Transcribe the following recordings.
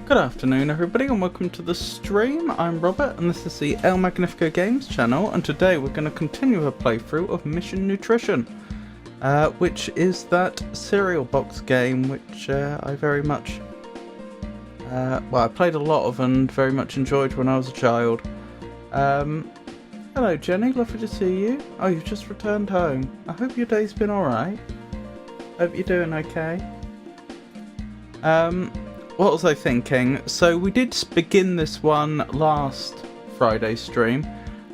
Good afternoon everybody and welcome to the stream. I'm Robert and this is the El Magnifico Games channel, and today we're going to continue a playthrough of Mission Nutrition, which is that cereal box game which I very much, I played a lot of and very much enjoyed when I was a child. Hello Jenny, lovely to see you. Oh, you've just returned home. I hope your day's been alright. Hope you're doing okay. What was I thinking? So we did begin this one last Friday's stream,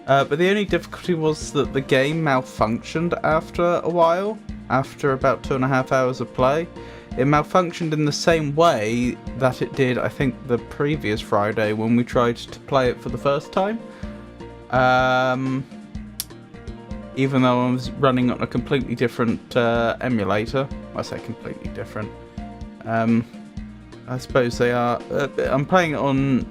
but the only difficulty was that the game malfunctioned after a while, after about 2.5 hours of play. It malfunctioned in the same way that it did, I think, the previous Friday when we tried to play it for the first time. Even though I was running on a completely different emulator. I say completely different. I suppose they are. I'm playing it on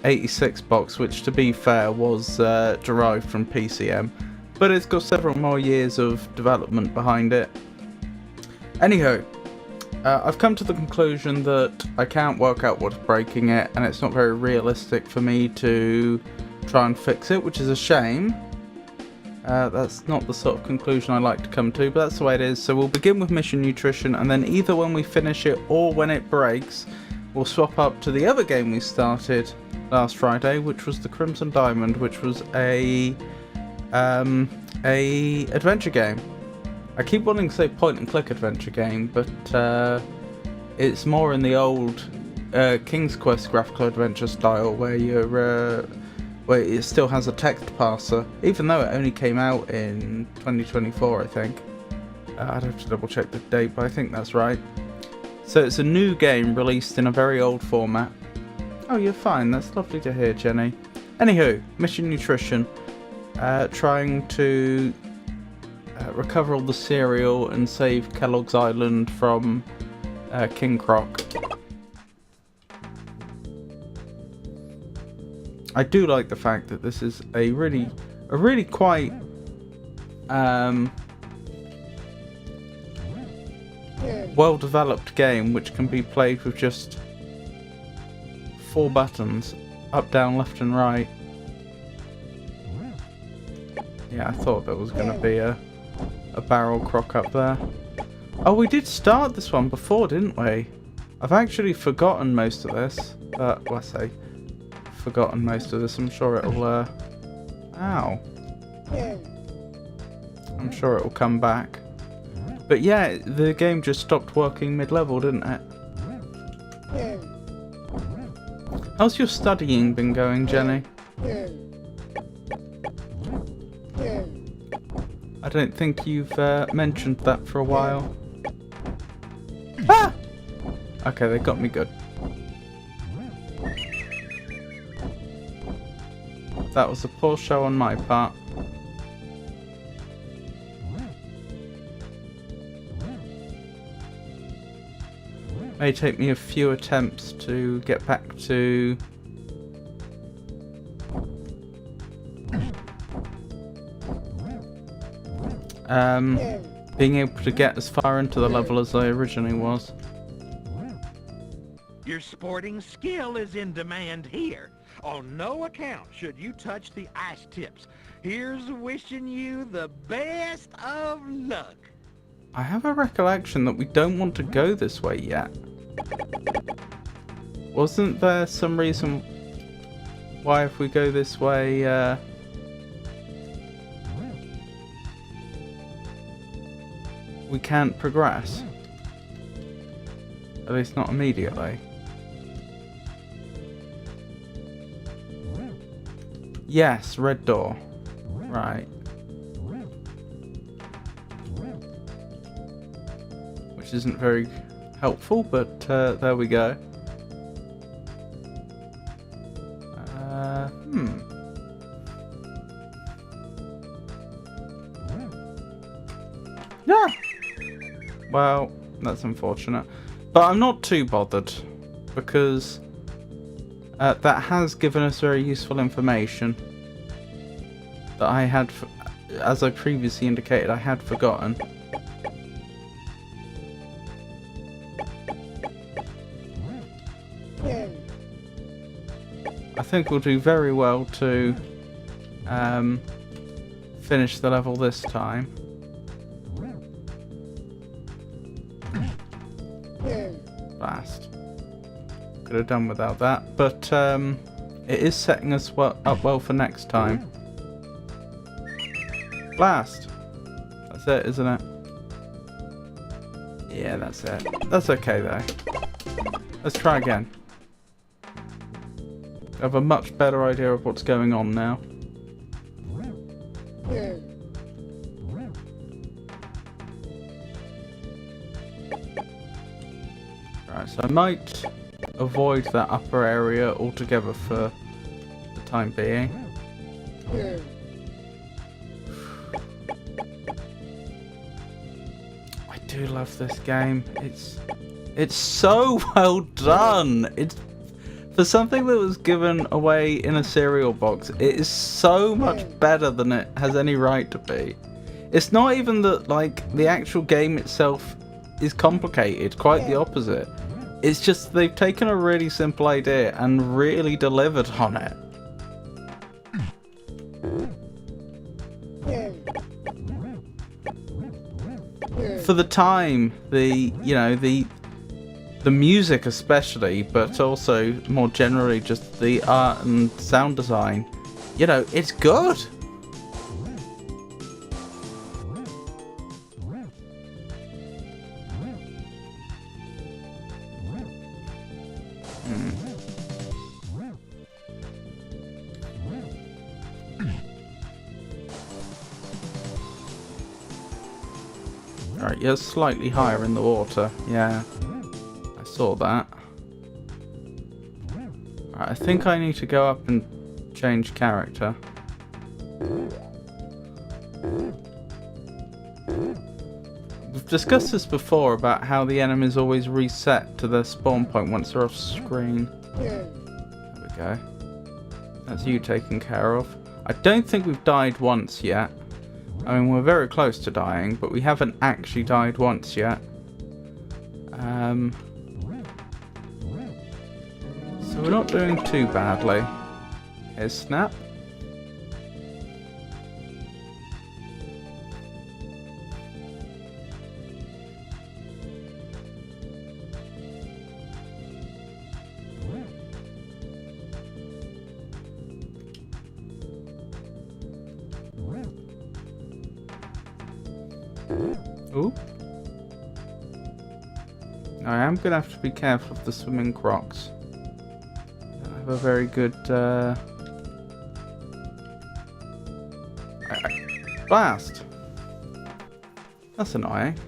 86 box, which to be fair was derived from PCM, but it's got several more years of development behind it. Anyhow, I've come to the conclusion that I can't work out what's breaking it, and it's not very realistic for me to try and fix it, which is a shame. That's not the sort of conclusion I like to come to, but that's the way it is. So we'll begin with Mission Nutrition, and then either when we finish it or when it breaks, we'll swap up to the other game we started last Friday, which was the Crimson Diamond, which was a adventure game. I keep wanting to say point-and-click adventure game, but it's more in the old King's Quest graphical adventure style, where you're where it still has a text parser, even though it only came out in 2024, I think. I'd have to double check the date, but I think that's right. So it's a new game released in a very old format. Oh, you're fine. That's lovely to hear, Jenny. Anywho, Mission Nutrition. Trying to recover all the cereal and save Kellogg's Island from King Croc. I do like the fact that this is a really quite well-developed game, which can be played with just 4 buttons, up, down, left and right. Yeah, I thought there was going to be a barrel croc up there. Oh, we did start this one before, didn't we? I've actually forgotten most of this, but let's say forgotten most of this. I'm sure it'll ow. I'm sure it'll come back. But yeah, the game just stopped working mid-level, didn't it? How's your studying been going, Jenny? I don't think you've mentioned that for a while. Ah! Okay, they got me good. That was a poor show on my part. May take me a few attempts to get back to being able to get as far into the level as I originally was. Your sporting skill is in demand here. On no account should you touch the ice tips. Here's wishing you the best of luck. I have a recollection that we don't want to go this way yet. Wasn't there some reason why if we go this way, we can't progress? At least not immediately. Yes, red door. Right. Which isn't very helpful, but there we go. Yeah. Well, that's unfortunate. But I'm not too bothered, because that has given us very useful information that I had, as I previously indicated, I had forgotten. I think we'll do very well to finish the level this time. Blast. Could have done without that, but it is setting us up well for next time. Blast. That's it, isn't it? Yeah, that's it. That's okay though. Let's try again. I have a much better idea of what's going on now. Right, so I might avoid that upper area altogether for the time being. I do love this game. It's so well done. It's for something that was given away in a cereal box. It is so much better than it has any right to be. It's not even that like the actual game itself is complicated. Quite the opposite. It's just they've taken a really simple idea and really delivered on it. For the time, the music especially, but also more generally just the art and sound design, it's good. Alright, you're slightly higher in the water. Yeah, I saw that. Alright, I think I need to go up and change character. We've discussed this before about how the enemies always reset to their spawn point once they're off screen. There we go. That's you taken care of. I don't think we've died once yet. I mean, we're very close to dying, but we haven't actually died once yet. So we're not doing too badly. Here's Snap. Ooh. I am going to have to be careful of the swimming crocs. I have a very good... Blast! That's annoying.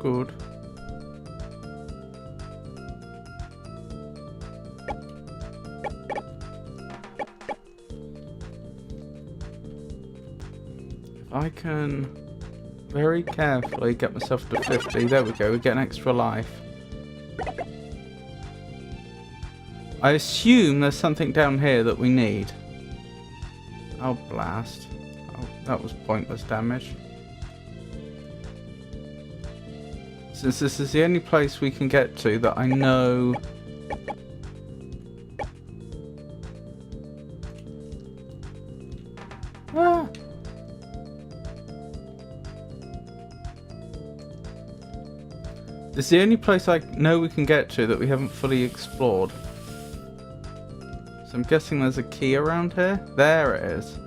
Good. If I can very carefully get myself to 50, there we go, we get an extra life. I assume there's something down here that we need. Oh, blast. Oh, that was pointless damage. Since this is the only place we can get to that I know... Ah! This is the only place I know we can get to that we haven't fully explored. So I'm guessing there's a key around here? There it is.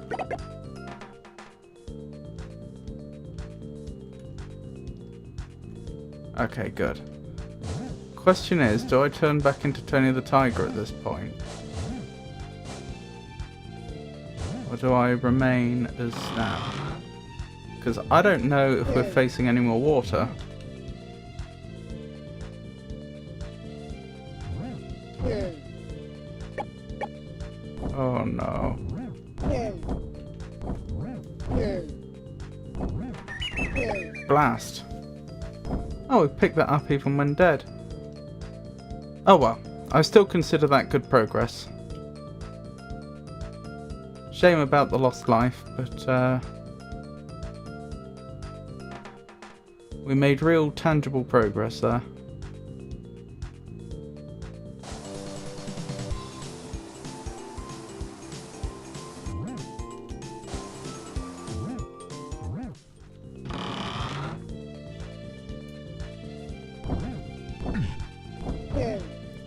Okay, good. Question is, do I turn back into Tony the Tiger at this point? Or do I remain as Snap? Because I don't know if we're facing any more water. Oh no. Blast. Oh, we picked that up even when dead. Oh well, I still consider that good progress. Shame about the lost life, but we made real tangible progress there.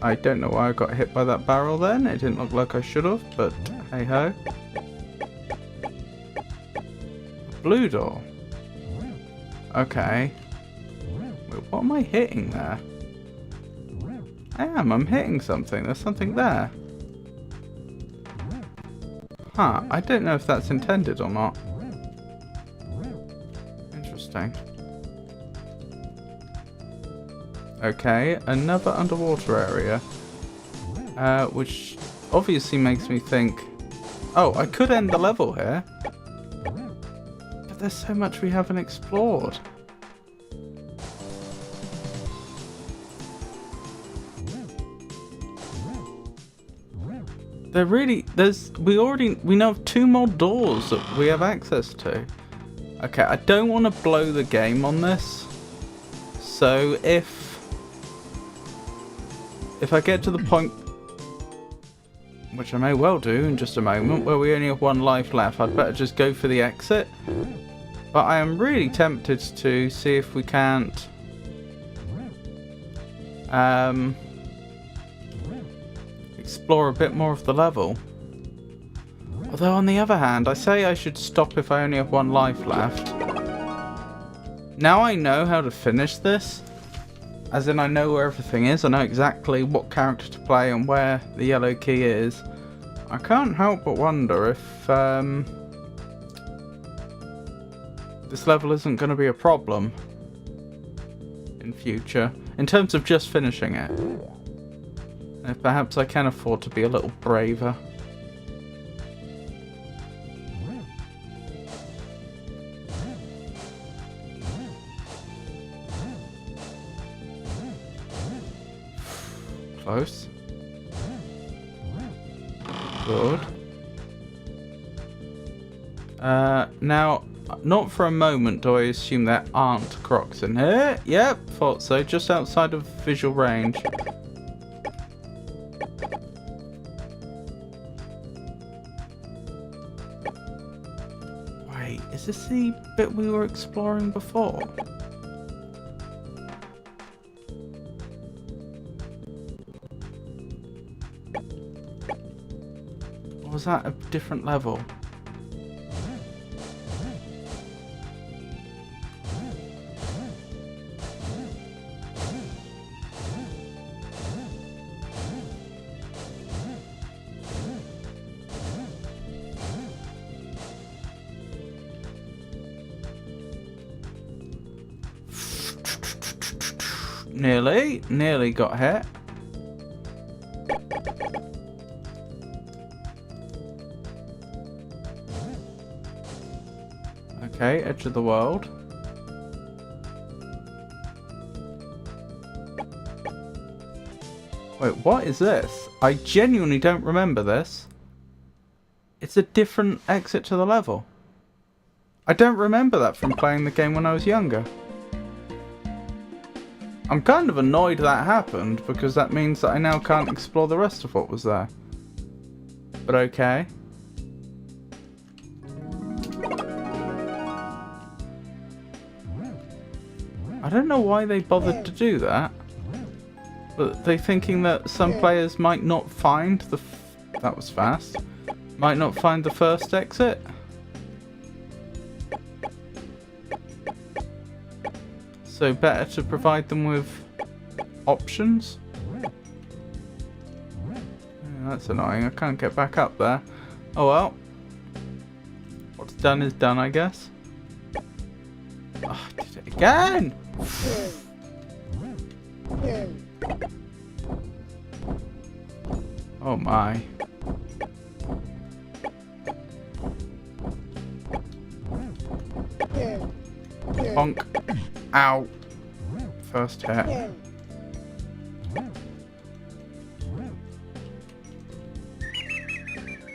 I don't know why I got hit by that barrel then. It didn't look like I should have, but hey ho. Blue door. Okay. Wait, what am I hitting there? I'm hitting something. There's something there. Huh, I don't know if that's intended or not. Interesting. Okay, another underwater area. Which obviously makes me think... Oh, I could end the level here. But there's so much we haven't explored. We know of 2 more doors that we have access to. Okay, I don't want to blow the game on this. So if I get to the point, which I may well do in just a moment, where we only have 1 life left, I'd better just go for the exit. But I am really tempted to see if we can't explore a bit more of the level. Although on the other hand, I say I should stop if I only have 1 life left. Now I know how to finish this. As in, I know where everything is. I know exactly what character to play and where the yellow key is. I can't help but wonder if this level isn't going to be a problem in future. In terms of just finishing it. If perhaps I can afford to be a little braver. Close. Good. Now, not for a moment do I assume there aren't crocs in here. Yep, thought so. Just outside of visual range. Wait, is this the bit we were exploring before? Or was that a different level? Nearly got hit. Okay, edge of the world. Wait, what is this? I genuinely don't remember this. It's a different exit to the level. I don't remember that from playing the game when I was younger. I'm kind of annoyed that happened, because that means that I now can't explore the rest of what was there. But okay. I don't know why they bothered to do that. But they're thinking that some players might not find the... that was fast. Might not find the first exit. So better to provide them with options. Yeah, that's annoying. I can't get back up there. Oh well. What's done is done, I guess. Oh, I did it again! Oh my. Bonk. Ow. First hit.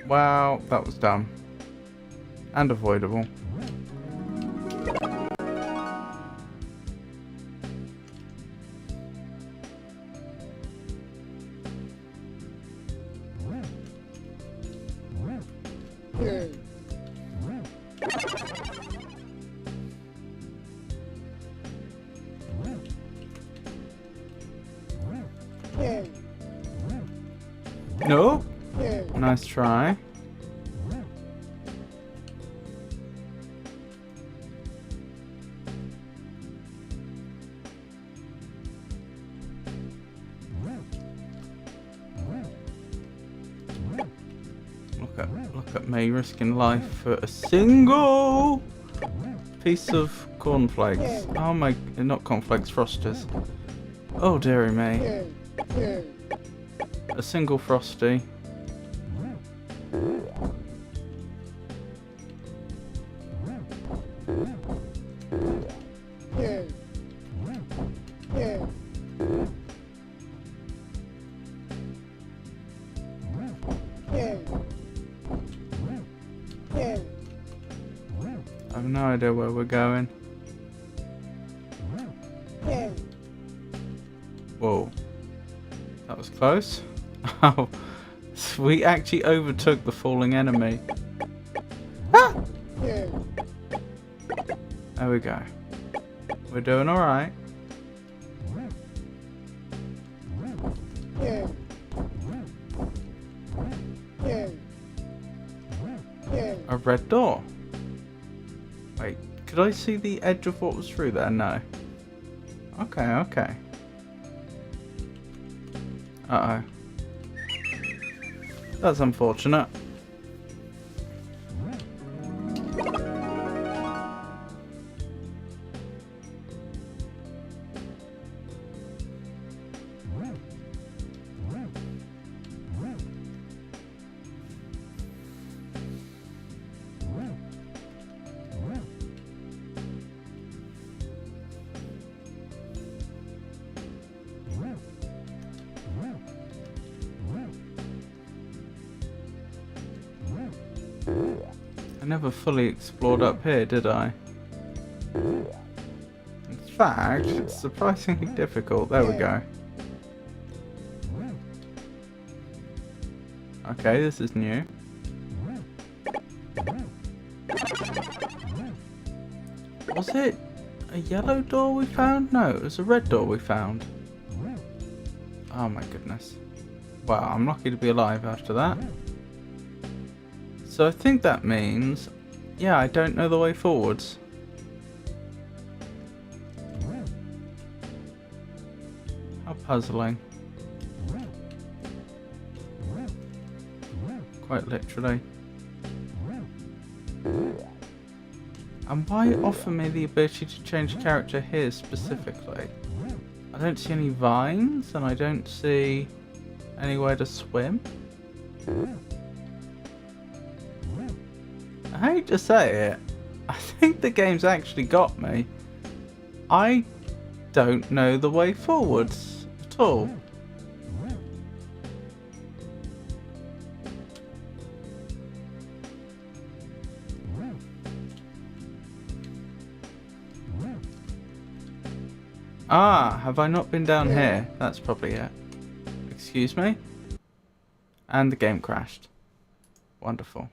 Wow, that was dumb. And avoidable. No. Nice try. Look at me risking life for a single piece of cornflakes. Oh my, not cornflakes, Frosters. Oh dearie me. A single Frosty. I have no idea where we're going. Whoa. That was close. Oh, so we actually overtook the falling enemy. Ah! There we go. We're doing alright. A red door. Wait, could I see the edge of what was through there? No. Okay, okay. Uh-oh. That's unfortunate. I never fully explored up here, did I? In fact, it's surprisingly difficult. There we go. Okay, this is new. Was it a yellow door we found? No, it was a red door we found. Oh my goodness. Wow, I'm lucky to be alive after that. So I think that means, yeah, I don't know the way forwards. How puzzling. Quite literally. And why offer me the ability to change character here specifically? I don't see any vines and I don't see anywhere to swim. I hate to say it, I think the game's actually got me. I don't know the way forwards at all. Ah, have I not been down here? That's probably it. Excuse me? And the game crashed. Wonderful.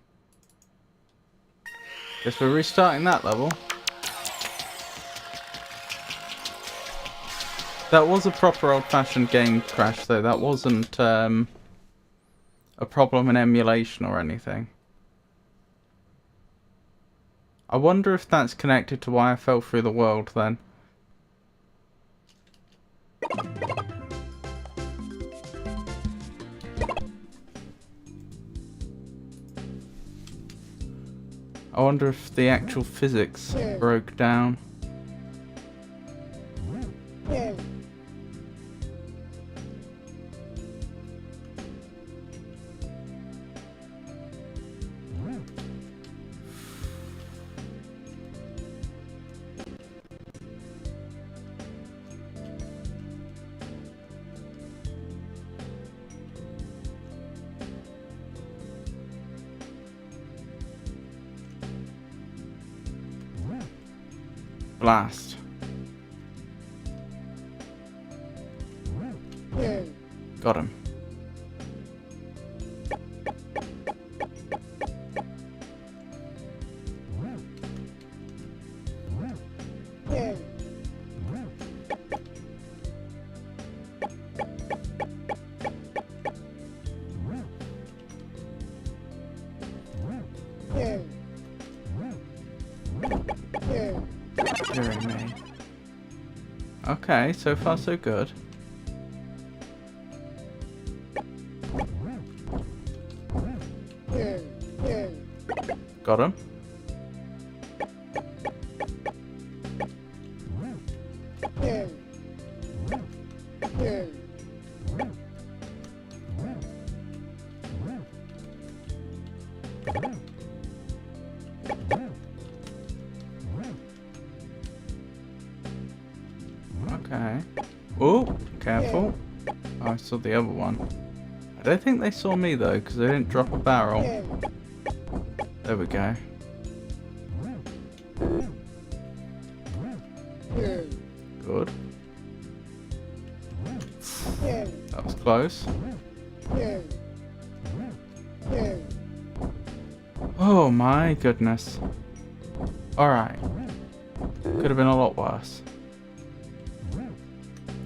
Guess we're restarting that level. That was a proper old-fashioned game crash though. That wasn't a problem in emulation or anything. I wonder if that's connected to why I fell through the world then. I wonder if the actual physics broke down. blast. Got him. Hearing me. Okay, so far so good. Got him. Okay. Oh, careful. Oh, I saw the other one. I don't think they saw me though, because they didn't drop a barrel. There we go. Good. That was close. Oh my goodness. Alright. Could have been a lot worse.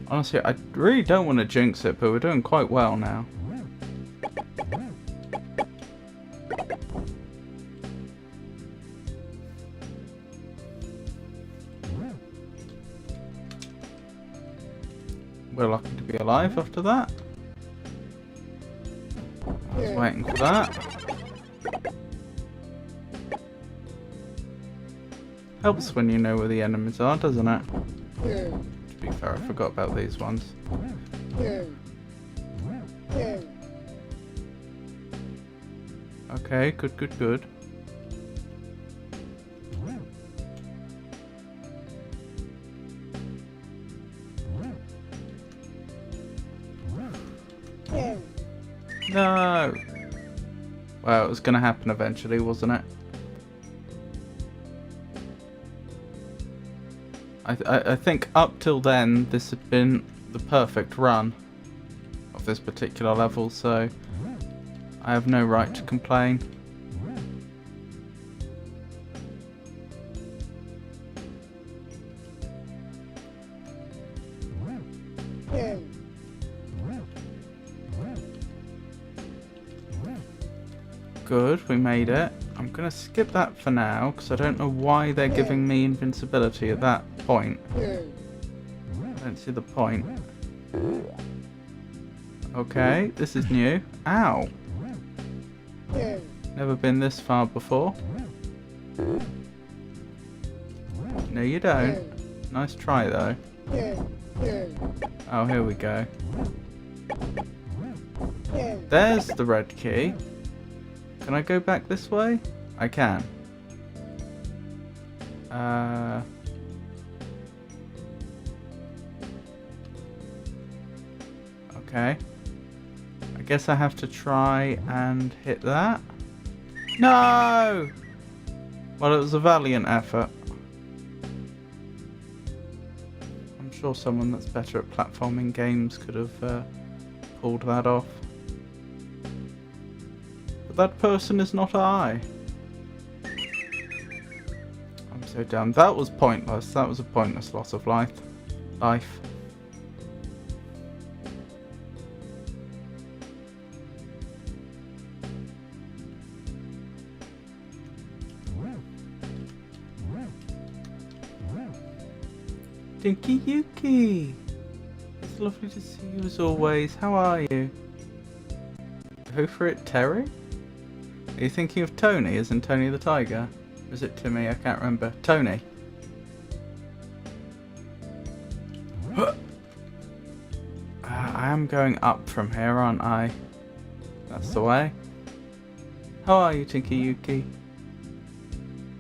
Honestly, I really don't want to jinx it, but we're doing quite well now. We're lucky to be alive after that. I was waiting for that. Helps when you know where the enemies are, doesn't it? To be fair, I forgot about these ones. Okay, good, good, good. No! Well, it was going to happen eventually, wasn't it? I think up till then, this had been the perfect run of this particular level, so I have no right to complain. Good, we made it. I'm gonna skip that for now because I don't know why they're giving me invincibility at that point. I don't see the point. Okay, this is new. Ow! Never been this far before. No, you don't. Nice try though. Oh, here we go. There's the red key. Can I go back this way? I can. Okay. I guess I have to try and hit that. No! Well, it was a valiant effort. I'm sure someone that's better at platforming games could have pulled that off. But that person is not I. I'm so dumb. That was pointless. That was a pointless loss of life. Dinky Yuki! It's lovely to see you as always. How are you? Who for it, Terry? Are you thinking of Tony, as in Tony the Tiger? Or is it Timmy? I can't remember. Tony. I am going up from here, aren't I? That's the way. How are you, Tinky Yuki?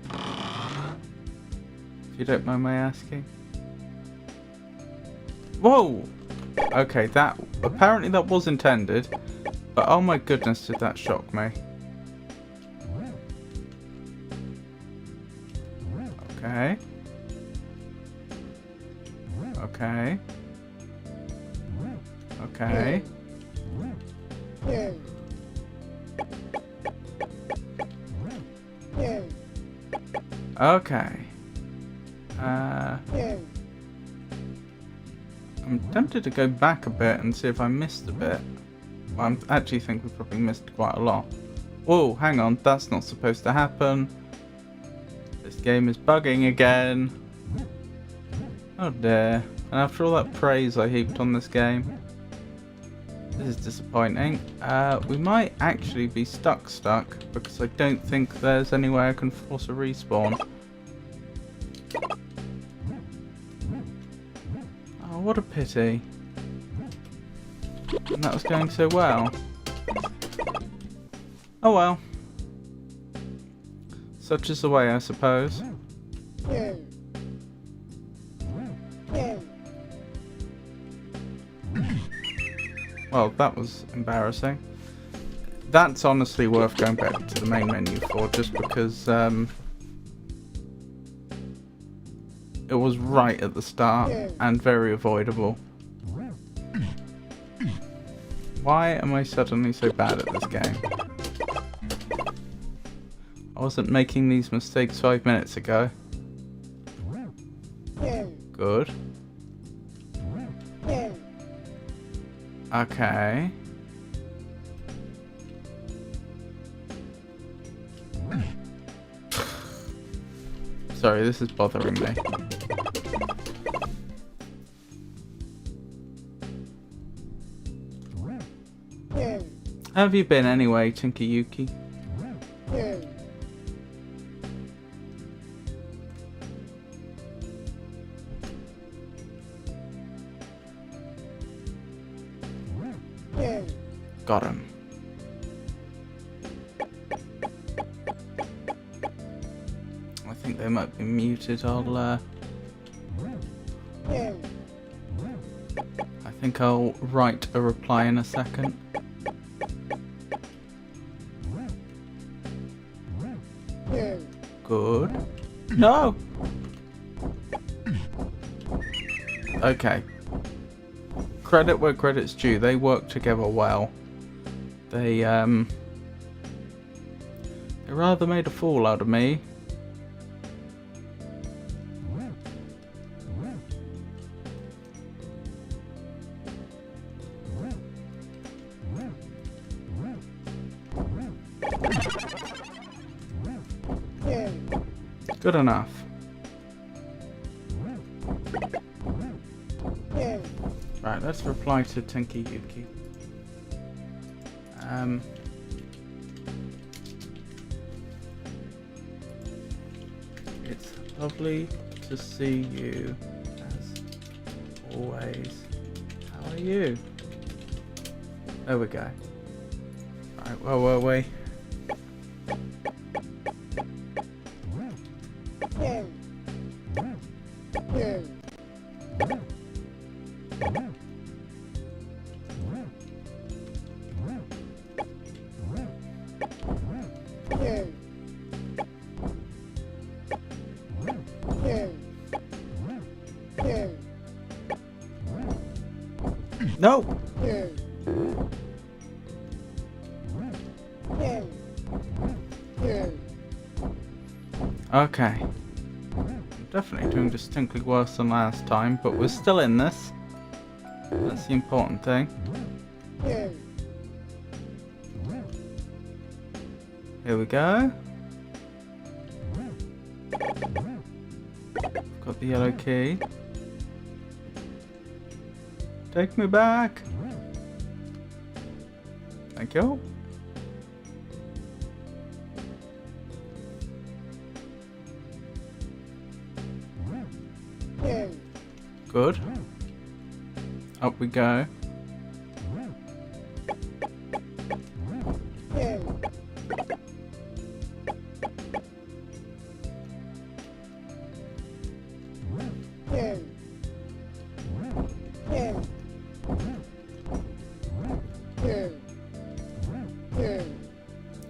If you don't mind my asking. Whoa! Okay, that apparently that was intended, but oh my goodness, did that shock me. Okay. Okay. Okay. Okay. I'm tempted to go back a bit and see if I missed a bit. Well, I actually think we probably missed quite a lot. Whoa, hang on, that's not supposed to happen. This game is bugging again. Oh dear. And after all that praise I heaped on this game, this is disappointing. We might actually be stuck because I don't think there's any way I can force a respawn. Oh, what a pity. And that was going so well. Oh well. Such is the way, I suppose. Well, that was embarrassing. That's honestly worth going back to the main menu for, just because it was right at the start and very avoidable. Why am I suddenly so bad at this game? I wasn't making these mistakes 5 minutes ago. Good. Okay. Sorry, this is bothering me. How have you been anyway, Tinky Yuki? Got him. I think they might be muted. I think I'll write a reply in a second. Good. No! Okay. Credit where credit's due. They work together well. They rather made a fool out of me. Good enough. Right, let's reply to Tinky Yuki. It's lovely to see you, as always. How are you? There we go. Right, where were we? No! Okay. I'm definitely doing distinctly worse than last time, but we're still in this. That's the important thing. Here we go. Got the yellow key. Take me back. Thank you. Good. Up we go.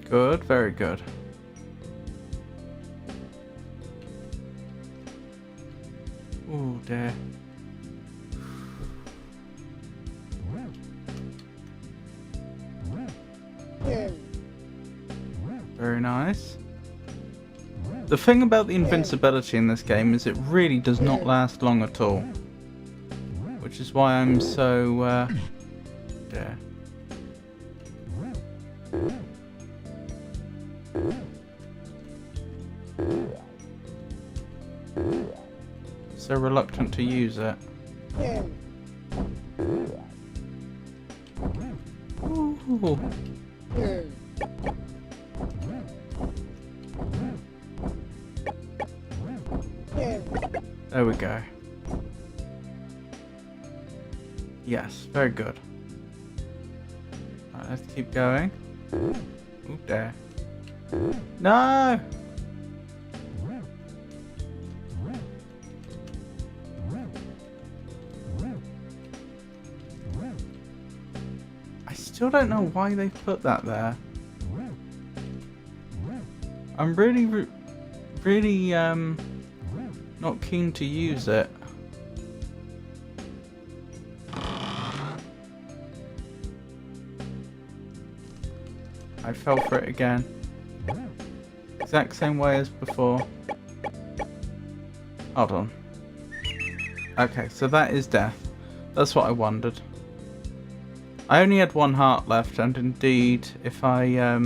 Good, very good. Oh dear. Very nice. The thing about the invincibility in this game is it really does not last long at all. Which is why I'm so, yeah. So reluctant to use it. Ooh. There we go. Yes, very good. Right, let's keep going. Ooh, there. No! I still don't know why they put that there. I'm really not keen to use it. I fell for it again. Exact same way as before. Hold on. Okay, so that is death. That's what I wondered. I only had 1 heart left, and indeed, if I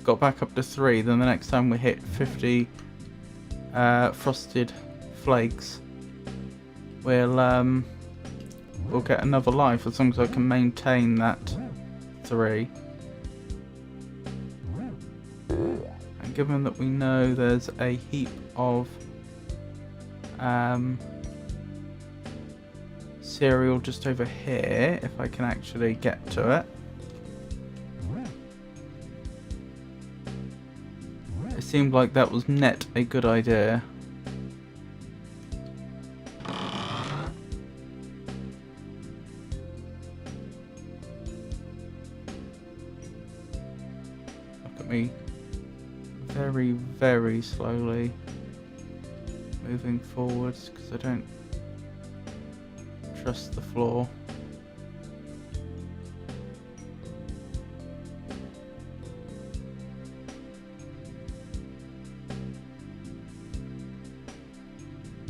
got back up to 3, then the next time we hit 50 frosted flakes, we'll get another life as long as I can maintain that 3. And given that we know there's a heap of cereal just over here, if I can actually get to it. It seemed like that was net a good idea. Look at me. Very, very slowly moving forwards because I don't trust the floor.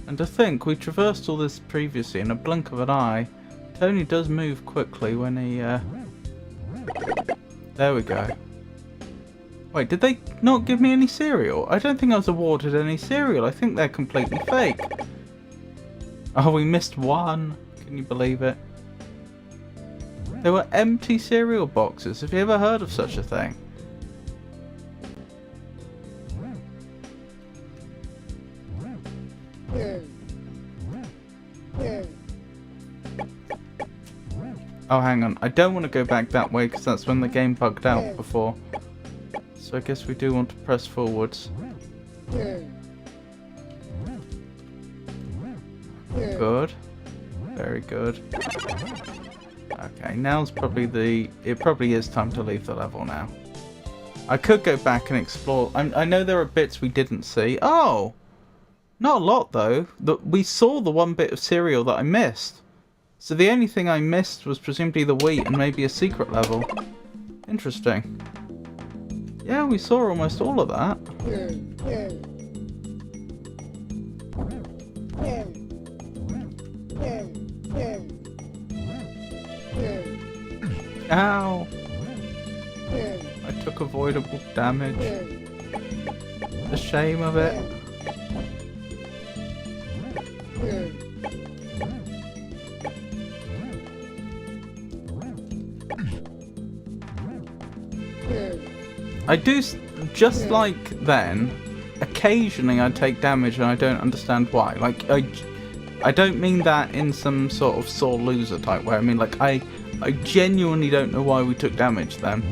And to think, we traversed all this previously in a blink of an eye. Tony does move quickly when he, There we go. Wait, did they not give me any cereal? I don't think I was awarded any cereal. I think they're completely fake. Oh, we missed 1. Can you believe it? There were empty cereal boxes. Have you ever heard of such a thing? Oh, hang on. I don't want to go back that way because that's when the game bugged out before. So I guess we do want to press forwards. Good. Very good. Okay, now's probably it probably is time to leave the level now. I could go back and explore. I know there are bits we didn't see. Oh! Not a lot though. We saw the 1 bit of cereal that I missed. So the only thing I missed was presumably the wheat and maybe a secret level. Interesting. Yeah, we saw almost all of that. Ow! I took avoidable damage. The shame of it. I do, just like then, occasionally I take damage and I don't understand why. Like, I don't mean that in some sort of sore loser type way. I mean, like, I genuinely don't know why we took damage then.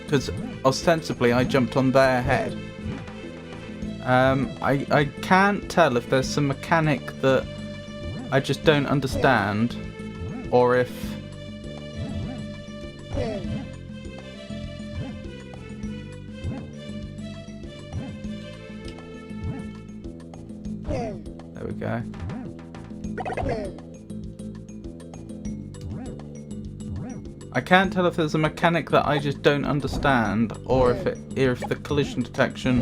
Because ostensibly I jumped on their head. I can't tell if there's some mechanic that I just don't understand, or if... There we go. I can't tell if there's a mechanic that I just don't understand, or if the collision detection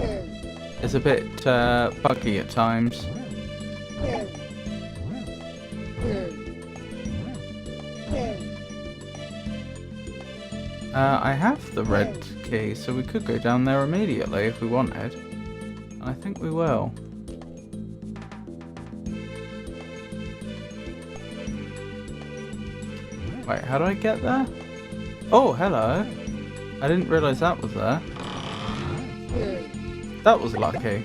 is a bit buggy at times. I have the red key, so we could go down there immediately if we wanted. And I think we will. Wait, how do I get there? Oh, hello. I didn't realise that was there. That was lucky.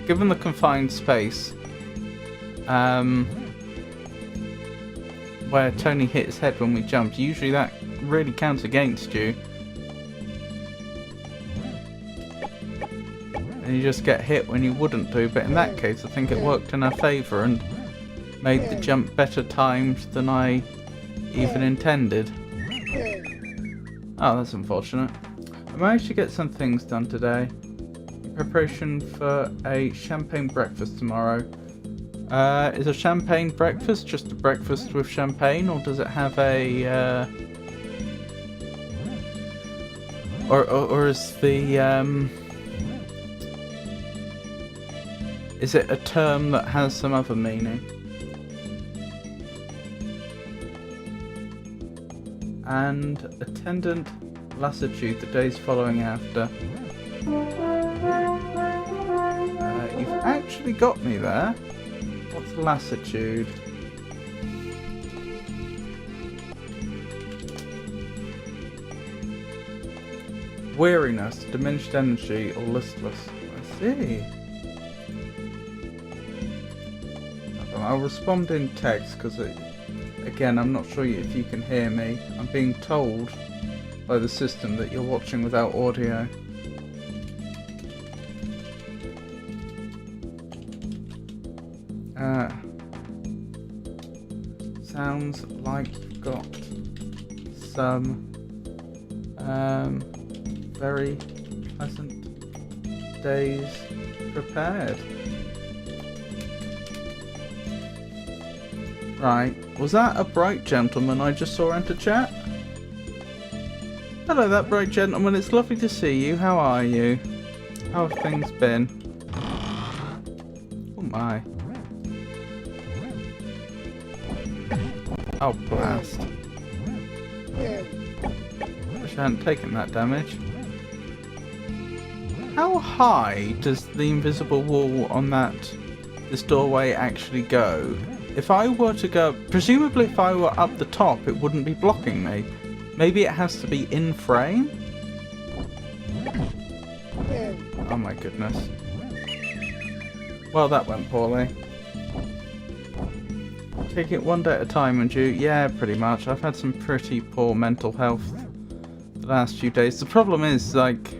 Given the confined space, where Tony hit his head when we jumped, usually that really counts against you. And you just get hit when you wouldn't do, but in that case I think it worked in our favour and made the jump better timed than I even intended. Oh, that's unfortunate. I managed to get some things done today. In preparation for a champagne breakfast tomorrow. Is a champagne breakfast just a breakfast with champagne, or does it have a or is the is it a term that has some other meaning? And attendant lassitude the days following after. You've actually got me there. What's lassitude? Weariness, diminished energy, or listless. I see. I'll respond in text because again, I'm not sure if you can hear me. I'm being told by the system that you're watching without audio. Sounds like you've got some very pleasant days prepared. Right, was that a bright gentleman I just saw enter chat? Hello, that bright gentleman, it's lovely to see you. How are you? How have things been? Oh my. Oh, blast. Wish I hadn't taken that damage. How high does the invisible wall on this doorway actually go? If I were to go, presumably if I were up the top, it wouldn't be blocking me. Maybe it has to be in frame? Oh my goodness. Well, that went poorly. Take it one day at a time, and you? Yeah, pretty much. I've had some pretty poor mental health the last few days. The problem is, like,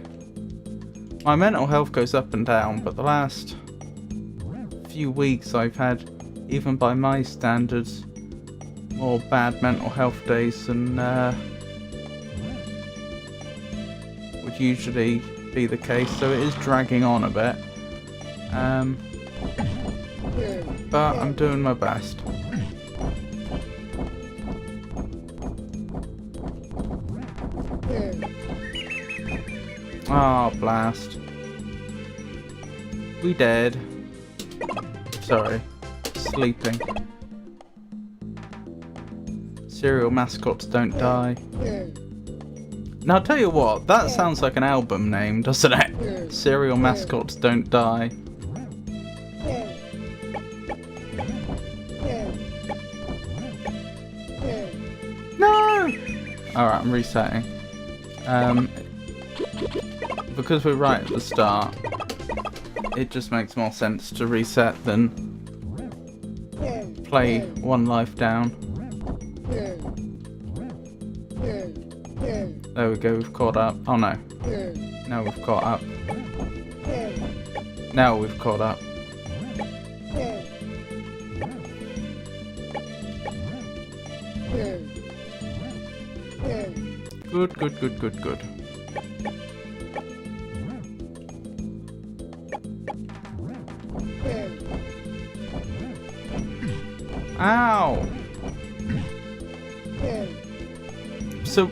my mental health goes up and down, but the last few weeks I've had, even by my standards, more bad mental health days than would usually be the case, so it is dragging on a bit. But I'm doing my best. Oh, blast. We dead. Sorry. Sleeping. Cereal mascots don't die. Now, I'll tell you what, that sounds like an album name, doesn't it? Cereal mascots don't die. No! Alright, I'm resetting. Because we're right at the start, it just makes more sense to reset than play one life down. There we go, we've caught up. Oh no. Now we've caught up. Now we've caught up. Good, good, good, good, good. Ow! So,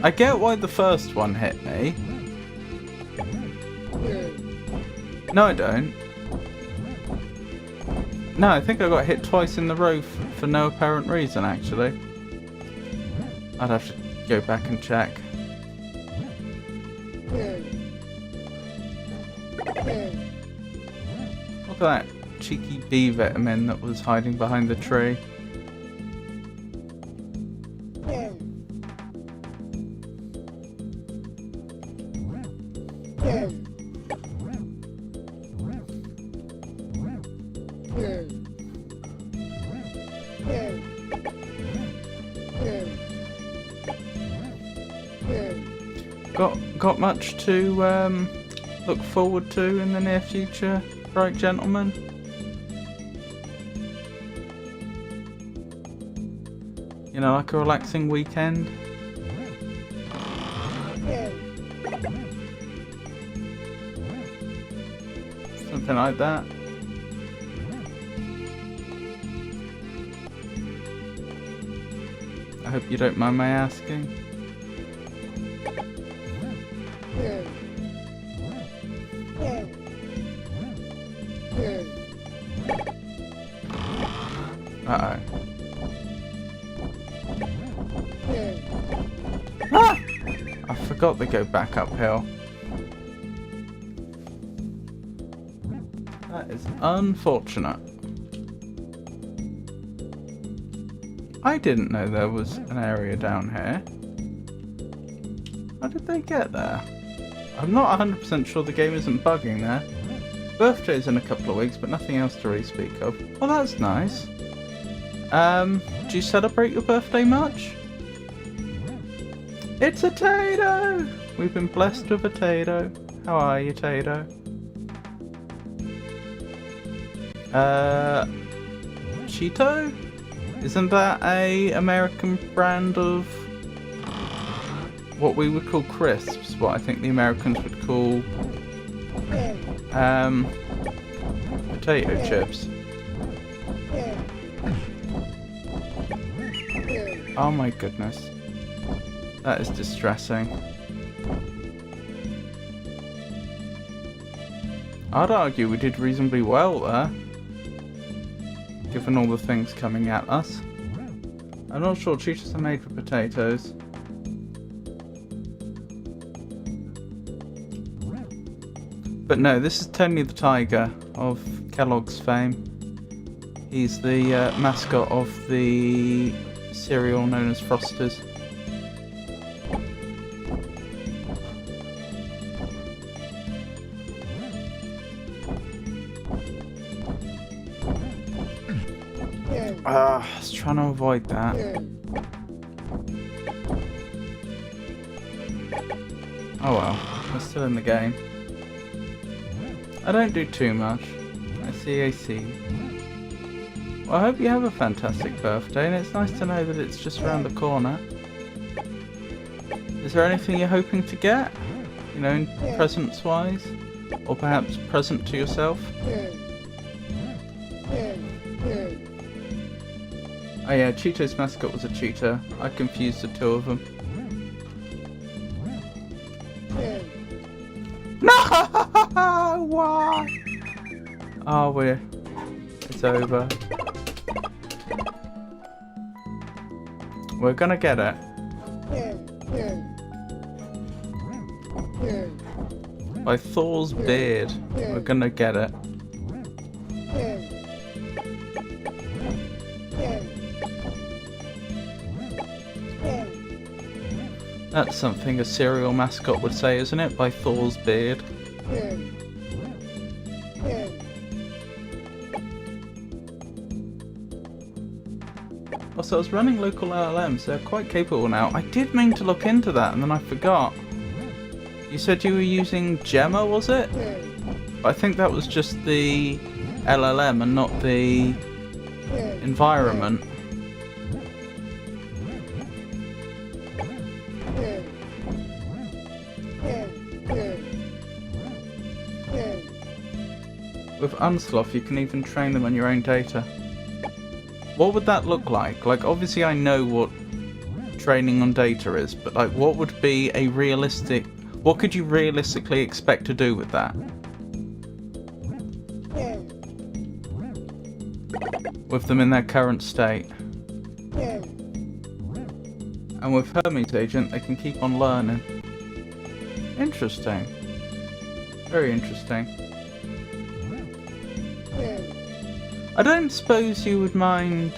I get why the first one hit me. No, I don't. No, I think I got hit twice in the row for no apparent reason, actually. I'd have to go back and check. Look at that cheeky B vitamin that was hiding behind the tree. Got much to look forward to in the near future, right, gentlemen? You know, like a relaxing weekend? Something like that. I hope you don't mind my asking. Uh-oh. Ah! I forgot they go back uphill. That is unfortunate. I didn't know there was an area down here. How did they get there? I'm not 100% sure the game isn't bugging there. Birthday's in a couple of weeks, but nothing else to really speak of. Well, that's nice. Do you celebrate your birthday much? It's a Tato! We've been blessed with a Tato. How are you, Tato? Cheeto? Isn't that a American brand of what we would call crisps? What I think the Americans would call potato chips. Oh my goodness. That is distressing. I'd argue we did reasonably well there, given all the things coming at us. I'm not sure Cheetos are made for potatoes. But no, this is Tony the Tiger of Kellogg's fame. He's the mascot of the cereal known as Frosters. I was trying to avoid that. Oh well, we're still in the game. I don't do too much. I see. Well, I hope you have a fantastic birthday, and it's nice to know that it's just around the corner. Is there anything you're hoping to get? You know, presents-wise? Or perhaps present to yourself? Oh yeah, Cheeto's mascot was a cheetah. I confused the two of them. No! Why? Oh, it's over. We're gonna get it. By Thor's beard, we're gonna get it. That's something a cereal mascot would say, isn't it? By Thor's beard. Also, I was running local LLMs. They're quite capable now. I did mean to look into that, and then I forgot. You said you were using Gemma, was it? But I think that was just the LLM and not the environment. With Unsloth, you can even train them on your own data. What would that look like? Like, obviously I know what training on data is, but like, what would be a realistic? What could you realistically expect to do with that? With them in their current state. And with Hermes Agent, they can keep on learning. Interesting. Very interesting. I don't suppose you would mind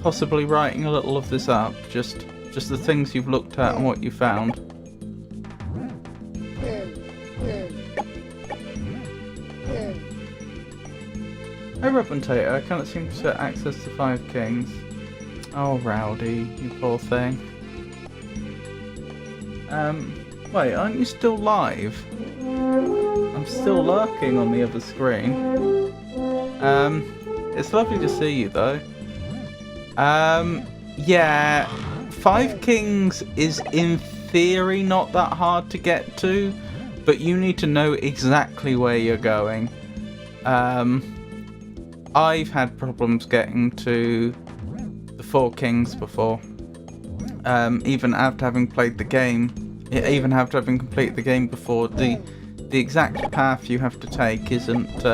possibly writing a little of this up, just the things you've looked at and what you found. Hey Robin Tater, I cannot seem to get access to 5 kings. Oh Rowdy, you poor thing. Wait, aren't you still live? I'm still lurking on the other screen. It's lovely to see you though. Yeah, 5 kings is in theory not that hard to get to, but you need to know exactly where you're going. I've had problems getting to the 4 kings before. Even after having played the game, even after having completed the game before, the exact path you have to take isn't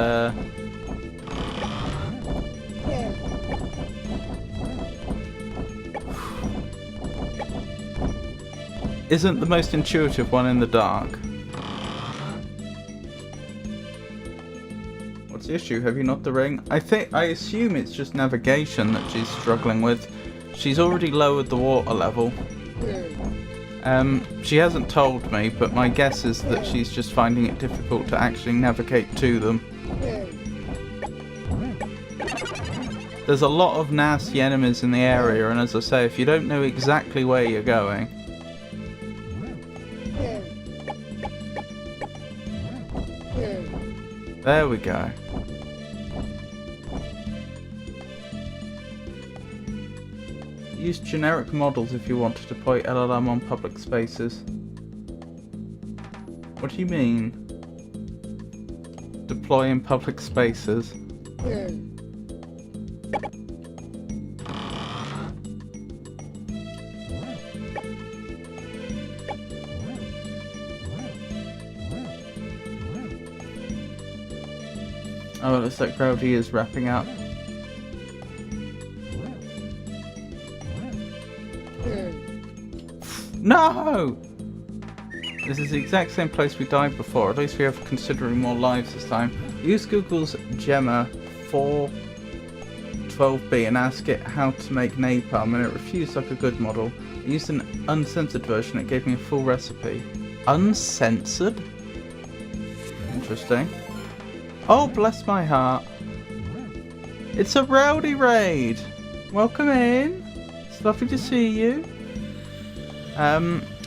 isn't the most intuitive one in the dark. What's the issue? Have you not the ring? I assume it's just navigation that she's struggling with. She's already lowered the water level. She hasn't told me, but my guess is that she's just finding it difficult to actually navigate to them. There's a lot of nasty enemies in the area, and as I say, if you don't know exactly where you're going, there we go. Use generic models if you want to deploy LLM on public spaces. What do you mean? Deploy in public spaces? Oh, it looks like Rowdy is wrapping up. No! This is the exact same place we died before. At least we have considerably more lives this time. Use Google's Gemma 412B and ask it how to make napalm, and it refused like a good model. I used an uncensored version. It gave me a full recipe. Uncensored? Interesting. Oh, bless my heart. It's a Rowdy raid. Welcome in. It's lovely to see you.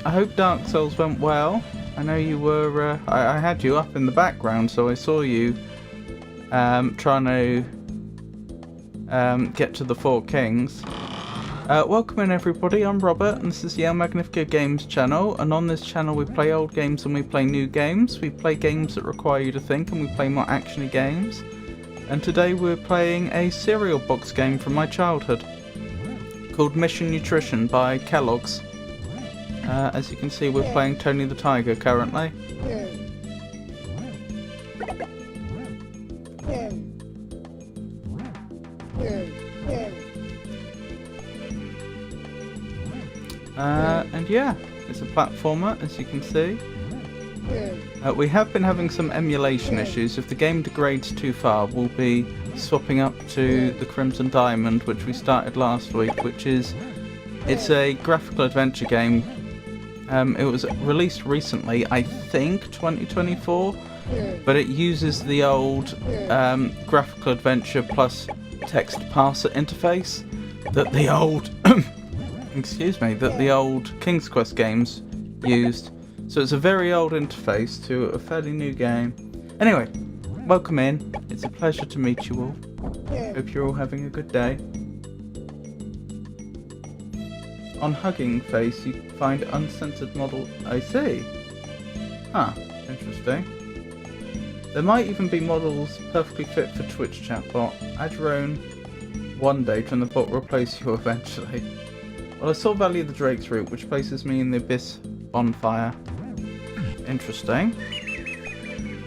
I hope Dark Souls went well. I know you were, I had you up in the background, so I saw you trying to get to the 4 kings. Welcome in everybody, I'm Robert, and this is the El Magnifico Games channel, and on this channel we play old games and we play new games. We play games that require you to think, and we play more actiony games. And today we're playing a cereal box game from my childhood called Mission Nutrition by Kellogg's. As you can see, we're playing Tony the Tiger currently. And yeah, it's a platformer, as you can see. We have been having some emulation issues. If the game degrades too far, we'll be swapping up to the Crimson Diamond, which we started last week, which is... it's a graphical adventure game. It was released recently, I think 2024, but it uses the old graphical adventure plus text parser interface that the old excuse me, that the old King's Quest games used. So it's a very old interface to a fairly new game. Anyway, welcome in. It's a pleasure to meet you all. Hope you're all having a good day. On Hugging Face, you find uncensored model. I see. Huh. Interesting. There might even be models perfectly fit for Twitch chatbot. Add your own one day, and the bot will replace you eventually. Well, I saw Valley of the Drakes route, which places me in the Abyss bonfire. Interesting.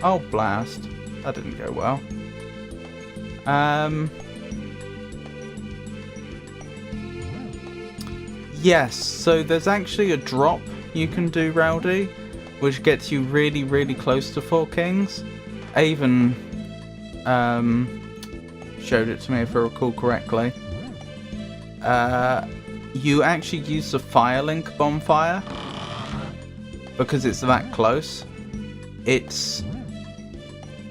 Oh, blast. That didn't go well. Yes, so there's actually a drop you can do, Rowdy, which gets you really, really close to Four Kings. Avon showed it to me, if I recall correctly. You actually use the Firelink bonfire because it's that close. It's...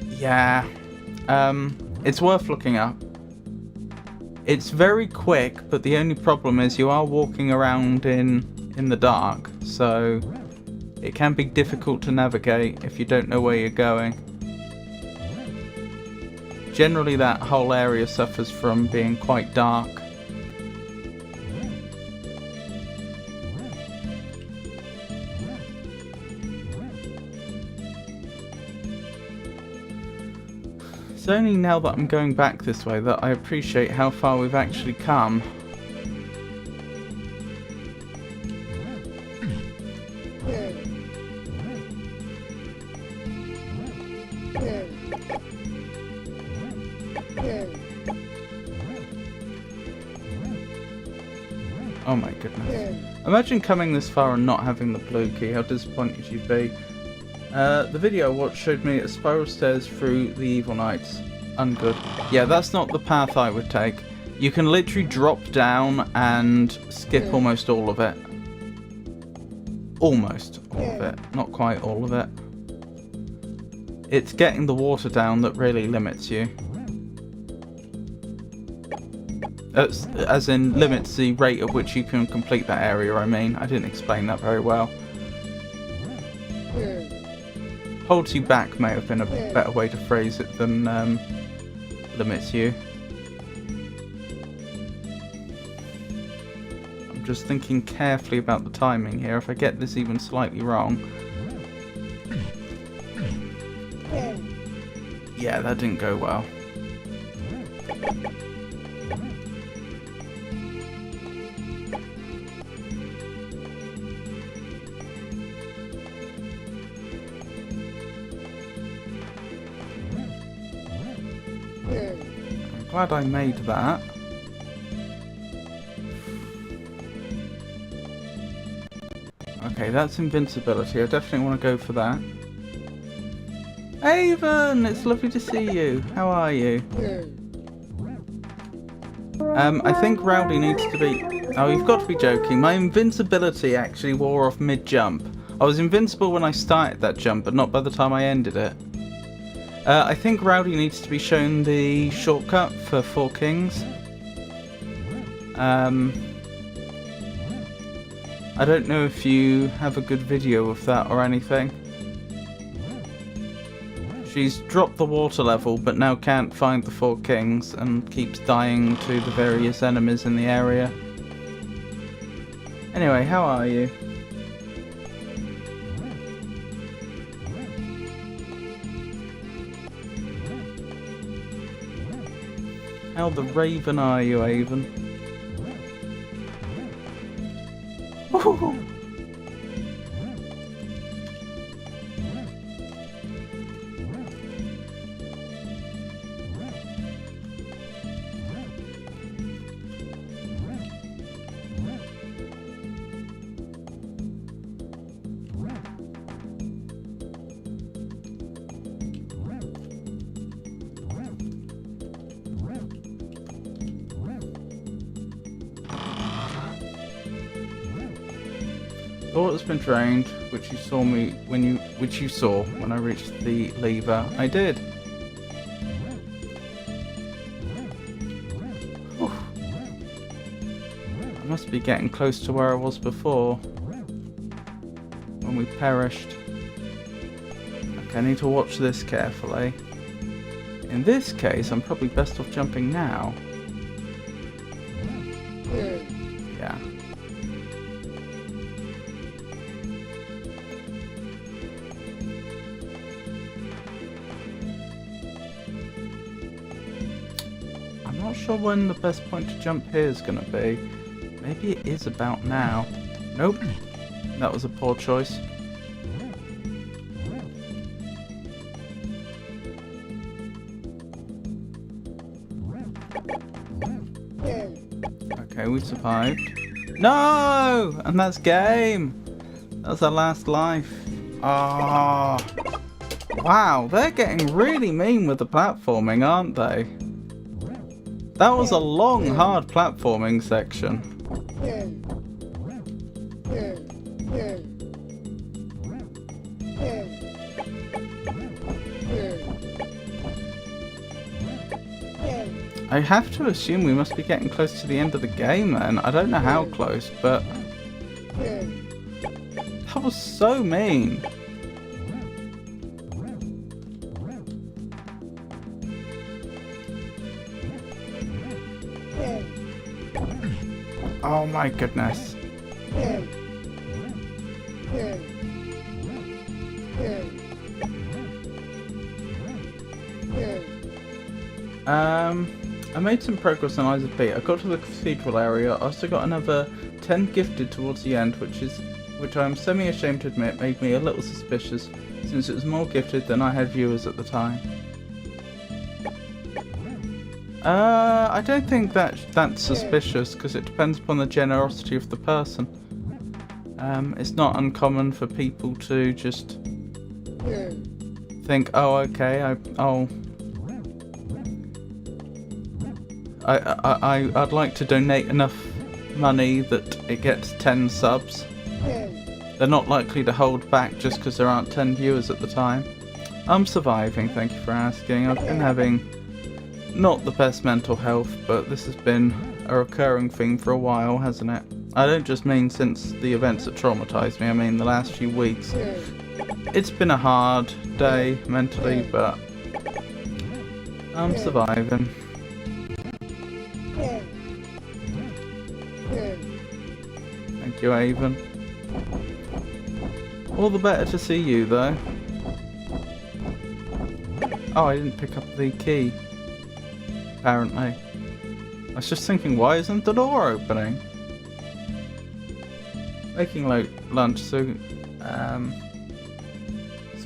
yeah. It's worth looking up. It's very quick, but the only problem is you are walking around in the dark, so it can be difficult to navigate if you don't know where you're going. Generally that whole area suffers from being quite dark. It's only now that I'm going back this way that I appreciate how far we've actually come. Oh my goodness. Imagine coming this far and not having the blue key, how disappointed you'd be. The video I watched showed me a spiral stairs through the Evil Knights. Ungood. Yeah, that's not the path I would take. You can literally drop down and skip almost all of it. Almost all of it. Not quite all of it. It's getting the water down that really limits you. As in, limits the rate at which you can complete that area, I mean. I didn't explain that very well. Holds you back may have been a better way to phrase it than limits you. I'm just thinking carefully about the timing here. If I get this even slightly wrong... yeah, that didn't go well. I'm glad I made that. Okay, that's invincibility. I definitely want to go for that. Avon! It's lovely to see you. How are you? I think Rowdy needs to be... oh, you've got to be joking. My invincibility actually wore off mid-jump. I was invincible when I started that jump, but not by the time I ended it. I think Rowdy needs to be shown the shortcut for Four Kings. I don't know if you have a good video of that or anything. She's dropped the water level but now can't find the Four Kings and keeps dying to the various enemies in the area. Anyway, how are you? How the raven are you, Avon? Woohoo! The water's been drained, which you saw when I reached the lever. I did. Whew. I must be getting close to where I was before, when we perished. Okay, I need to watch this carefully. In this case, I'm probably best off jumping now. Yeah. I'm not sure when the best point to jump here is going to be. Maybe it is about now. Nope. That was a poor choice. Okay, we survived. No! And that's game! That's our last life. Ah. Wow, they're getting really mean with the platforming, aren't they? That was a long, hard platforming section. I have to assume we must be getting close to the end of the game then. I don't know how close, but... that was so mean. Oh my goodness. I made some progress on Isaac P. I got to the cathedral area. I also got another 10 gifted towards the end, which I'm semi-ashamed to admit made me a little suspicious, since it was more gifted than I had viewers at the time. I don't think that's suspicious, because it depends upon the generosity of the person. It's not uncommon for people to just think, oh, okay, I'd like to donate enough money that it gets 10 subs. They're not likely to hold back just because there aren't 10 viewers at the time. I'm surviving, thank you for asking. I've been having not the best mental health, but this has been a recurring thing for a while, hasn't it? I don't just mean since the events that traumatized me, I mean the last few weeks. It's been a hard day mentally, but I'm surviving. Thank you, Avon. All the better to see you, though. Oh, I didn't pick up the key. Apparently. I was just thinking, why isn't the door opening? Making lunch, so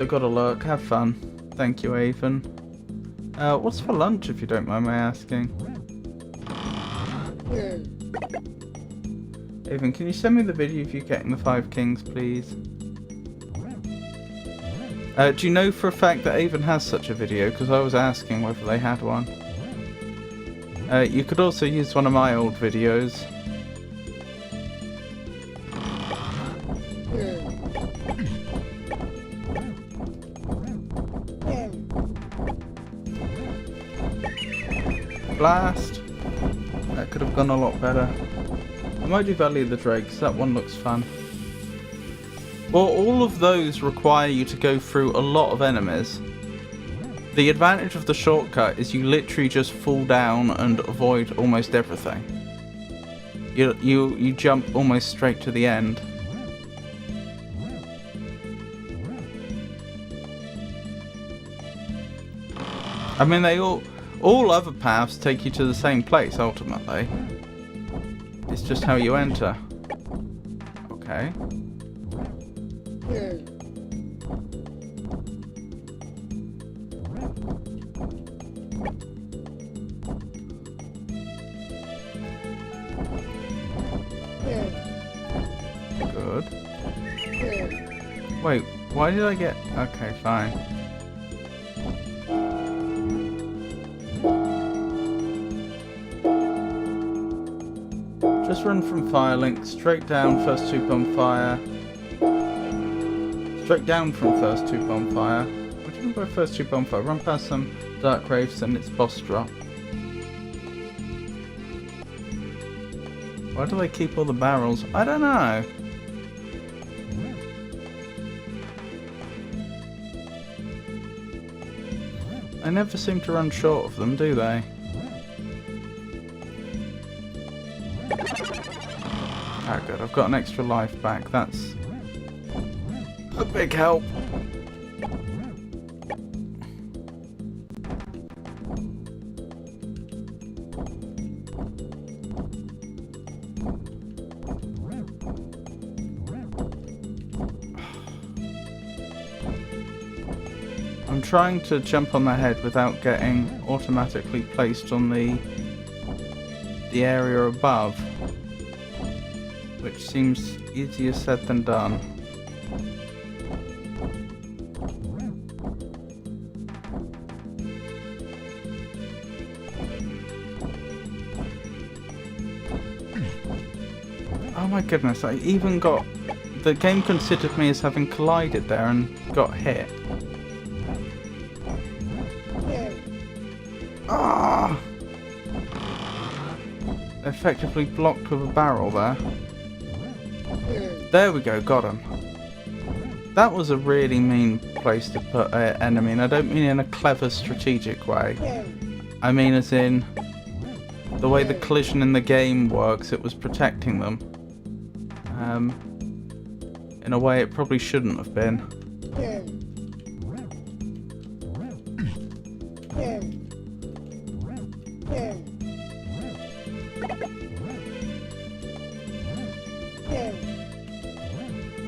gotta look, have fun. Thank you, Avon. What's for lunch, if you don't mind my asking? Avon, can you send me the video of you getting the 5 kings, please? Do you know for a fact that Avon has such a video? Because I was asking whether they had one. You could also use one of my old videos. Blast! That could have gone a lot better. I might do Valley of the Drakes, that one looks fun. Well, all of those require you to go through a lot of enemies. The advantage of the shortcut is you literally just fall down and avoid almost everything. You jump almost straight to the end. I mean, all other paths take you to the same place ultimately. It's just how you enter. Okay. Good. Wait, why did I get... Okay, fine. Just run from Firelink, straight down first 2 bonfire. Straight down from first 2 bonfire. What do you mean by first 2 bonfire? Run past some dark graves and it's boss drop. Why do they keep all the barrels? I don't know. They never seem to run short of them, do they? Ah, good. I've got an extra life back. That's a big help. I'm trying to jump on their head without getting automatically placed on the area above, which seems easier said than done. Oh my goodness, I even got... The game considered me as having collided there and got hit. Ah! Effectively blocked with a barrel there. There we go, got him. That was a really mean place to put an enemy, and I don't mean in a clever strategic way. I mean as in the way the collision in the game works, it was protecting them. In a way it probably shouldn't have been.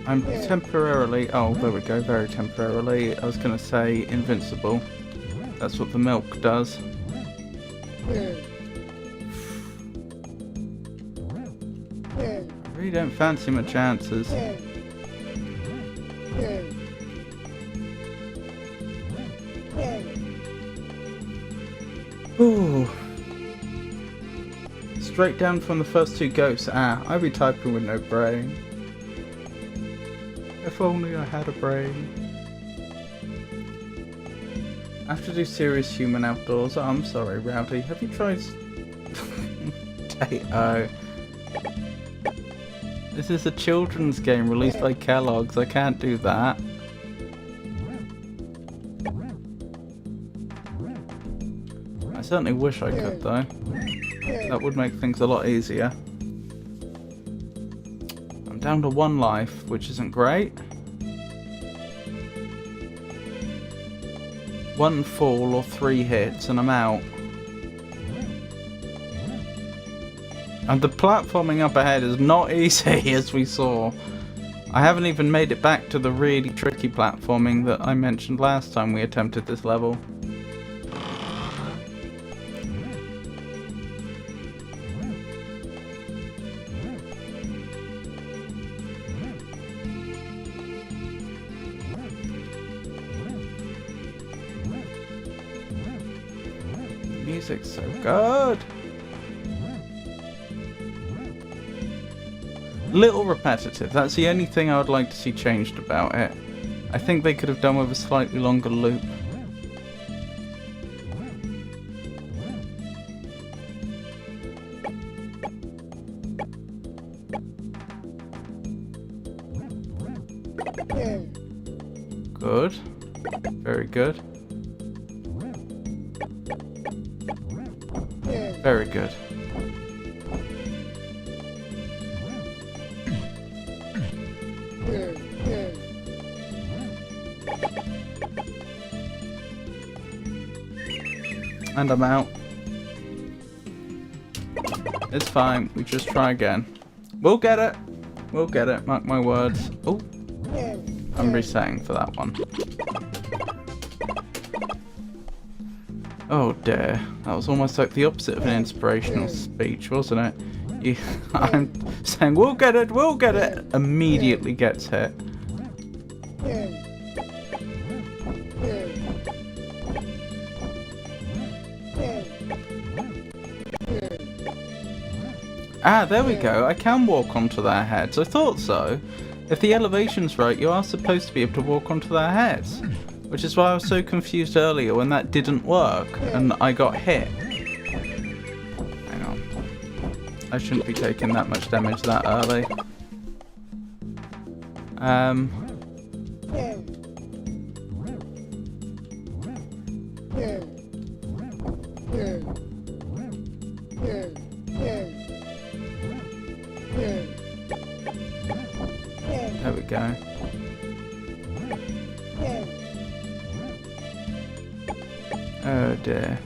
I'm temporarily, oh there we go, very temporarily, I was going to say invincible. That's what the milk does. I really don't fancy my chances. Ooh. Straight down from the first two ghosts. Ah, I'd be typing with no brain. If only I had a brain. I have to do serious human outdoors. Oh, I'm sorry, Rowdy. Have you tried... Potato. This is a children's game released by Kellogg's. I can't do that. I certainly wish I could, though. That would make things a lot easier. I'm down to 1 life, which isn't great. 1 fall or 3 hits and I'm out. And the platforming up ahead is not easy, as we saw. I haven't even made it back to the really tricky platforming that I mentioned last time we attempted this level. The music's so good. Little repetitive, that's the only thing I would like to see changed about it. I think they could have done with a slightly longer loop. Good. Very good. Very good. And I'm out. It's fine, we just try again. We'll get it. We'll get it, mark my words. Oh, I'm resetting for that one. Oh dear, that was almost like the opposite of an inspirational speech, wasn't it? I'm saying, we'll get it, immediately gets hit. Ah, there we go. I can walk onto their heads. I thought so. If the elevation's right, you are supposed to be able to walk onto their heads. Which is why I was so confused earlier when that didn't work and I got hit. Hang on. I shouldn't be taking that much damage that early. There we go. Oh dear.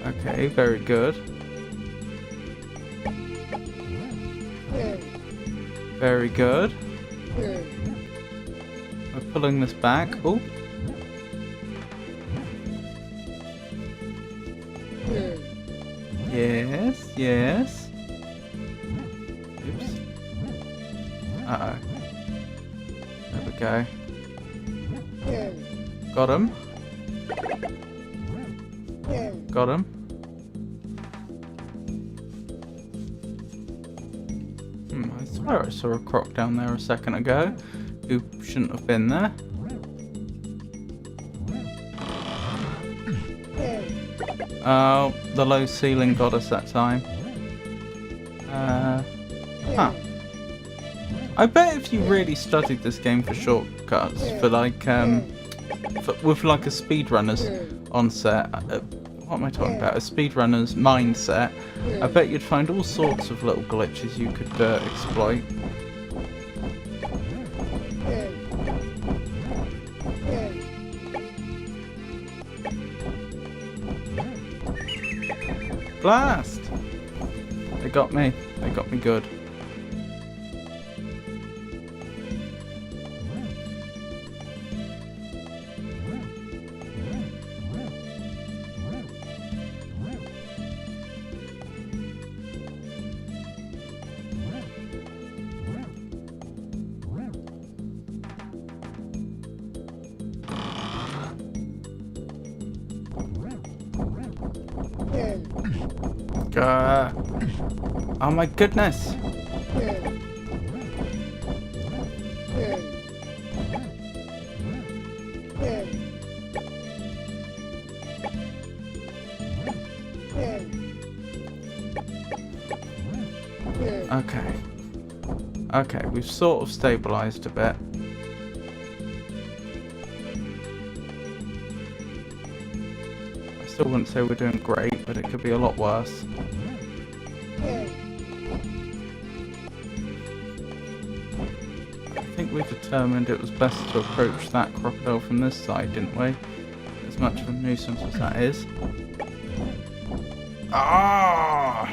Okay, very good. Very good. We're pulling this back. Oh. Yes, yes. Oops. Uh-oh. There we go. Got him. Got him. I swear I saw a croc down there a second ago who shouldn't have been there. Oh, the low ceiling got us that time. Huh. I bet if you really studied this game for shortcuts, for like, with like a speedrunner's on set, what am I talking about? A speedrunner's mindset, I bet you'd find all sorts of little glitches you could exploit. Blast! They got me. They got me good. Oh my goodness! Okay. Okay, we've sort of stabilized a bit. I still wouldn't say we're doing great, but it could be a lot worse. I think we determined it was best to approach that crocodile from this side, didn't we? As much of a nuisance as that is. Ah!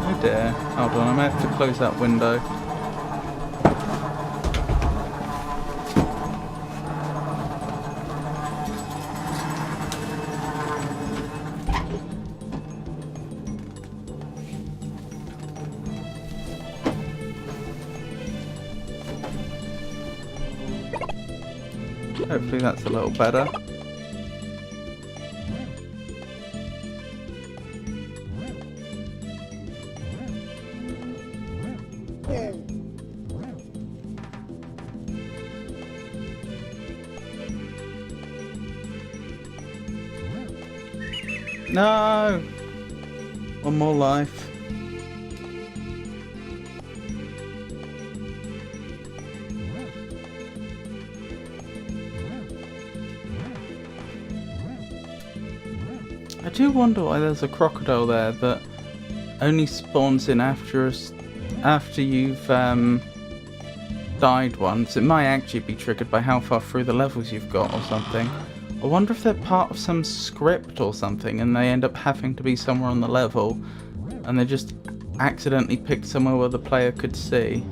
Oh dear. Hold on, I might have to close that window. Hopefully that's a little better. No! One more life. I do wonder why there's a crocodile there that only spawns in after you've died once. It might actually be triggered by how far through the levels you've got or something. I wonder if they're part of some script or something and they end up having to be somewhere on the level and they just accidentally picked somewhere where the player could see.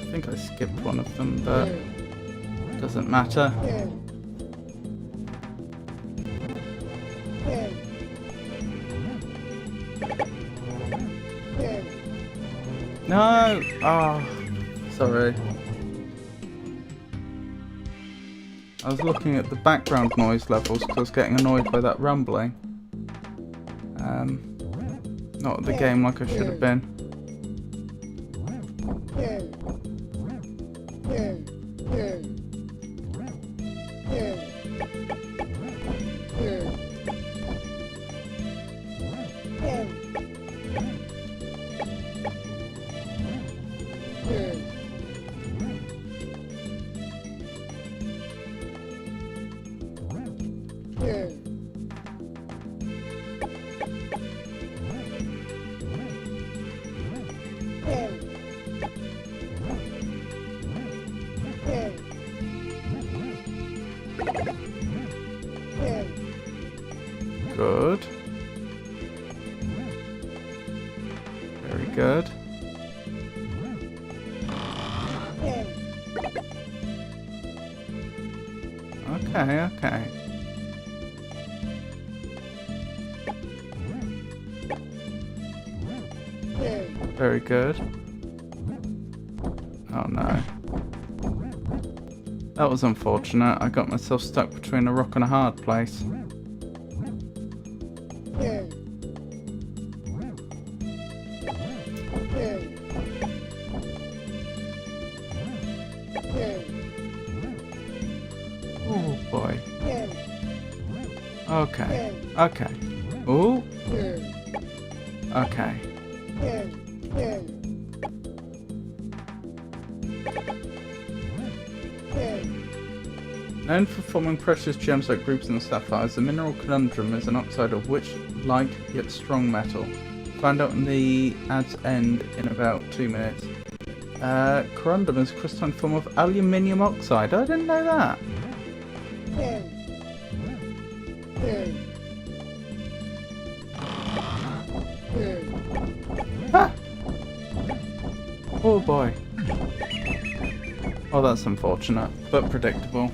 I think I skipped one of them, but it doesn't matter. No! Oh, sorry. I was looking at the background noise levels because I was getting annoyed by that rumbling. Not at the game like I should have been. Very good. Okay, okay. Very good. Oh no. That was unfortunate. I got myself stuck between a rock and a hard place. Oh boy. Okay. Okay. Ooh. Okay. Known for forming precious gems like rubies and sapphires, the mineral conundrum is an oxide of which light yet strong metal. Find out in the ad's end in about 2 minutes. Corundum is a crystalline form of aluminium oxide. I didn't know that. Ah! Oh boy. Oh, that's unfortunate, but predictable.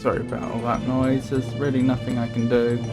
Sorry about all that noise, there's really nothing I can do.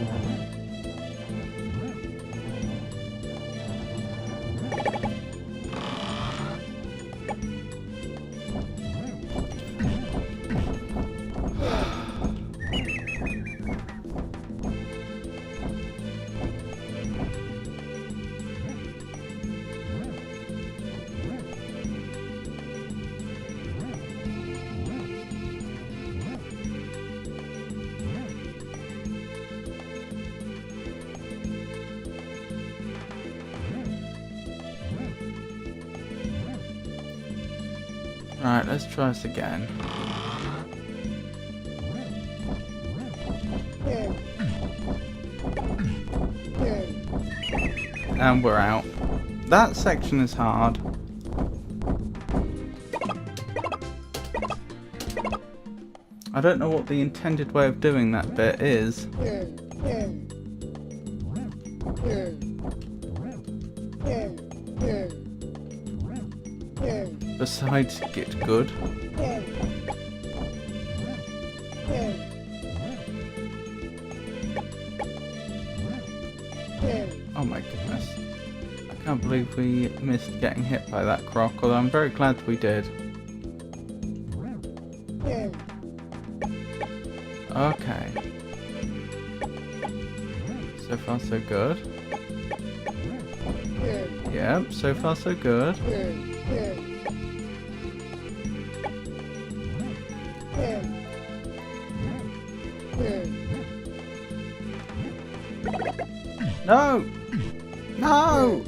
Right, let's try this again. And we're out. That section is hard. I don't know what the intended way of doing that bit is. Besides get good. Oh my goodness. I can't believe we missed getting hit by that croc, although I'm very glad we did. Okay. So far so good. Yep, so far so good. No! No!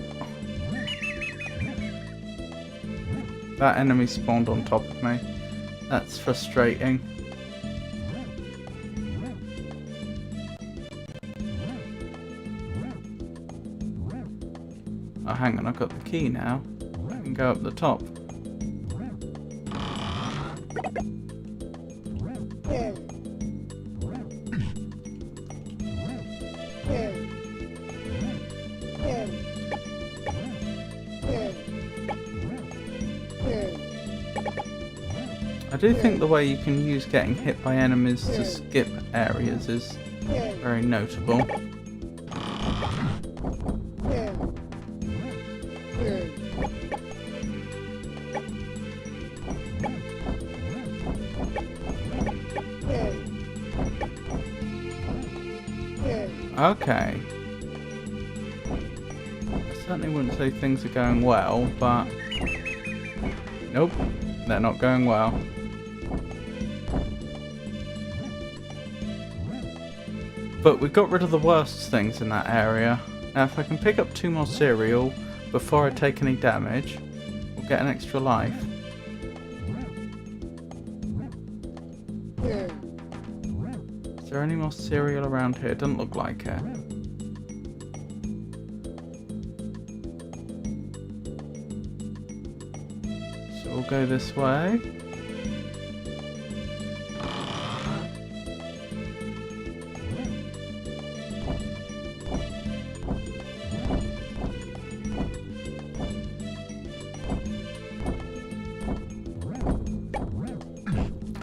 That enemy spawned on top of me. That's frustrating. Oh, hang on, I've got the key now. I can go up the top. I do think the way you can use getting hit by enemies to skip areas is very notable. Okay. I certainly wouldn't say things are going well, but... Nope, they're not going well. But we got rid of the worst things in that area. Now if I can pick up 2 more cereal before I take any damage, we'll get an extra life. Is there any more cereal around here? Doesn't look like it. we'll go this way.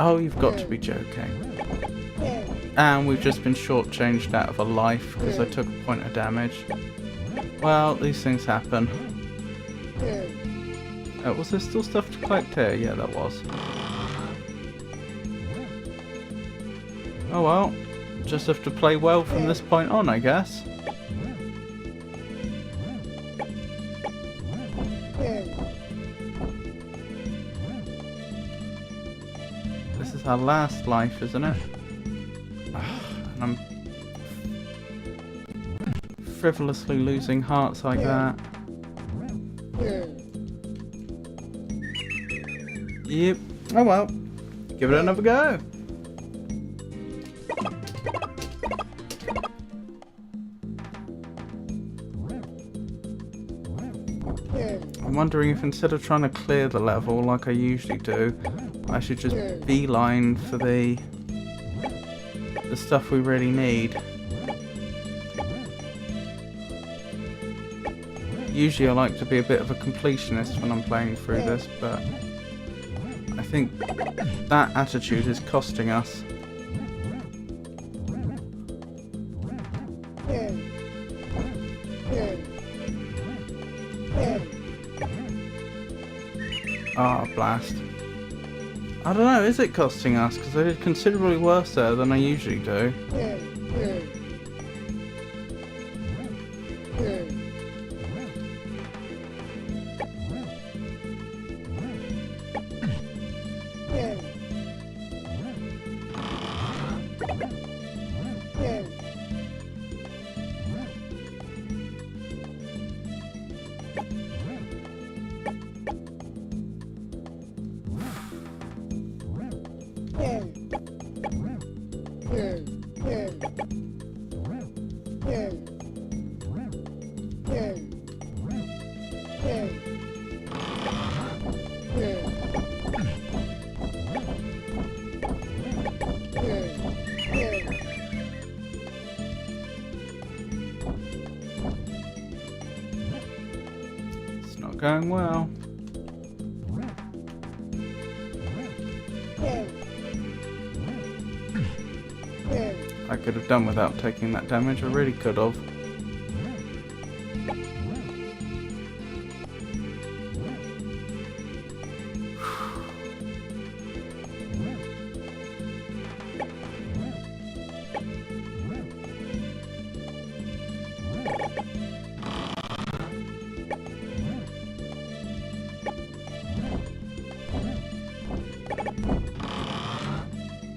Oh, you've got to be joking. And we've just been shortchanged out of a life because I took a point of damage. Well, these things happen. Was there still stuff to collect here? Yeah, there was. Oh well, just have to play well from this point on, I guess. This is our last life, isn't it? And I'm frivolously losing hearts like that. Yep. Oh well. Give it another go. I'm wondering if instead of trying to clear the level like I usually do, I should just beeline for the stuff we really need. Usually I like to be a bit of a completionist when I'm playing through this, but I think that attitude is costing us. Ah, blast. I don't know, is it costing us? Because I did considerably worse there than I usually do. It's not going well. I could have done without taking that damage, I really could have.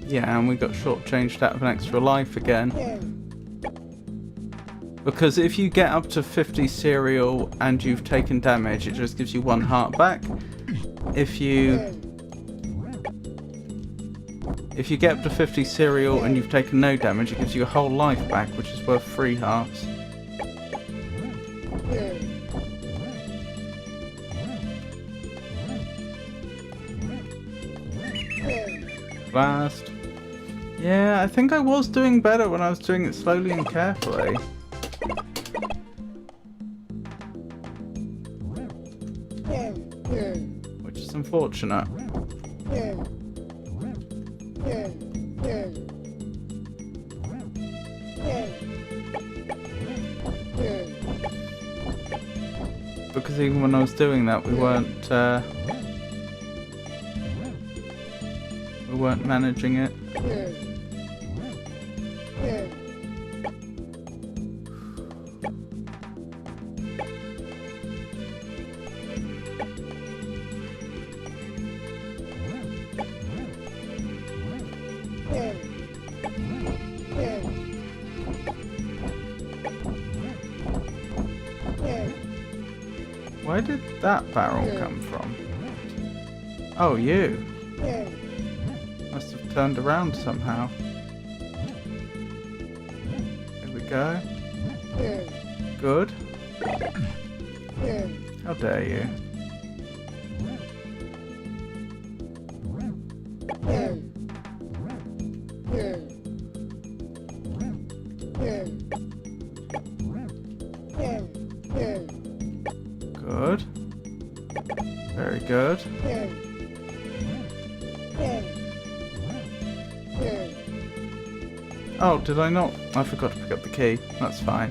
Yeah, and we got shortchanged out of an extra life again. Because if you get up to 50 cereal and you've taken damage, it just gives you 1 heart back. If you get up to 50 cereal and you've taken no damage, it gives you a whole life back, which is worth 3 hearts. Blast. Yeah, I think I was doing better when I was doing it slowly and carefully. Which is unfortunate. Because even when I was doing that, we weren't managing it. Where did that barrel come from? Oh, you. Must have turned around somehow. Here we go. Good. How dare you? Good. Very good. Oh, did I not? I forgot to pick up the key. That's fine.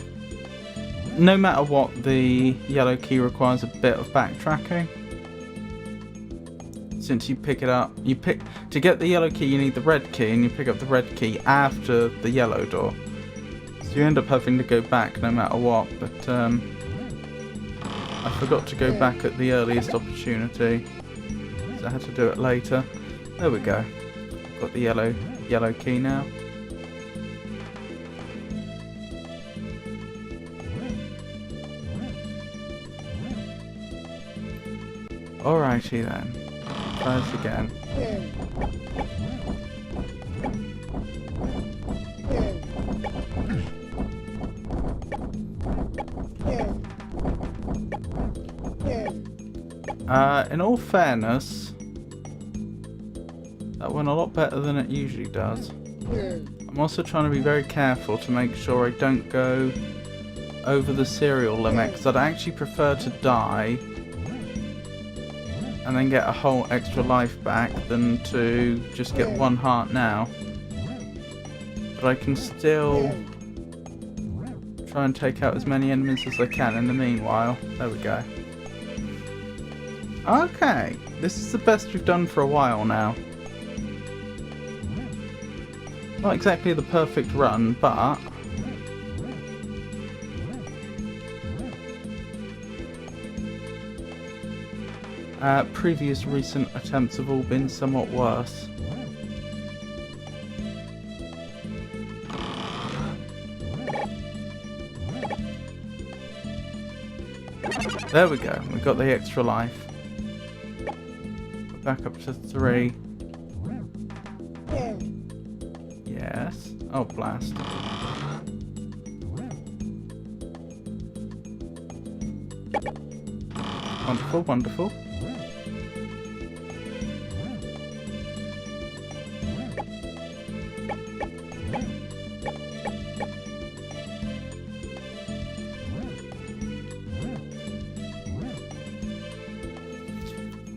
No matter what, the yellow key requires a bit of backtracking. Since you pick it up, to get the yellow key you need the red key, and you pick up the red key after the yellow door. So you end up having to go back no matter what, but I forgot to go back at the earliest opportunity. So I had to do it later. There we go. Got the yellow key now. Alrighty then. Try this again. In all fairness, that went a lot better than it usually does. I'm also trying to be very careful to make sure I don't go over the serial limit, because I'd actually prefer to die and then get a whole extra life back than to just get one heart now. But I can still try and take out as many enemies as I can in the meanwhile. There we go. Okay, this is the best we've done for a while now. Not exactly the perfect run, but previous recent attempts have all been somewhat worse. There we go, we got the extra life. Back up to 3. Yes. Oh, blast. Wonderful, wonderful.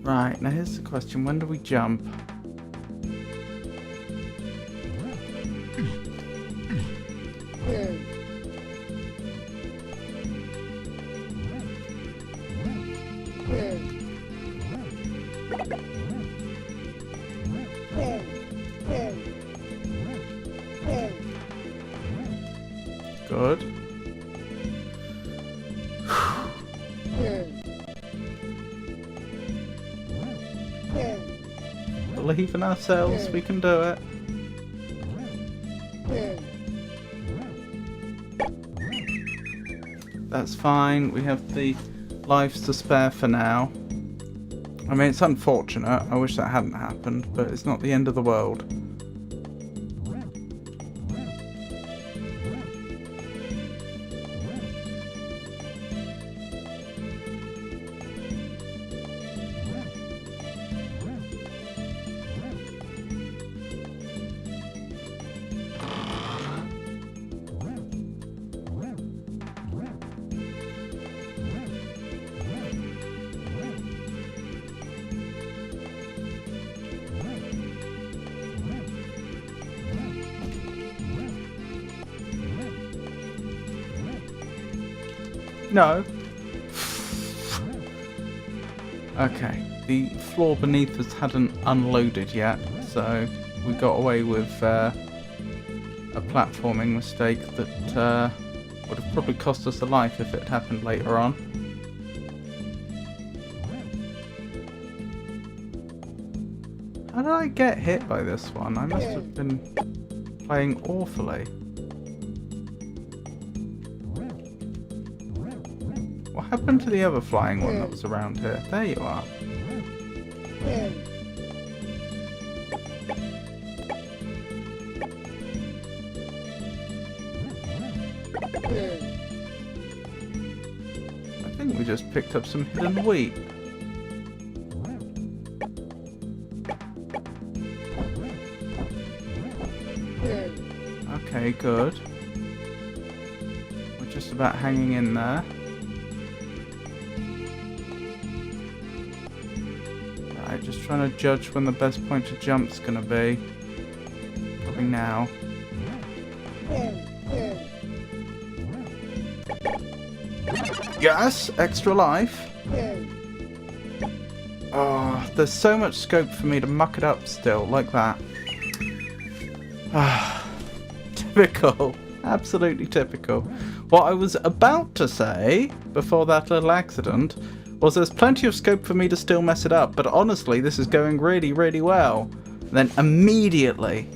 Right, now here's the question, when do we jump? Good. Believe in ourselves, we can do it. That's fine, we have the lives to spare for now. I mean, it's unfortunate, I wish that hadn't happened, but it's not the end of the world. No. Okay, the floor beneath us hadn't unloaded yet, so we got away with a platforming mistake that would have probably cost us a life if it happened later on. How did I get hit by this one? I must have been playing awfully. What happened to the other flying one that was around here? There you are. I think we just picked up some hidden wheat. Okay, good. We're just about hanging in there. Just trying to judge when the best point to jump's gonna be. Probably now. Yes! Extra life! Oh, there's so much scope for me to muck it up still, like that. Typical. Absolutely typical. What I was about to say, before that little accident, was there's plenty of scope for me to still mess it up, but honestly, this is going really, really well. And then immediately,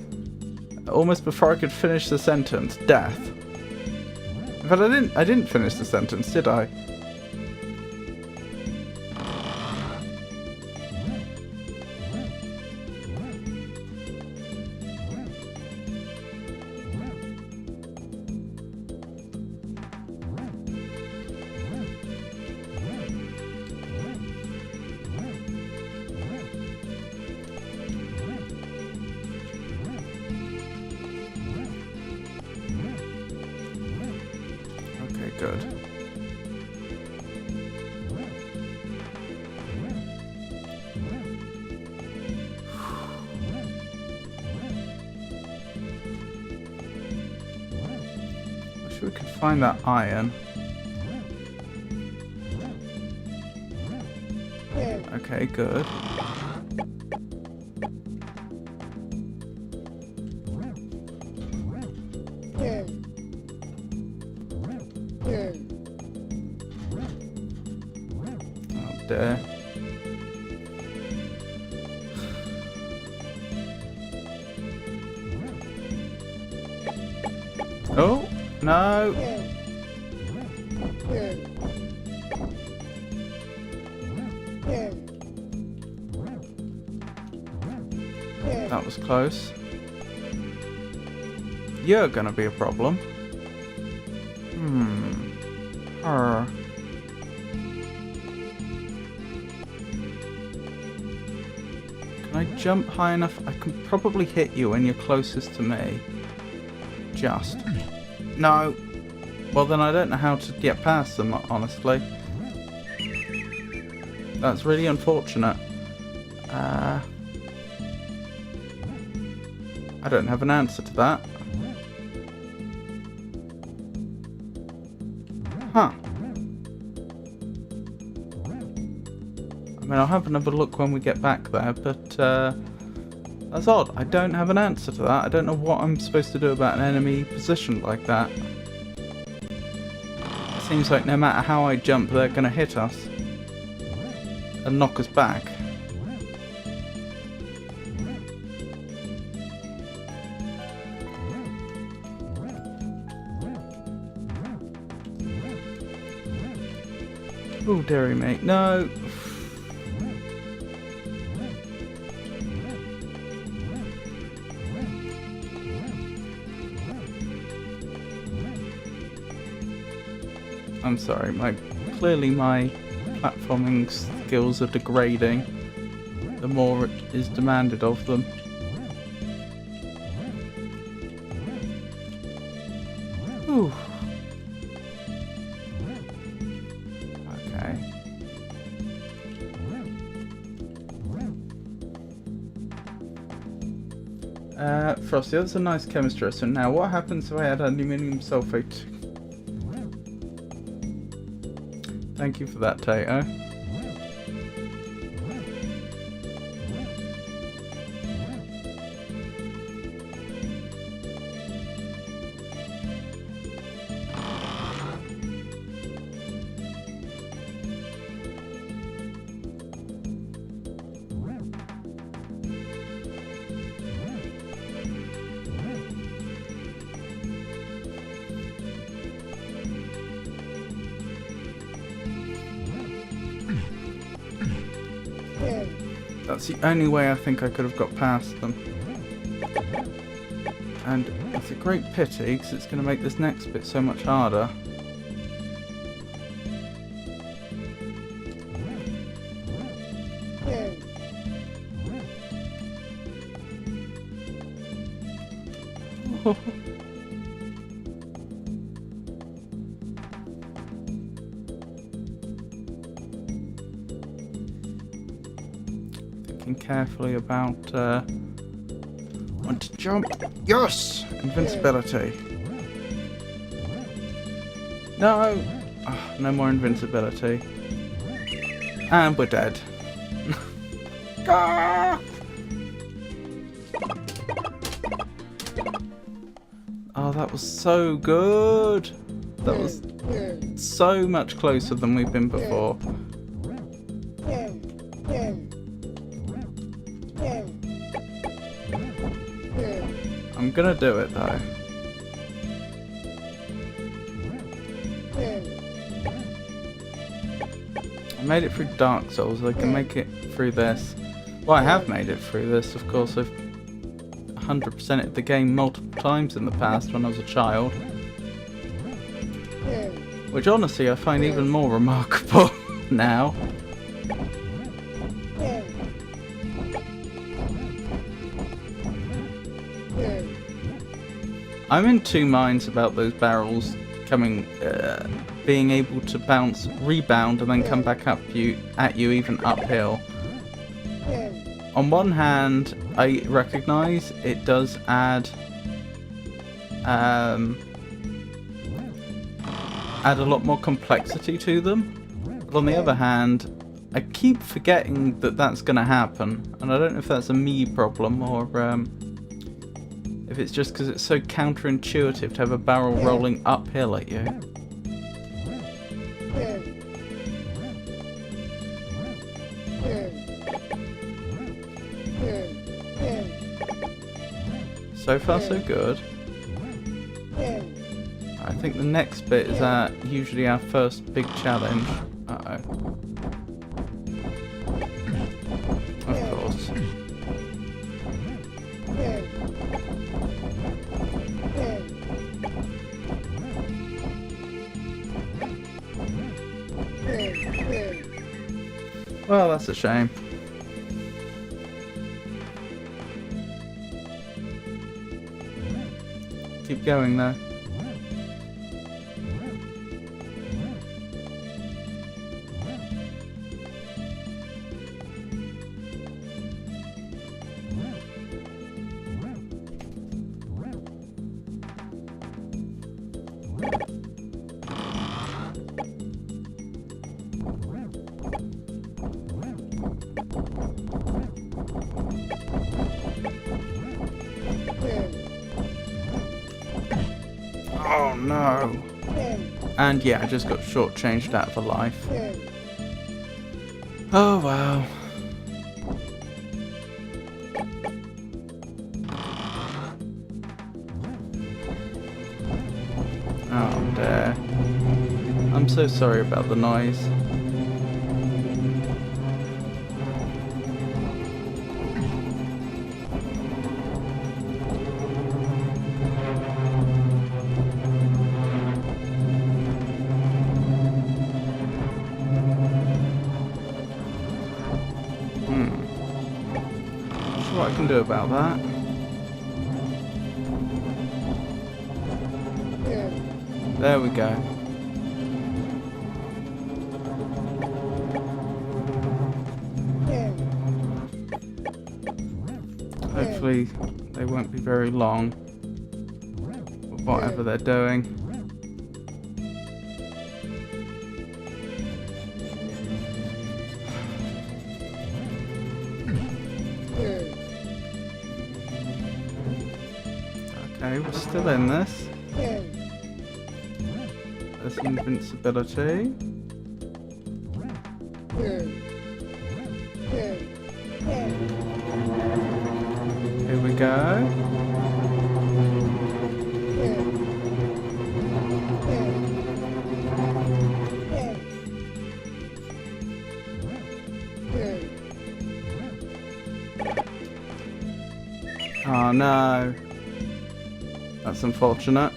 almost before I could finish the sentence, death. In fact, I didn't finish the sentence, did I? Okay, good. Wish we could find that iron. Okay, good. Oh dear. Oh, no. That was close. You're gonna be a problem. Her. Can I jump high enough? I can probably hit you when you're closest to me. Just. No. Well, then I don't know how to get past them, honestly. That's really unfortunate. I don't have an answer to that. Huh. I mean, I'll have another look when we get back there, but that's odd. I don't have an answer to that. I don't know what I'm supposed to do about an enemy positioned like that. It seems like no matter how I jump, they're going to hit us and knock us back. Oh, dearie me. No. I'm sorry, clearly my platforming skills are degrading the more it is demanded of them. Whew. Okay. Frosty, that's a nice chemistry. So now what happens if I add aluminium sulfate? Thank you for that, Tato. That's the only way I think I could have got past them. And it's a great pity, because it's going to make this next bit so much harder. thinking carefully about when to jump. Yes! Invincibility. No! Oh, no more invincibility. And we're dead. Ah! Oh, that was so good! That was so much closer than we've been before. I'm gonna do it though. I made it through Dark Souls, I can make it through this. Well, I have made it through this, of course. I've 100%ed the game multiple times in the past when I was a child. Which honestly I find even more remarkable now. I'm in two minds about those barrels coming, being able to bounce, rebound, and then come back up at you even uphill. On one hand, I recognise it does add a lot more complexity to them. But on the other hand, I keep forgetting that that's going to happen, and I don't know if that's a me problem or if it's just because it's so counterintuitive to have a barrel rolling uphill at you. So far so good. I think the next bit is usually our first big challenge. Uh-oh. Of course. Well, that's a shame. Keep going though. Oh no. And yeah, I just got shortchanged out of a life. Oh wow. Oh dear. I'm so sorry about the noise. What I can do about that. There we go. Hopefully they won't be very long with whatever they're doing. Okay, we're still in this. There's invincibility. Here we go. Oh no. That's unfortunate.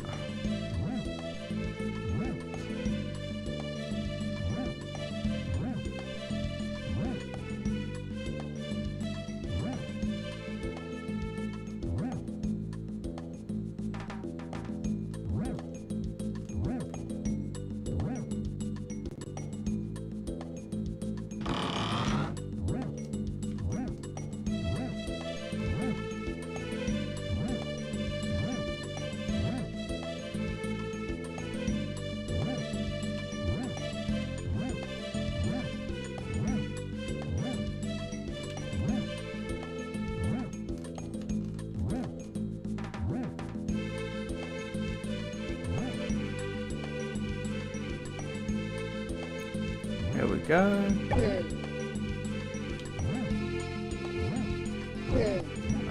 Here we go.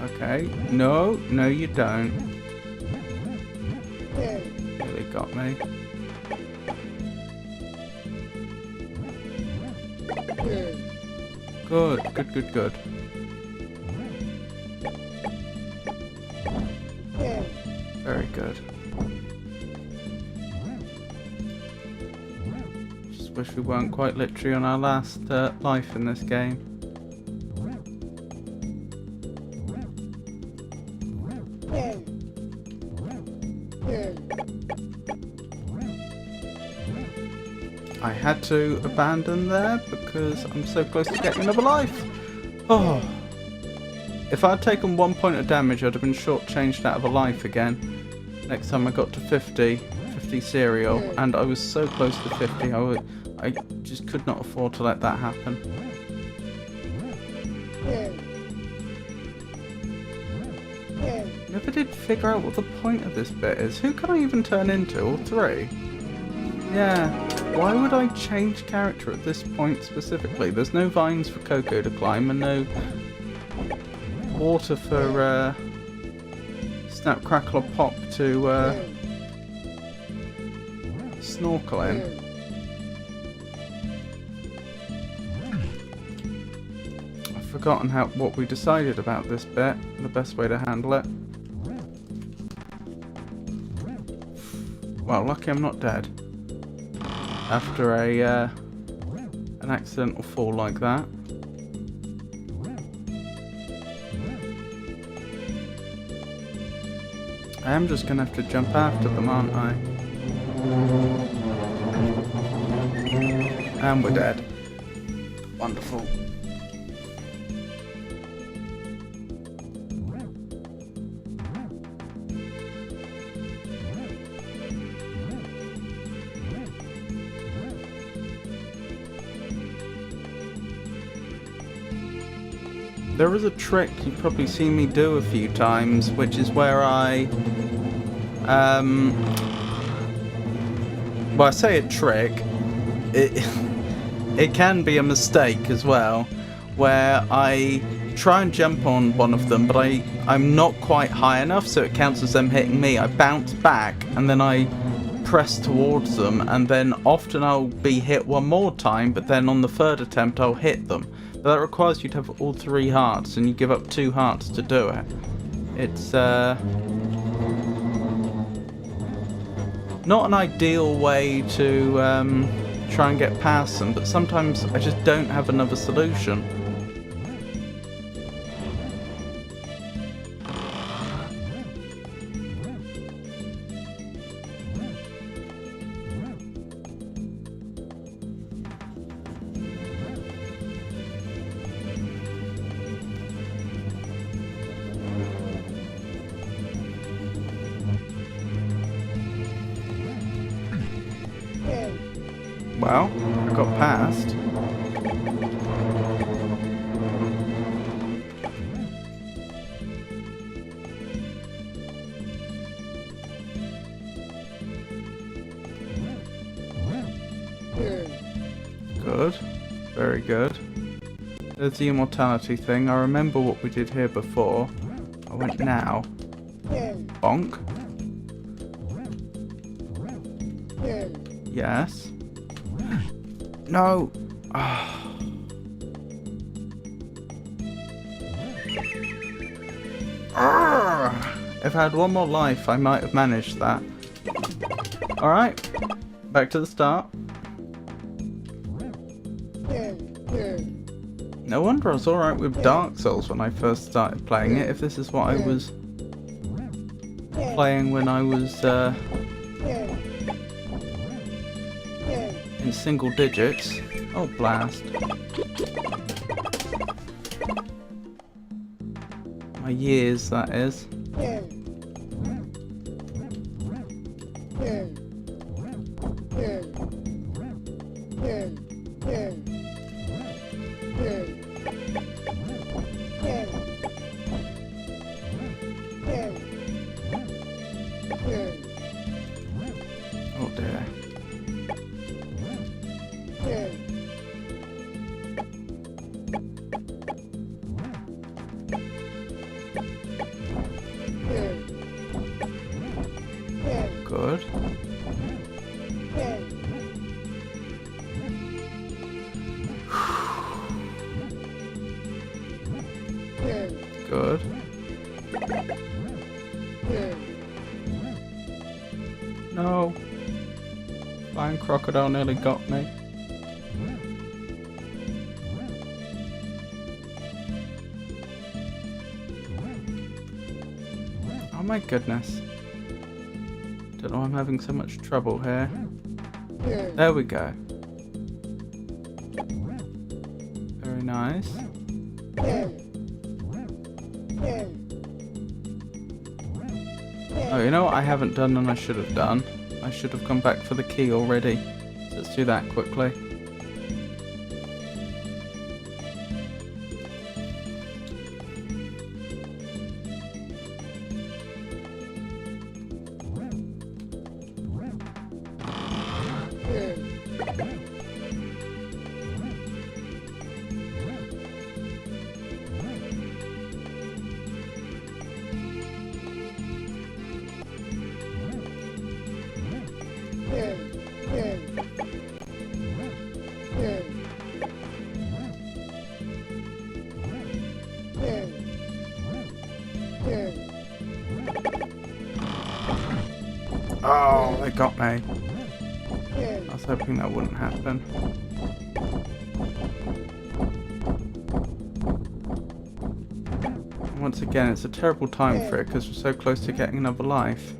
Okay. No, no you don't. Really got me. Good, good, good, good. Very good. Just wish we weren't quite literally on our last life in this game. I had to abandon there because I'm so close to getting another life. Oh. If I'd taken 1 point of damage, I'd have been shortchanged out of a life again. Next time I got to 50 cereal, and I was so close to 50, I just could not afford to let that happen. Never did figure out what the point of this bit is. Who can I even turn into? All three? Yeah. Why would I change character at this point specifically? There's no vines for Coco to climb and no water for Snap, Crackle or Pop to snorkel in. I've forgotten what we decided about this bit, the best way to handle it. Well, lucky I'm not dead. After an accidental fall like that. I am just gonna have to jump after them, aren't I? And we're dead. Wonderful. There is a trick you've probably seen me do a few times, which is where I well, I say a trick, it can be a mistake as well, where I try and jump on one of them, but I'm not quite high enough, so it counts as them hitting me. I bounce back, and then I press towards them, and then often I'll be hit one more time, but then on the third attempt I'll hit them. But that requires you to have all 3 hearts, and you give up 2 hearts to do it. It's not an ideal way to try and get past them, but sometimes I just don't have another solution. Well, I got past. Good. Very good. There's the immortality thing. I remember what we did here before. I went now. Bonk. Yes. No. If I had one more life, I might have managed that. Alright. Back to the start. No wonder I was alright with Dark Souls when I first started playing it, if this is what I was playing when I was in single digits. Oh, blast. My years, that is. Oh dear. Good. No. Flying crocodile nearly got me. Oh my goodness. Don't know why I'm having so much trouble here. There we go. Very nice. Oh, you know what I haven't done and I should have done? I should have gone back for the key already. So let's do that quickly. Oh, they got me. I was hoping that wouldn't happen. Once again, it's a terrible time for it because we're so close to getting another life.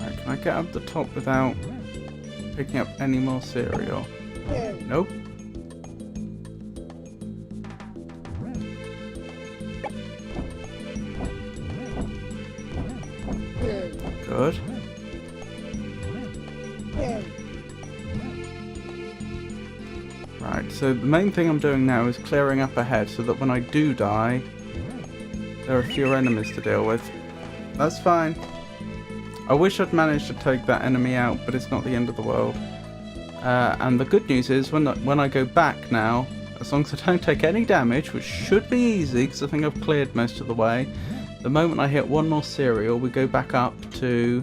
Alright, can I get up the top without picking up any more cereal? Nope. Good. Right, so the main thing I'm doing now is clearing up ahead so that when I do die, there are fewer enemies to deal with. That's fine. I wish I'd managed to take that enemy out, but it's not the end of the world. And the good news is, when I go back now, as long as I don't take any damage, which should be easy because I think I've cleared most of the way, the moment I hit one more cereal, we go back up to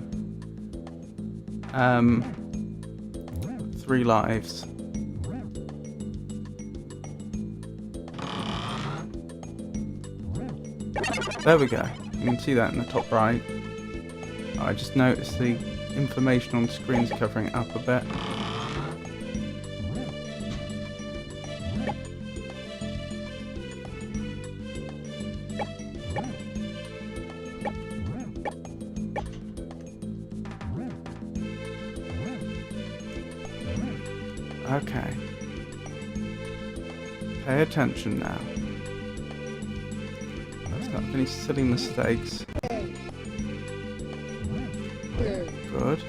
3 lives. There we go. You can see that in the top right. I just noticed the information on the screen's covering it up a bit. Okay. Pay attention now. Let's not have any silly mistakes. Good.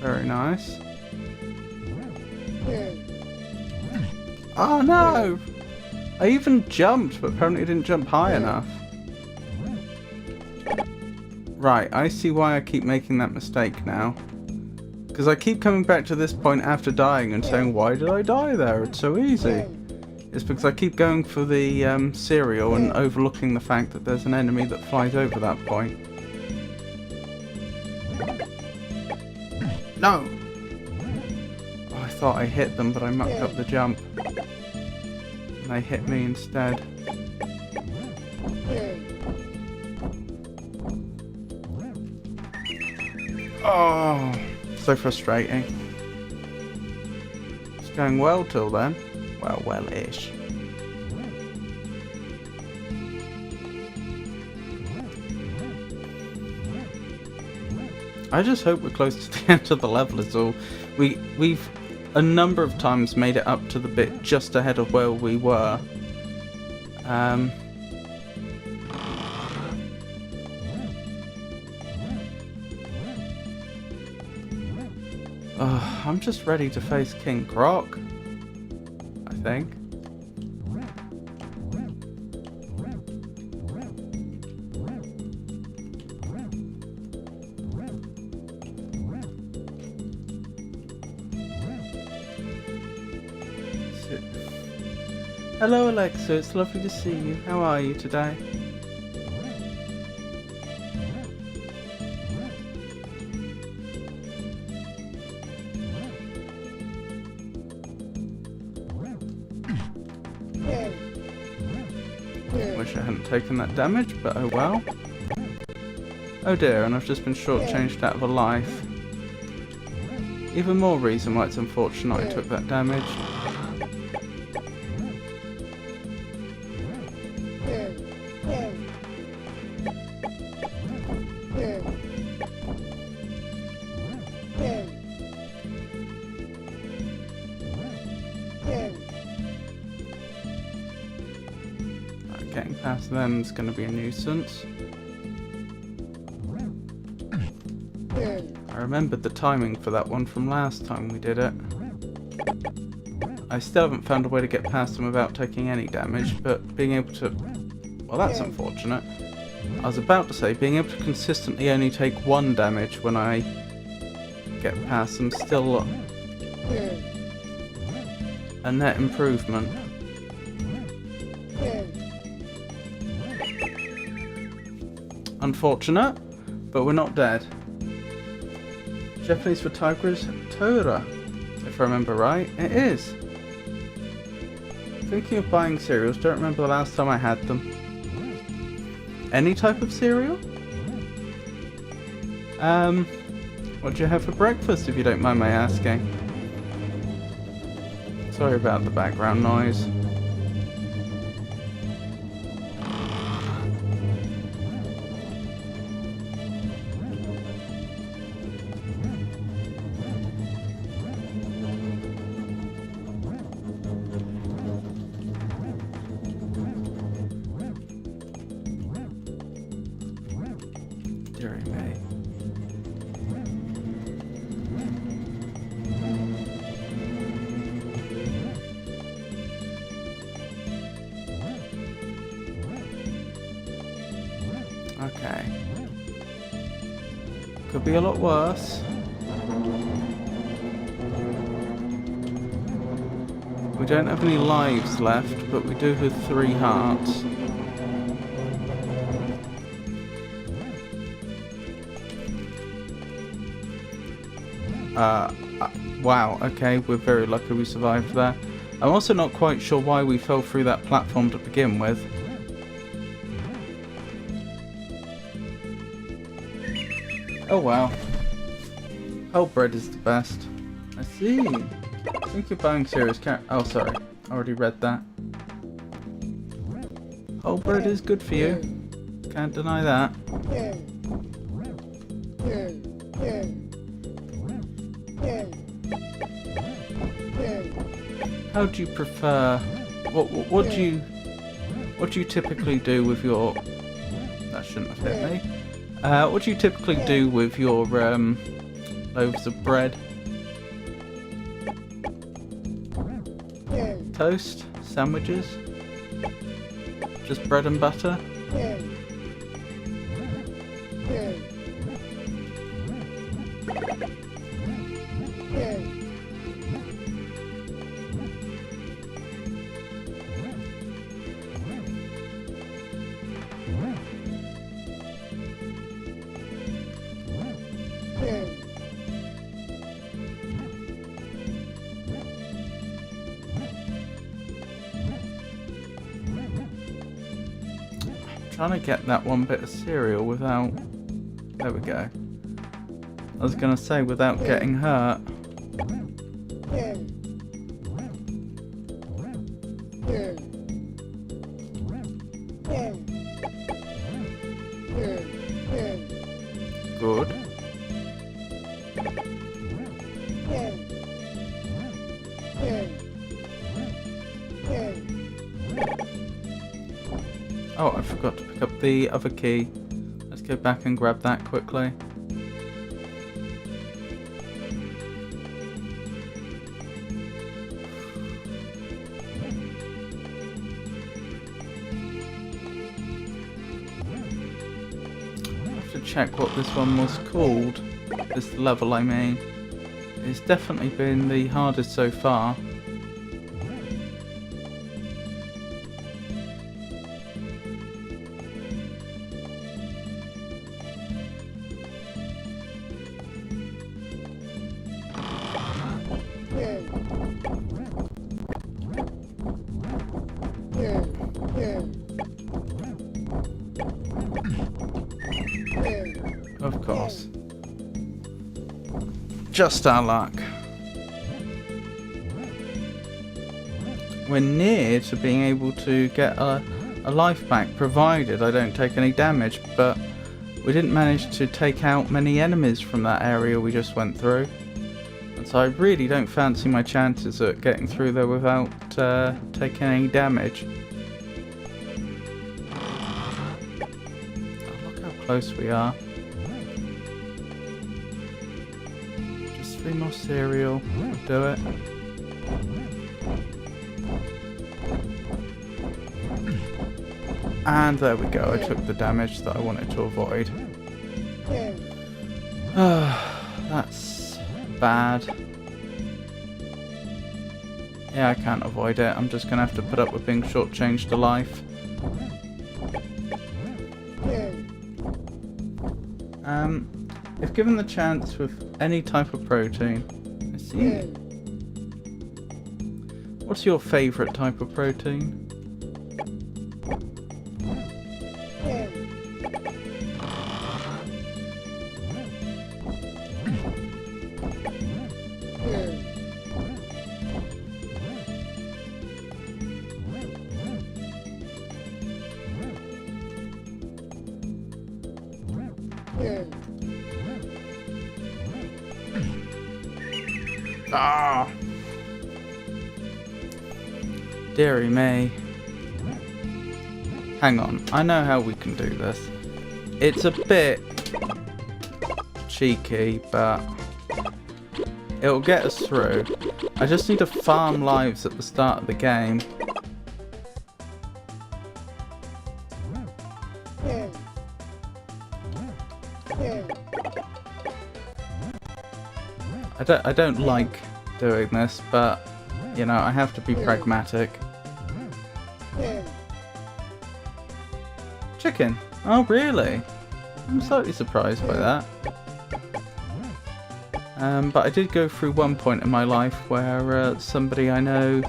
Very nice. Oh no! I even jumped, but apparently I didn't jump high enough. Right, I see why I keep making that mistake now. Because I keep coming back to this point after dying and saying, why did I die there? It's so easy. It's because I keep going for the cereal and overlooking the fact that there's an enemy that flies over that point. No! Oh, I thought I hit them, but I mucked up the jump. And they hit me instead. Oh, so frustrating. It's going well till then. Well, well-ish. I just hope we're close to the end of the level is all. We've a number of times made it up to the bit just ahead of where we were. I'm just ready to face King Croc, I think. Hello Alexa, it's lovely to see you. How are you today? Wish I hadn't taken that damage, but oh well. Oh dear, and I've just been shortchanged out of a life. Even more reason why it's unfortunate I took that damage. Getting past them is going to be a nuisance. I remembered the timing for that one from last time we did it. I still haven't found a way to get past them without taking any damage, but being able to... Well, that's unfortunate. I was about to say, being able to consistently only take 1 damage when I get past them, still a net improvement. Unfortunate, but we're not dead. Japanese for tiger is Tora, if I remember right. It is. Thinking of buying cereals, don't remember the last time I had them. Any type of cereal? What do you have for breakfast, if you don't mind my asking? Sorry about the background noise. Deary me. Okay. Could be a lot worse. We don't have any lives left, but we do have 3 hearts. Wow, okay, we're very lucky we survived there. I'm also not quite sure why we fell through that platform to begin with. Oh wow. Whole bread is the best. I see. I think you're buying serious oh sorry, I already read that. Whole bread is good for you. Can't deny that. How do you prefer? What do you typically do with your? That shouldn't have hit me. What do you typically do with your loaves of bread? Toast, sandwiches, just bread and butter. Trying to get that one bit of cereal without... There we go. I was going to say without getting hurt. Good. Oh, I forgot to pick up the other key. Let's go back and grab that quickly. I have to check what this one was called. This level, I mean. It's definitely been the hardest so far. Of course. Just our luck. We're near to being able to get a life back, provided I don't take any damage, but we didn't manage to take out many enemies from that area we just went through. And so I really don't fancy my chances at getting through there without taking any damage. Oh, look how close we are. Just 3 more cereal. Do it. And there we go, I took the damage that I wanted to avoid. That's bad. Yeah, I can't avoid it. I'm just going to have to put up with being shortchanged to life. If given the chance with any type of protein, let's see. What's your favourite type of protein? Ah! Dearie me. Hang on, I know how we can do this. It's a bit cheeky, but it'll get us through. I just need to farm lives at the start of the game. I don't like doing this, but, you know, I have to be pragmatic. Chicken? Oh, really? I'm slightly surprised by that. But I did go through one point in my life where somebody I know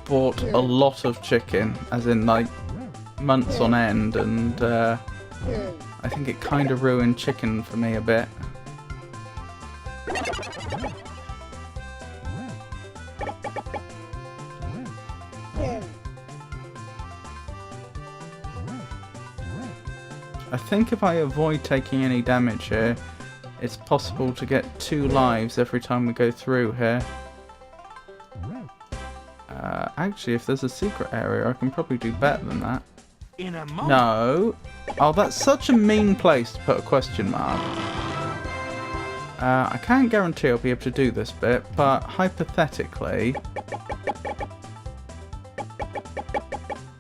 bought a lot of chicken, as in, like, months on end, and I think it kind of ruined chicken for me a bit. I think if I avoid taking any damage here, it's possible to get 2 lives every time we go through here. Actually, if there's a secret area, I can probably do better than that. No. Oh, that's such a mean place to put a question mark. I can't guarantee I'll be able to do this bit, but hypothetically,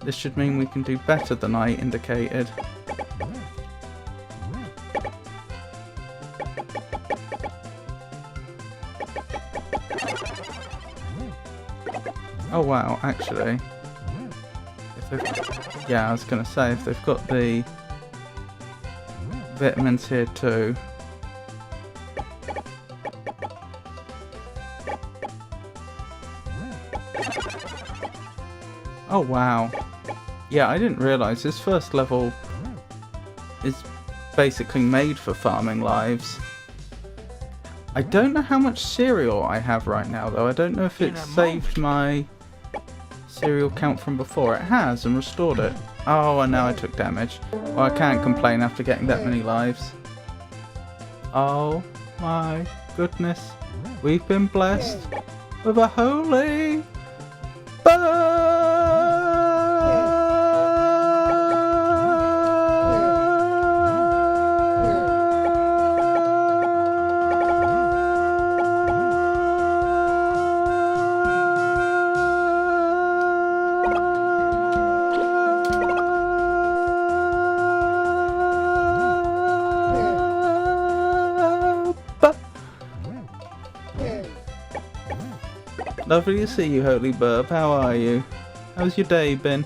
this should mean we can do better than I indicated. Oh wow, actually, yeah, I was going to say, if they've got the vitamins here too. Oh wow. Yeah, I didn't realise this first level is basically made for farming lives. I don't know how much cereal I have right now though. I don't know if it's saved my cereal count from before. It has, and restored it. Oh, and now I took damage. Well, I can't complain after getting that many lives. Oh my goodness. We've been blessed with a holy bird. Lovely to see you, Holy Burp. How are you? How's your day been?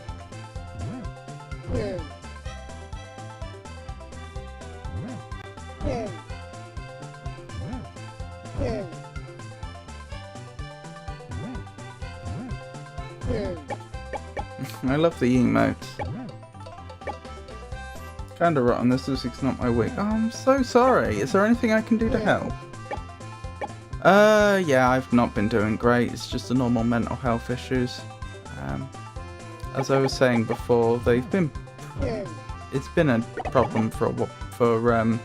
I love the emotes. Kinda rotten. This week's not my week. Oh, I'm so sorry. Is there anything I can do to help? Yeah, I've not been doing great. It's just the normal mental health issues. As I was saying before, they've been... It's been a problem well,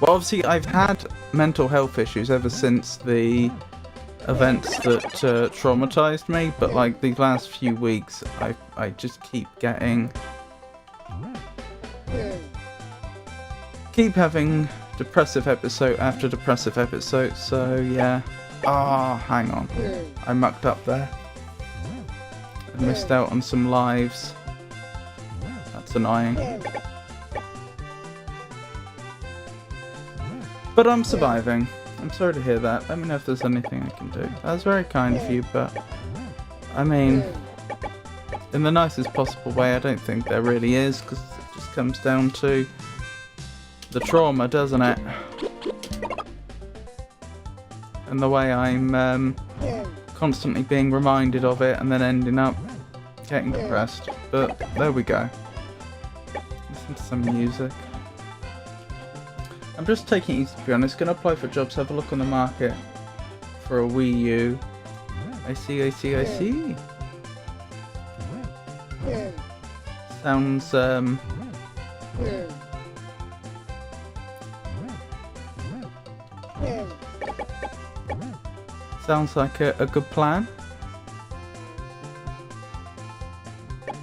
obviously I've had mental health issues ever since the events that traumatized me, but like these last few weeks, I just keep having depressive episode after depressive episode, so yeah. Ah, hang on. I mucked up there. I missed out on some lives. That's annoying. But I'm surviving. I'm sorry to hear that. Let me know if there's anything I can do. That's very kind of you, but... I mean... In the nicest possible way, I don't think there really is, because it just comes down to... the trauma, doesn't it? And the way I'm constantly being reminded of it and then ending up getting depressed. But there we go. Listen to some music. I'm just taking it easy, to be honest. Gonna apply for jobs, have a look on the market for a Wii U. I see. Sounds, sounds like a good plan.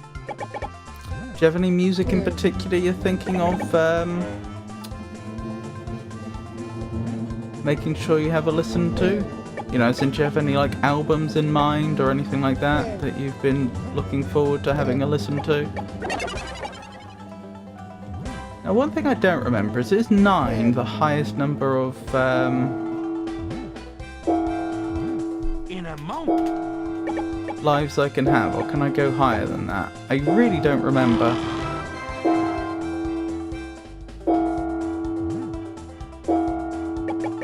Do you have any music in particular you're thinking of making sure you have a listen to? You know, do you have any like albums in mind or anything like that that you've been looking forward to having a listen to? Now, one thing I don't remember is 9 the highest number of In a moment. lives I can have, or can I go higher than that? I really don't remember.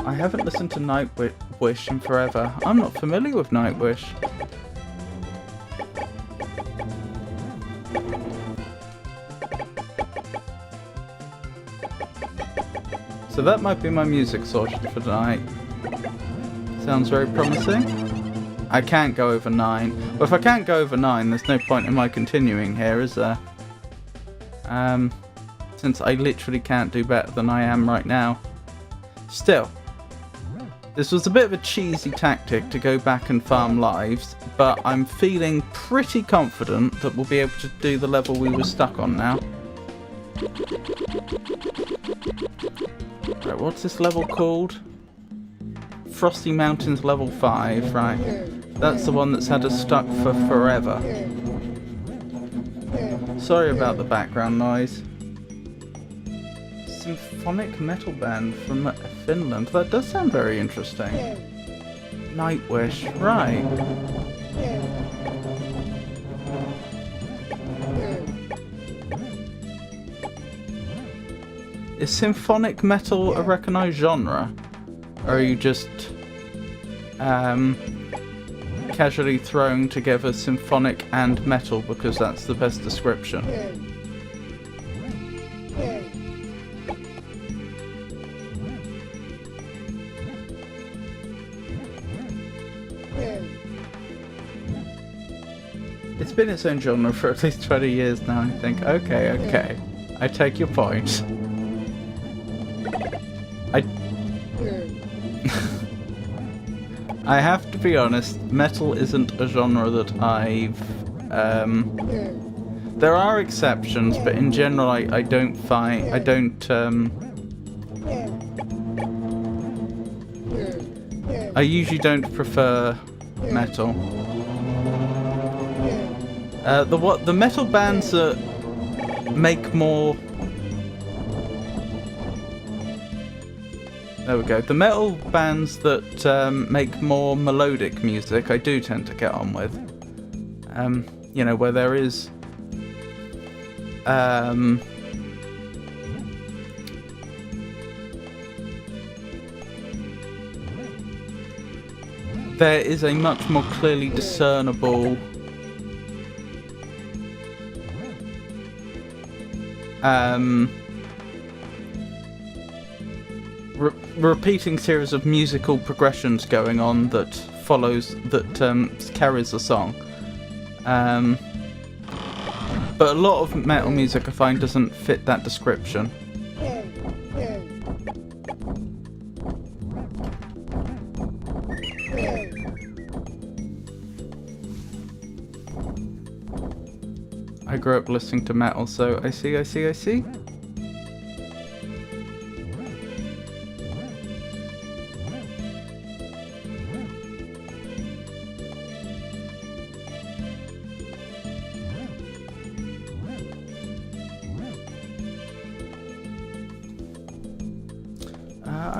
I haven't listened to Nightwish in forever. I'm not familiar with Nightwish. So that might be my music sorted for tonight. Sounds very promising. I can't go over 9. Well, if I can't go over 9, there's no point in my continuing here, is there? Since I literally can't do better than I am right now. Still, this was a bit of a cheesy tactic to go back and farm lives, but I'm feeling pretty confident that we'll be able to do the level we were stuck on now. Right, what's this level called? Frosty Mountains level 5, right. That's the one that's had us stuck for forever. Sorry about the background noise. Symphonic metal band from Finland. That does sound very interesting. Nightwish, right. Is symphonic metal a recognised genre? Or are you just casually throwing together symphonic and metal because that's the best description? It's been its own genre for at least 20 years now, I think. Okay. I take your point. I have to be honest, metal isn't a genre that I've... there are exceptions, but in general I don't find... I usually don't prefer metal. The metal bands that make more... There we go. The metal bands that make more melodic music, I do tend to get on with. You know, where there is... there is a much more clearly discernible repeating series of musical progressions going on that carries the song. But a lot of metal music I find doesn't fit that description. I grew up listening to metal, so I see. I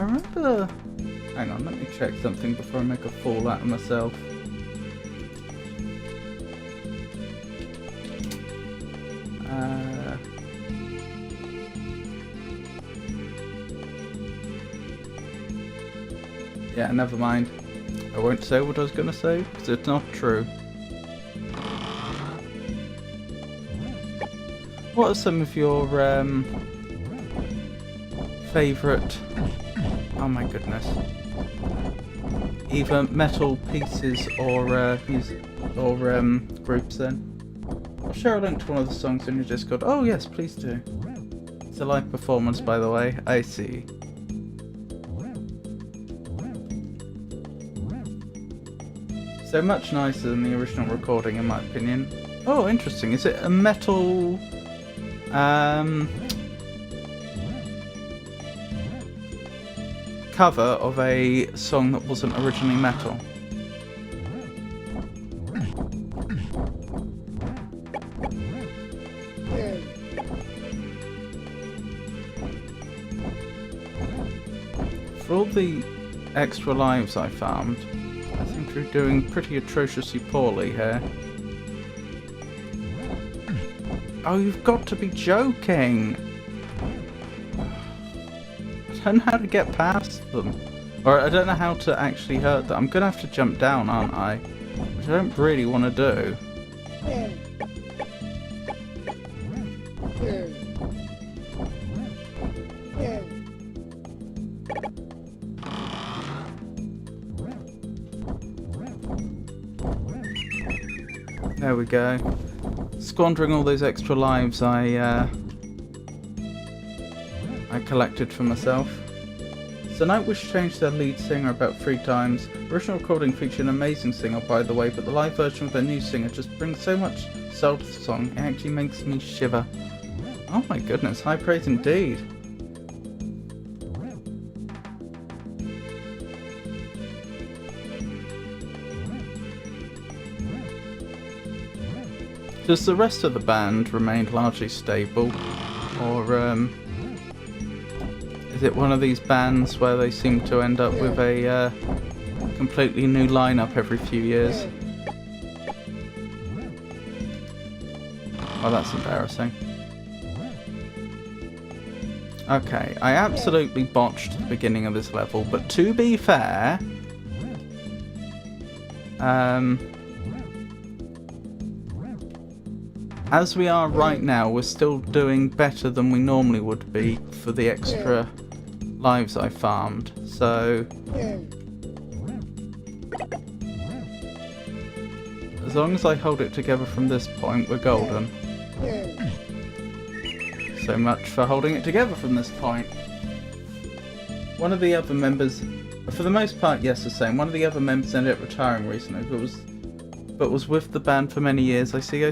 remember... Hang on, let me check something before I make a fool out of myself. Yeah, never mind. I won't say what I was going to say, because it's not true. What are some of your favourite... Oh my goodness. Either metal pieces or music or groups then? I'll share a link to one of the songs in your Discord. Oh yes, please do. It's a live performance, by the way. I see. So much nicer than the original recording, in my opinion. Oh, interesting. Is it a metal... cover of a song that wasn't originally metal? For all the extra lives I farmed, I think we're doing pretty atrociously poorly here. Oh, you've got to be joking! I don't know how to get past them. Or I don't know how to actually hurt them. I'm gonna have to jump down, aren't I? Which I don't really want to do. There we go. Squandering all those extra lives I collected for myself. So Nightwish changed their lead singer about 3 times. The original recording featured an amazing singer, by the way, but the live version with their new singer just brings so much soul to the song, it actually makes me shiver. Oh my goodness, high praise indeed. Does the rest of the band remain largely stable, or is it one of these bands where they seem to end up with a completely new lineup every few years? Oh, that's embarrassing. Okay, I absolutely botched the beginning of this level, but to be fair, as we are right now, we're still doing better than we normally would be for the extra lives I farmed, so as long as I hold it together from this point, we're golden. So much for holding it together from this point. One of the other members, for the most part, yes, the same. One of the other members ended up retiring recently, but was with the band for many years. I see.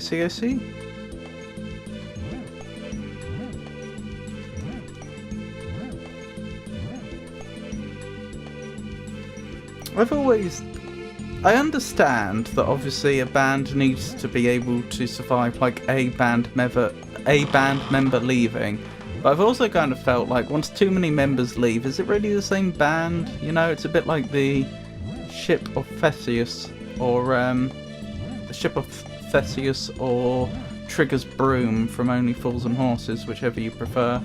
I understand that obviously a band needs to be able to survive like a band member leaving, but I've also kind of felt like once too many members leave, is it really the same band? You know, it's a bit like the Ship of Theseus, or or Trigger's Broom from Only Fools and Horses, whichever you prefer.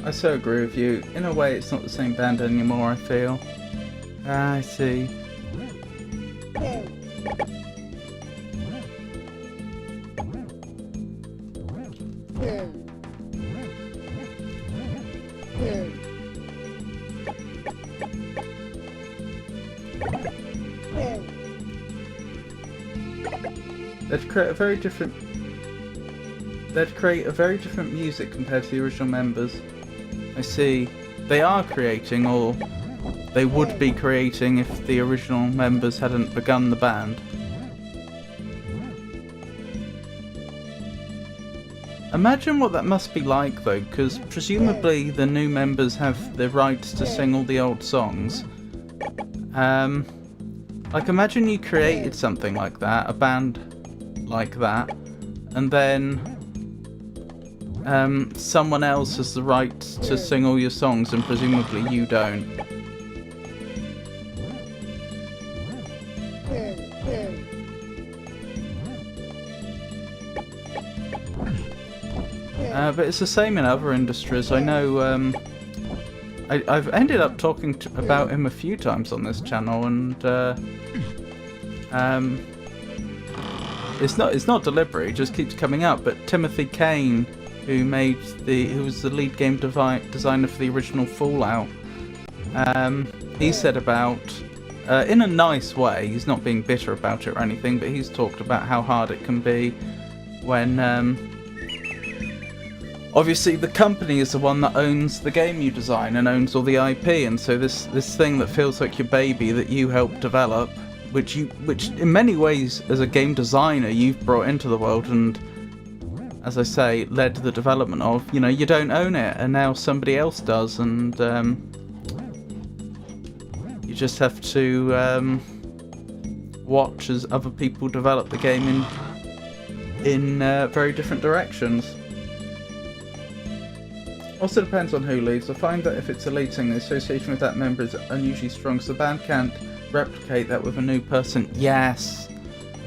I so agree with you. In a way, it's not the same band anymore, I feel. I see. They'd create a very different music compared to the original members. I see. They are creating, or they would be creating if the original members hadn't begun the band. Imagine what that must be like though, because presumably the new members have the rights to sing all the old songs. Like imagine you created something like that, a band like that, and then someone else has the right to sing all your songs and presumably you don't. But it's the same in other industries. I know I've ended up talking about him a few times on this channel, and it's not deliberate, it just keeps coming up. But Timothy Kane, who was the lead game designer for the original Fallout, he said about, in a nice way, he's not being bitter about it or anything, but he's talked about how hard it can be when obviously the company is the one that owns the game you design and owns all the IP, and so this thing that feels like your baby that you helped develop, which in many ways as a game designer you've brought into the world and, as I say, led to the development of, you know, you don't own it and now somebody else does, and you just have to watch as other people develop the game in very different directions. Also depends on who leaves. I find that if it's a lead singer, the association with that member is unusually strong, so the band can't replicate that with a new person. Yes,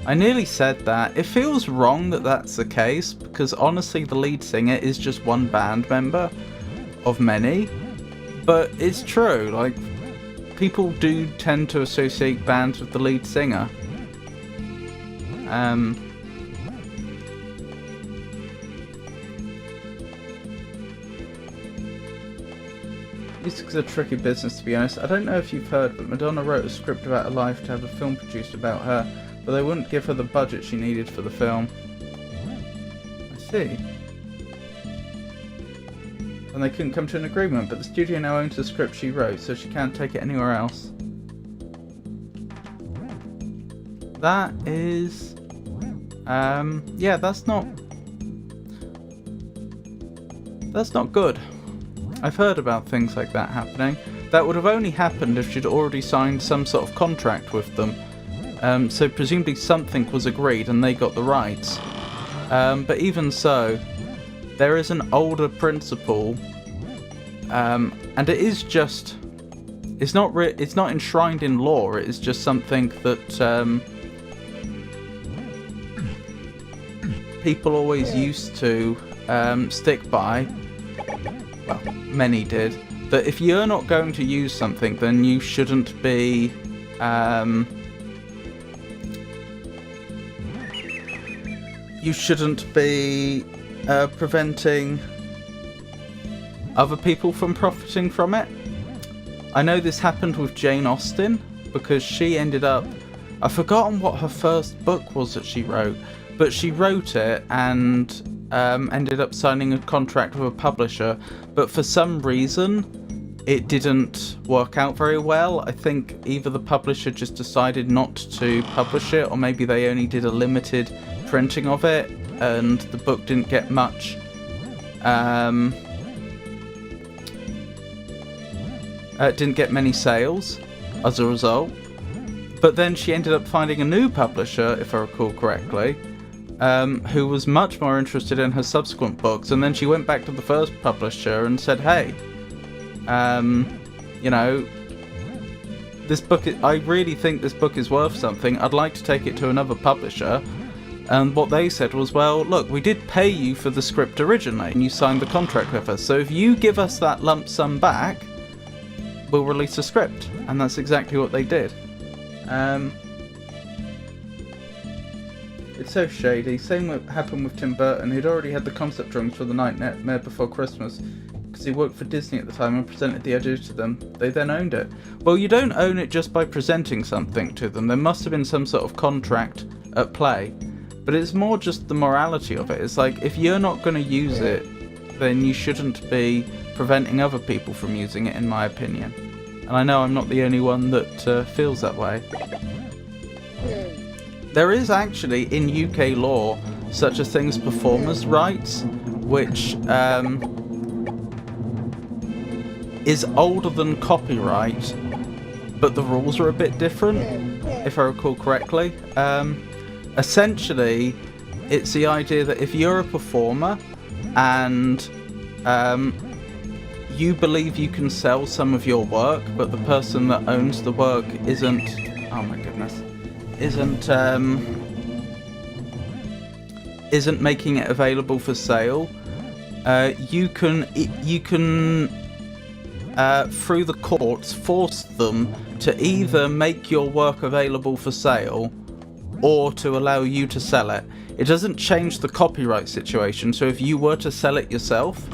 I nearly said that. It feels wrong that that's the case, because honestly the lead singer is just one band member of many, but it's true. Like, people do tend to associate bands with the lead singer. Music's a tricky business, to be honest. I don't know if you've heard, but Madonna wrote a script about her life to have a film produced about her, but they wouldn't give her the budget she needed for the film. I see. And they couldn't come to an agreement, but the studio now owns the script she wrote, so she can't take it anywhere else. That is... yeah, that's not good. I've heard about things like that happening. That would have only happened if she'd already signed some sort of contract with them. So presumably something was agreed and they got the rights. But even so, there is an older principle, and it is just... It's not enshrined in law, it is just something that people always used to stick by. Well, many did, that if you're not going to use something, then you shouldn't be preventing other people from profiting from it. I know this happened with Jane Austen, because she ended up... I've forgotten what her first book was that she wrote, but she wrote it and ended up signing a contract with a publisher, but for some reason it didn't work out very well. I think either the publisher just decided not to publish it, or maybe they only did a limited printing of it and the book didn't get much didn't get many sales as a result. But then she ended up finding a new publisher, if I recall correctly, who was much more interested in her subsequent books, and then she went back to the first publisher and said, hey, you know, I really think this book is worth something. I'd like to take it to another publisher, And what they said was, well, look, we did pay you for the script originally, and you signed the contract with us. So if you give us that lump sum back, we'll release a script. And that's exactly what they did. It's so shady. Same happened with Tim Burton, who'd already had the concept drawings for The Nightmare Before Christmas, because he worked for Disney at the time and presented the idea to them. They then owned it. Well, you don't own it just by presenting something to them. There must have been some sort of contract at play. But it's more just the morality of it. It's like, if you're not going to use it, then you shouldn't be preventing other people from using it, in my opinion. And I know I'm not the only one that feels that way. There is actually, in UK law, such a thing as performers' rights, which is older than copyright, but the rules are a bit different, if I recall correctly. Essentially, it's the idea that if you're a performer and you believe you can sell some of your work, but the person that owns the work isn't, oh my goodness, isn't making it available for sale, you can through the courts force them to either make your work available for sale or to allow you to sell it. It doesn't change the copyright situation, so if you were to sell it yourself,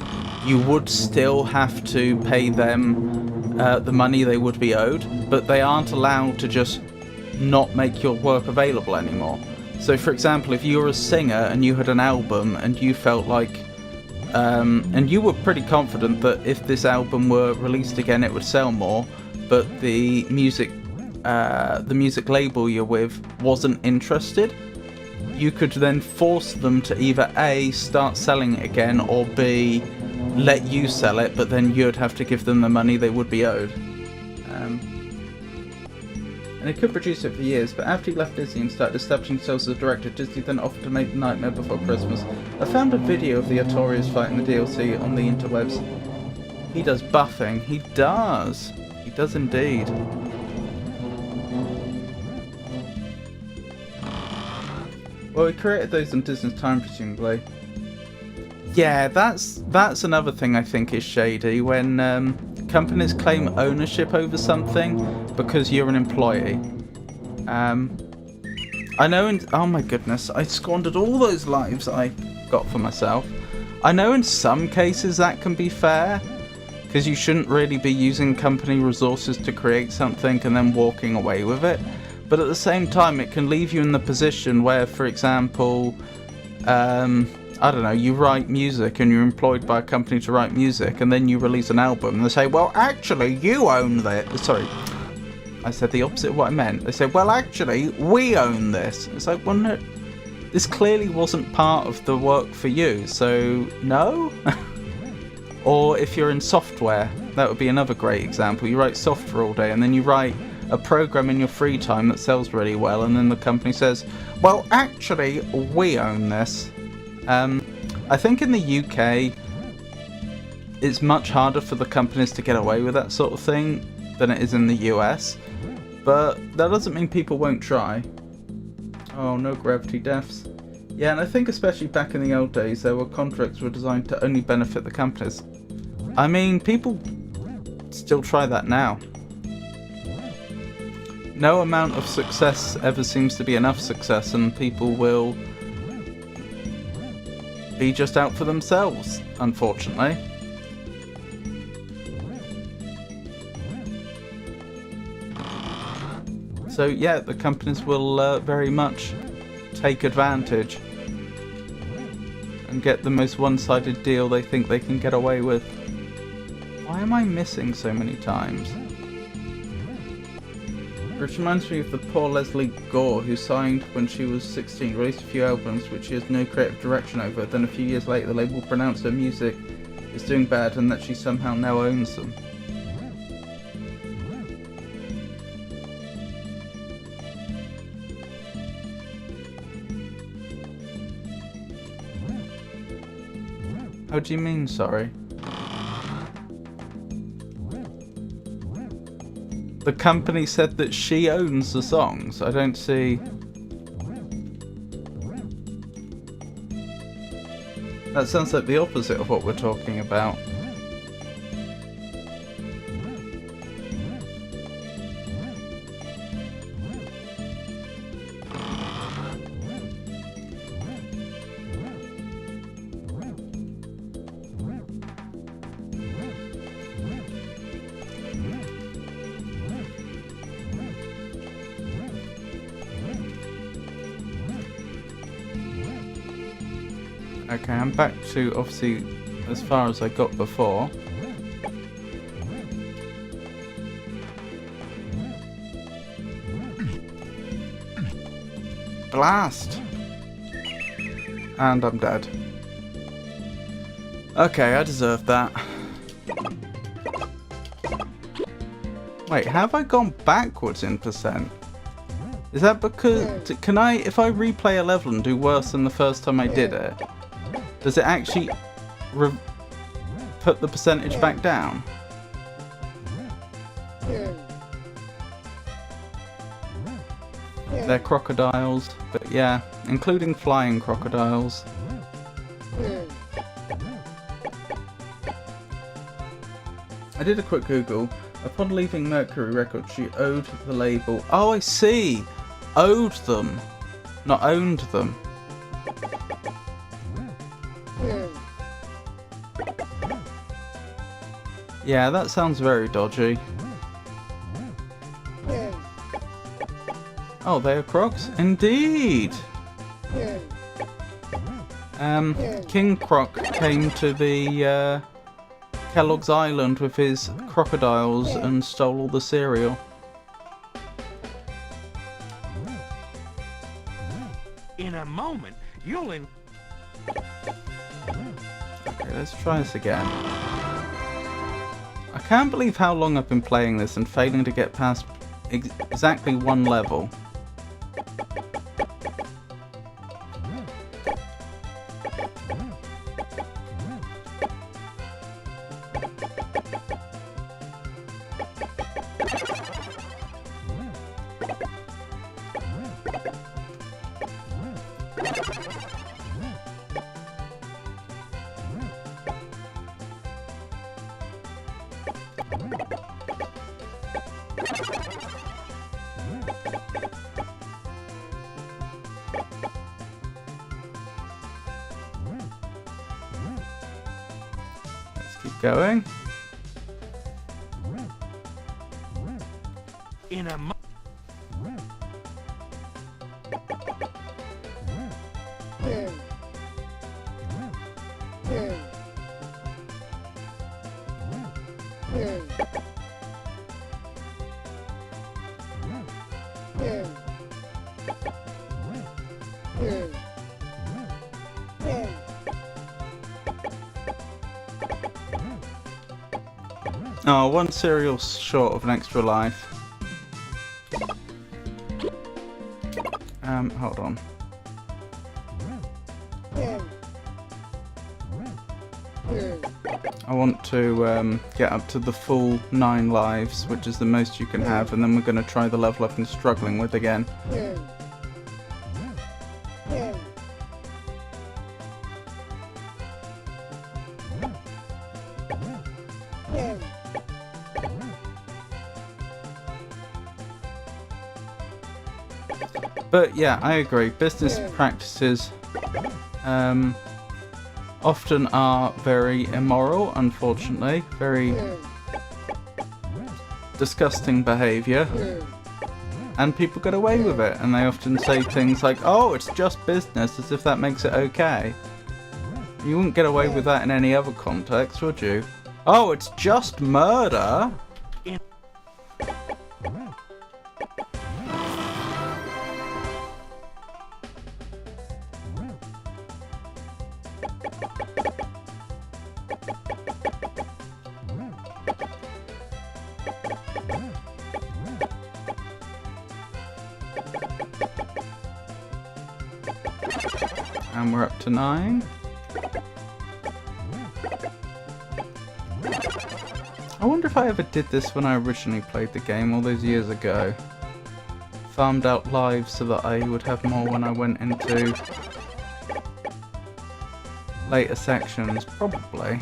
you would still have to pay them the money they would be owed, but they aren't allowed to just not make your work available anymore. So for example, if you were a singer and you had an album and you felt like and you were pretty confident that if this album were released again it would sell more, but the music label you're with wasn't interested, you could then force them to either A, start selling it again, or B, let you sell it, but then you'd have to give them the money they would be owed. And he could produce it for years, but after he left Disney and started establishing himself as a director, Disney then offered to make The Nightmare Before Christmas. I found a video of the Artorias fight in the DLC on the interwebs. He does buffing. He does. He does indeed. Well, he created those on Disney's time, presumably. Yeah, that's another thing I think is shady, when companies claim ownership over something because you're an employee. I know oh my goodness, I squandered all those lives I got for myself. I know in some cases that can be fair, because you shouldn't really be using company resources to create something and then walking away with it. But at the same time, it can leave you in the position where, for example, I don't know, you write music and you're employed by a company to write music, and then you release an album and they say, well, actually, you own this. Sorry, I said the opposite of what I meant. They say, well, actually, we own this. It's like, well, no, this clearly wasn't part of the work for you, so no? Or if you're in software, that would be another great example. You write software all day and then you write a program in your free time that sells really well, and then the company says, well, actually, we own this. I think in the UK, it's much harder for the companies to get away with that sort of thing than it is in the US, but that doesn't mean people won't try. Oh, no gravity deaths. Yeah, and I think especially back in the old days, there were contracts were designed to only benefit the companies. I mean, people still try that now. No amount of success ever seems to be enough success, and people will be just out for themselves, unfortunately. So yeah, the companies will very much take advantage and get the most one-sided deal they think they can get away with. Why am I missing so many times? Which reminds me of the poor Leslie Gore, who signed when she was 16, released a few albums which she has no creative direction over, then a few years later the label pronounced her music is doing bad and that she somehow now owns them. How do you mean, sorry? The company said that she owns the songs. I don't see... That sounds like the opposite of what we're talking about. Okay, I'm back to, obviously, as far as I got before. Blast! And I'm dead. Okay, I deserve that. Wait, have I gone backwards in percent? Is that because... Can I, if I replay a level and do worse than the first time I did it, does it actually put the percentage back down? They're crocodiles, but yeah, including flying crocodiles. I did a quick Google. Upon leaving Mercury Records, she owed the label... Oh, I see! Owed them, not owned them. Yeah, that sounds very dodgy. Oh, they are crocs? Indeed! King Croc came to the Kellogg's Island with his crocodiles and stole all the cereal. In a moment, you'll Okay, let's try this again. I can't believe how long I've been playing this and failing to get past exactly one level. Going. in a Oh, one cereal short of an extra life. Hold on. I want to get up to the full 9 lives, which is the most you can have, and then we're going to try the level I've been struggling with again. But yeah, I agree. Business practices often are very immoral, unfortunately. Very disgusting behaviour. And people get away with it. And they often say things like, oh, it's just business, as if that makes it okay. You wouldn't get away with that in any other context, would you? Oh, it's just murder? And we're up to 9. I wonder if I ever did this when I originally played the game all those years ago. Farmed out lives so that I would have more when I went into later sections, probably.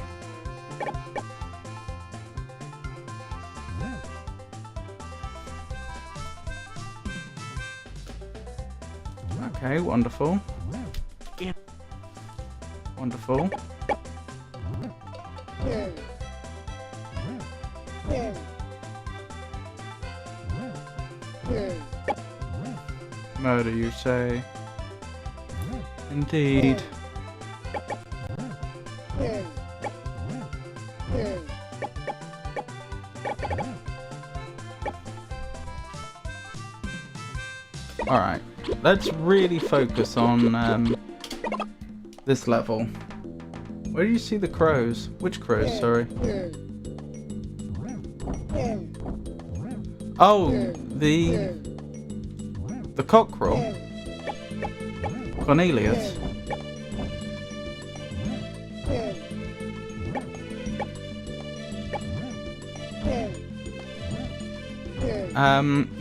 Okay, wonderful. Wonderful. Murder, you say? Indeed. Alright, let's really focus on this level. Where do you see the crows? Which crows, sorry? Oh, the cockerel. Cornelius.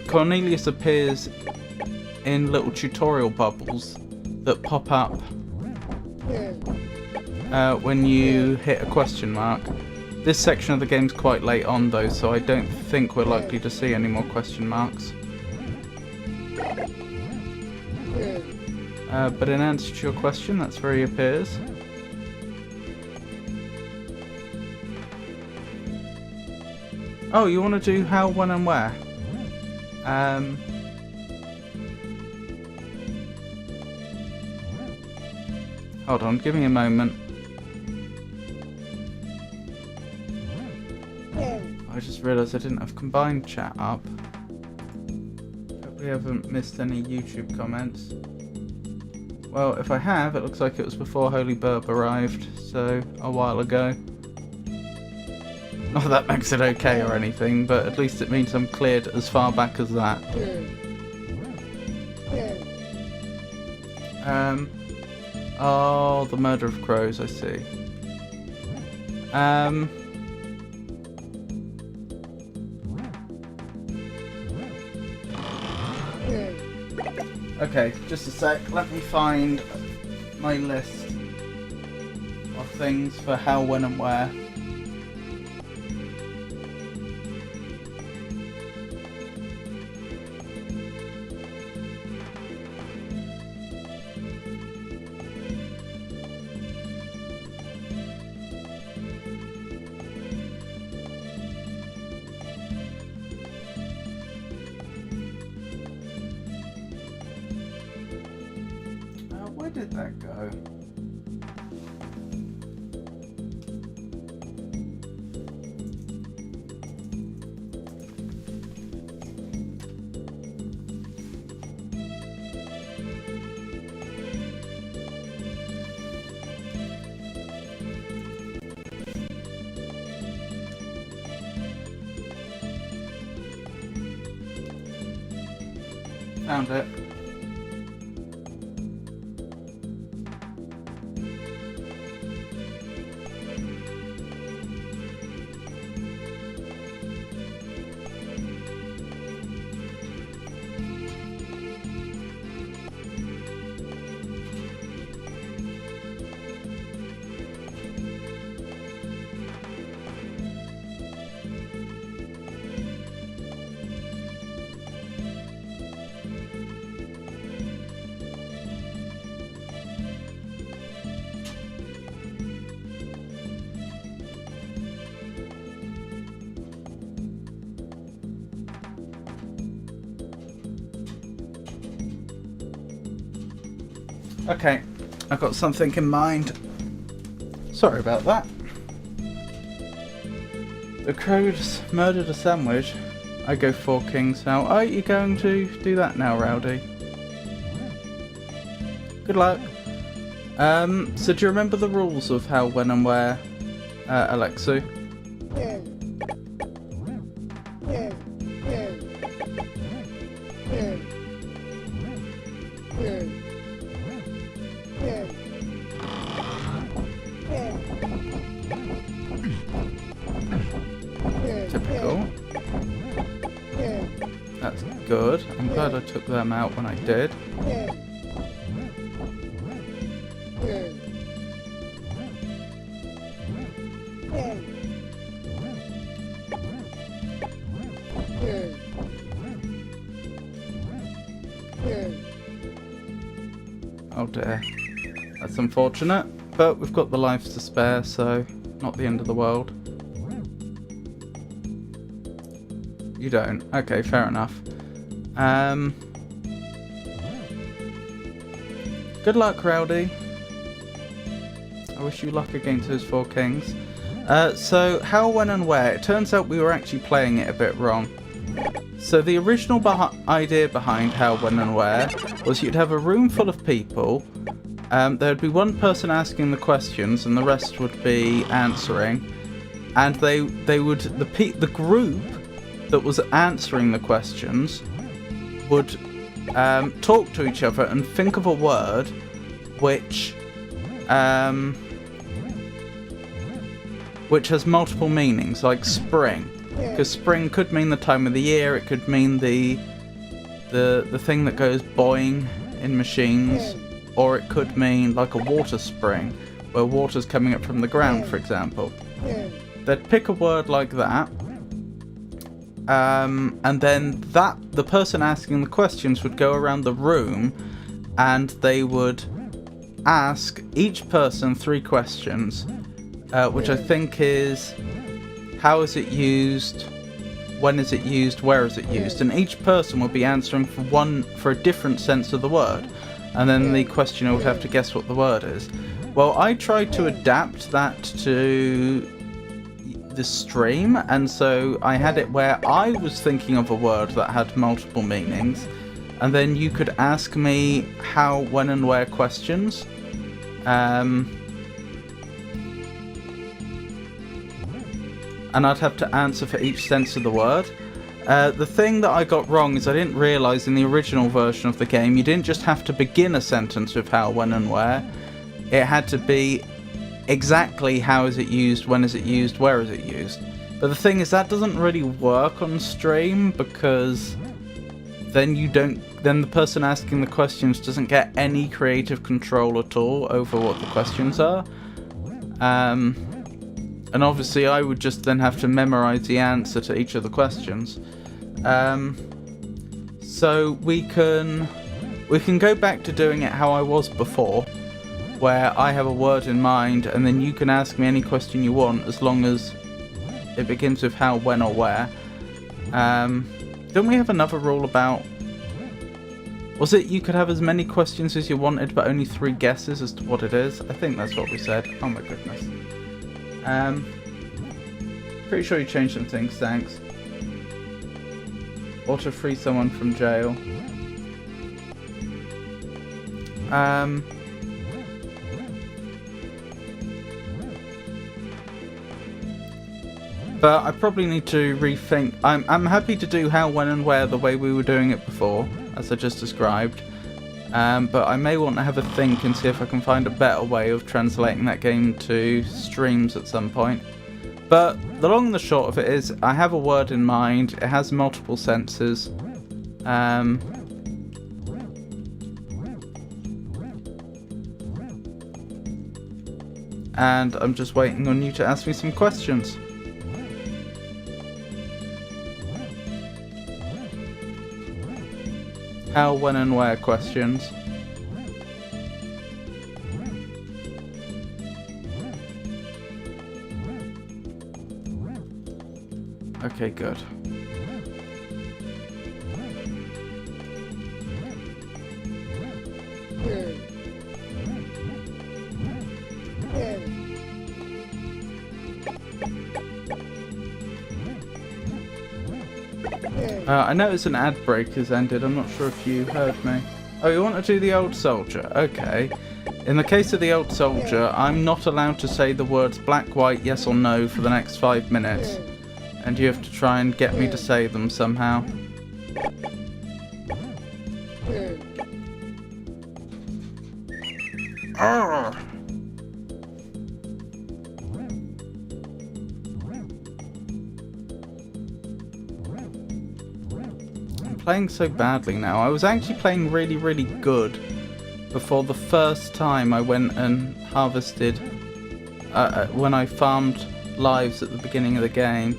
Cornelius appears in little tutorial bubbles that pop up when you hit a question mark. This section of the game's quite late on though, so I don't think we're likely to see any more question marks. But in answer to your question, that's where he appears. Oh, you want to do how, when and where? Hold on, give me a moment. I just realised I didn't have combined chat up. Hope we haven't missed any YouTube comments. Well, if I have, it looks like it was before Holy Burb arrived, so a while ago. Not that that makes it okay or anything, but at least it means I'm cleared as far back as that. Oh, the murder of crows, I see. Okay, just a sec, let me find my list of things for how, when and where. Where did that go? Found it. Okay, I've got something in mind. Sorry about that. The crows murdered a sandwich. I go 4 kings now. Are you going to do that now, Rowdy? Good luck. So do you remember the rules of how, when and where, Alexu? Typical. That's good. I'm glad I took them out when I did. Oh dear. That's unfortunate, but we've got the lives to spare, so not the end of the world. You don't. Okay, fair enough. Good luck, Rowdy. I wish you luck against those 4 kings. So, how, when and where? It turns out we were actually playing it a bit wrong. So the original idea behind how, when and where was you'd have a room full of people. There'd be one person asking the questions and the rest would be answering. And they would, the group that was answering the questions would talk to each other and think of a word which has multiple meanings, like spring. Because spring could mean the time of the year, it could mean the thing that goes boing in machines, or it could mean like a water spring, where water's coming up from the ground, for example. They'd pick a word like that, and then the person asking the questions would go around the room, and they would ask each person 3 questions, which I think is: how is it used? When is it used? Where is it used? And each person will be answering for a different sense of the word. And then the questioner would have to guess what the word is. Well, I tried to adapt that to the stream, and so I had it where I was thinking of a word that had multiple meanings, and then you could ask me how, when, and where questions. And I'd have to answer for each sense of the word. The thing that I got wrong is I didn't realise in the original version of the game you didn't just have to begin a sentence with how, when and where. It had to be exactly how is it used, when is it used, where is it used. But the thing is that doesn't really work on stream, because then the person asking the questions doesn't get any creative control at all over what the questions are. And obviously I would just then have to memorize the answer to each of the questions. So we can go back to doing it how I was before, where I have a word in mind and then you can ask me any question you want as long as it begins with how, when, or where. Don't we have another rule about... Was it you could have as many questions as you wanted but only 3 guesses as to what it is? I think that's what we said. Oh my goodness. Pretty sure you changed some things, thanks. Or to free someone from jail. But I probably need to rethink. I'm happy to do how, when, and where the way we were doing it before, as I just described. But I may want to have a think and see if I can find a better way of translating that game to streams at some point. But the long and the short of it is, I have a word in mind, it has multiple senses. And I'm just waiting on you to ask me some questions. How, when, and where questions. Okay, good. I noticed an ad break has ended. I'm not sure if you heard me. Oh, you want to do the old soldier? Okay. In the case of the old soldier, I'm not allowed to say the words black, white, yes or no for the next 5 minutes. And you have to try and get me to say them somehow. Arrgh. I'm playing so badly now. I was actually playing really, really good before the first time I went and harvested, when I farmed lives at the beginning of the game.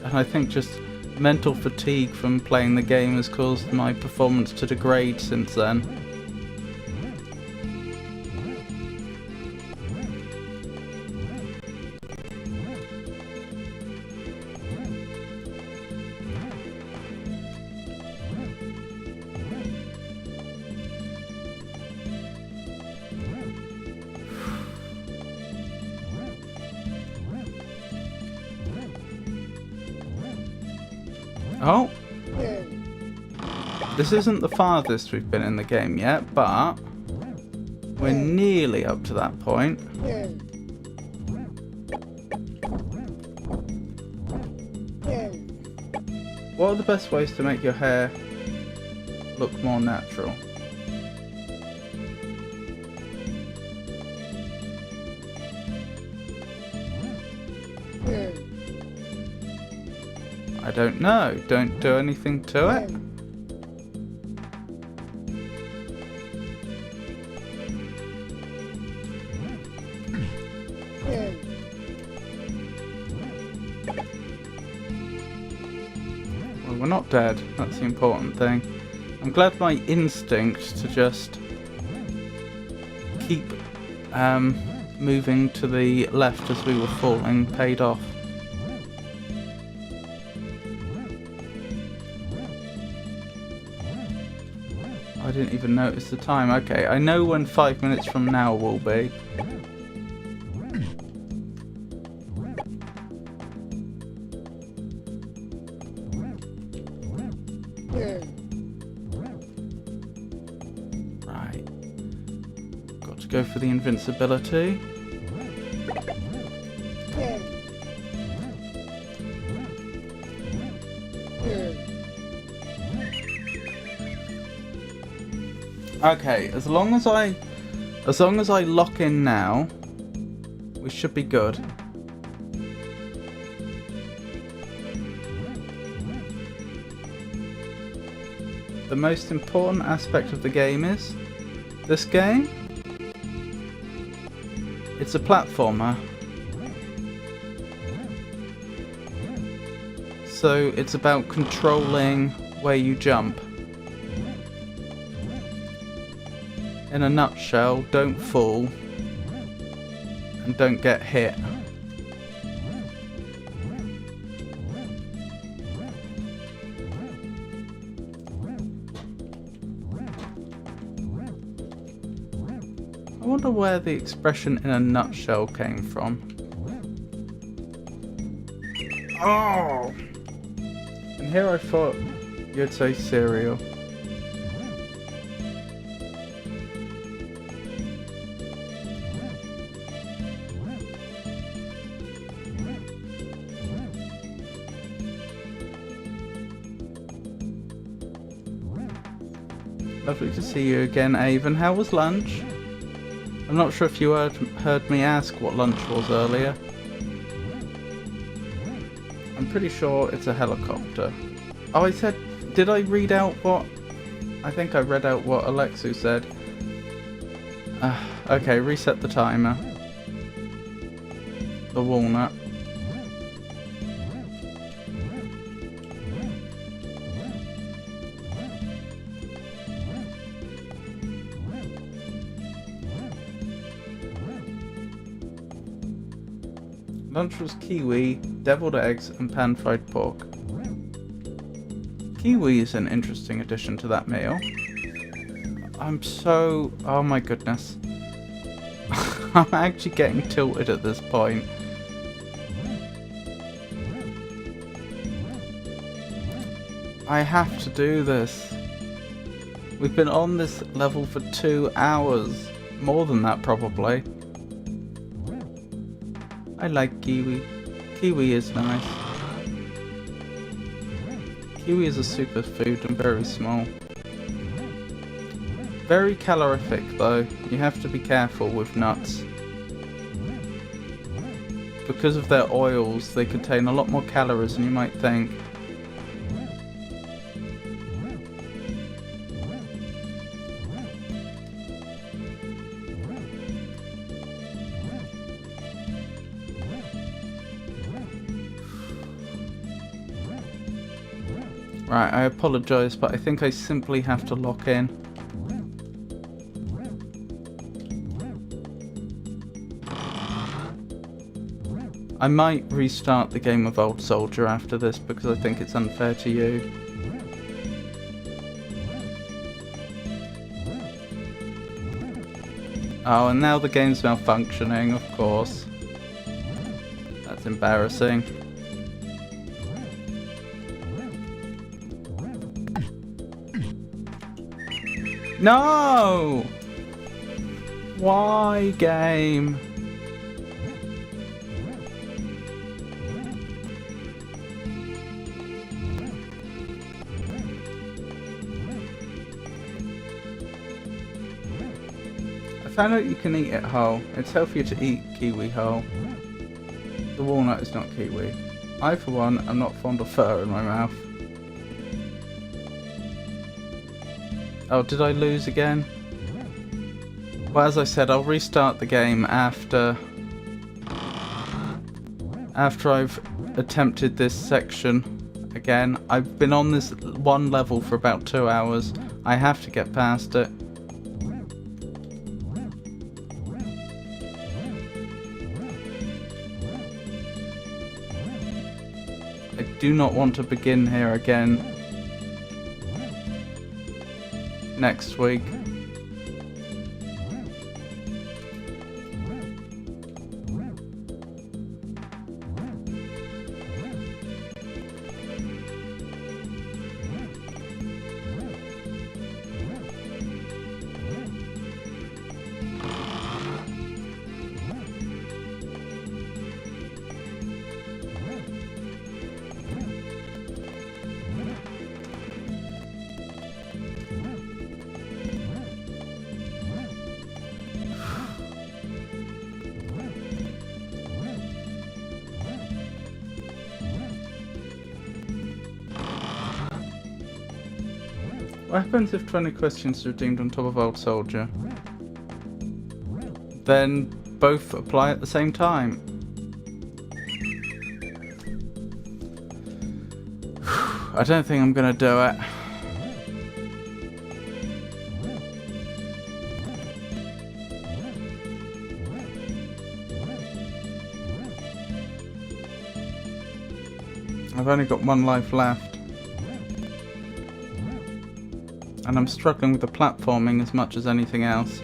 And I think just mental fatigue from playing the game has caused my performance to degrade since then. Oh! This isn't the farthest we've been in the game yet, but we're nearly up to that point. What are the best ways to make your hair look more natural? I don't know. Don't do anything to it. Well, we're not dead. That's the important thing. I'm glad my instinct to just keep moving to the left as we were falling paid off. I didn't even notice the time. Okay, I know when 5 minutes from now will be. Right. Got to go for the invincibility. Okay, as long as I lock in now, we should be good. The most important aspect of the game is this game. It's a platformer. So it's about controlling where you jump. In a nutshell, don't fall and don't get hit. I wonder where the expression "in a nutshell" came from. Oh! And here I thought you'd say cereal. Lovely to see you again, Avon. How was lunch? I'm not sure if you heard me ask what lunch was earlier. I'm pretty sure it's a helicopter. Oh, did I read out what? I think I read out what Alexu said. Okay, reset the timer. The walnut. Lunch was kiwi, deviled eggs, and pan-fried pork. Kiwi is an interesting addition to that meal. Oh my goodness. I'm actually getting tilted at this point. I have to do this. We've been on this level for 2 hours. More than that, probably. I like kiwi. Kiwi is nice. Kiwi is a superfood and very small. Very calorific though. You have to be careful with nuts. Because of their oils, they contain a lot more calories than you might think. Right, I apologise, but I think I simply have to lock in. I might restart the game of Old Soldier after this because I think it's unfair to you. Oh, and now the game's malfunctioning, of course. That's embarrassing. No! Why, game? I found out you can eat it whole. It's healthier to eat kiwi whole. The walnut is not kiwi. I, for one, am not fond of fur in my mouth. Oh, did I lose again? Well, as I said, I'll restart the game after I've attempted this section again. I've been on this one level for about 2 hours. I have to get past it. I do not want to begin here again next week. What happens if 20 questions are redeemed on top of Old Soldier? Then both apply at the same time. I don't think I'm gonna do it. I've only got one life left. And I'm struggling with the platforming as much as anything else.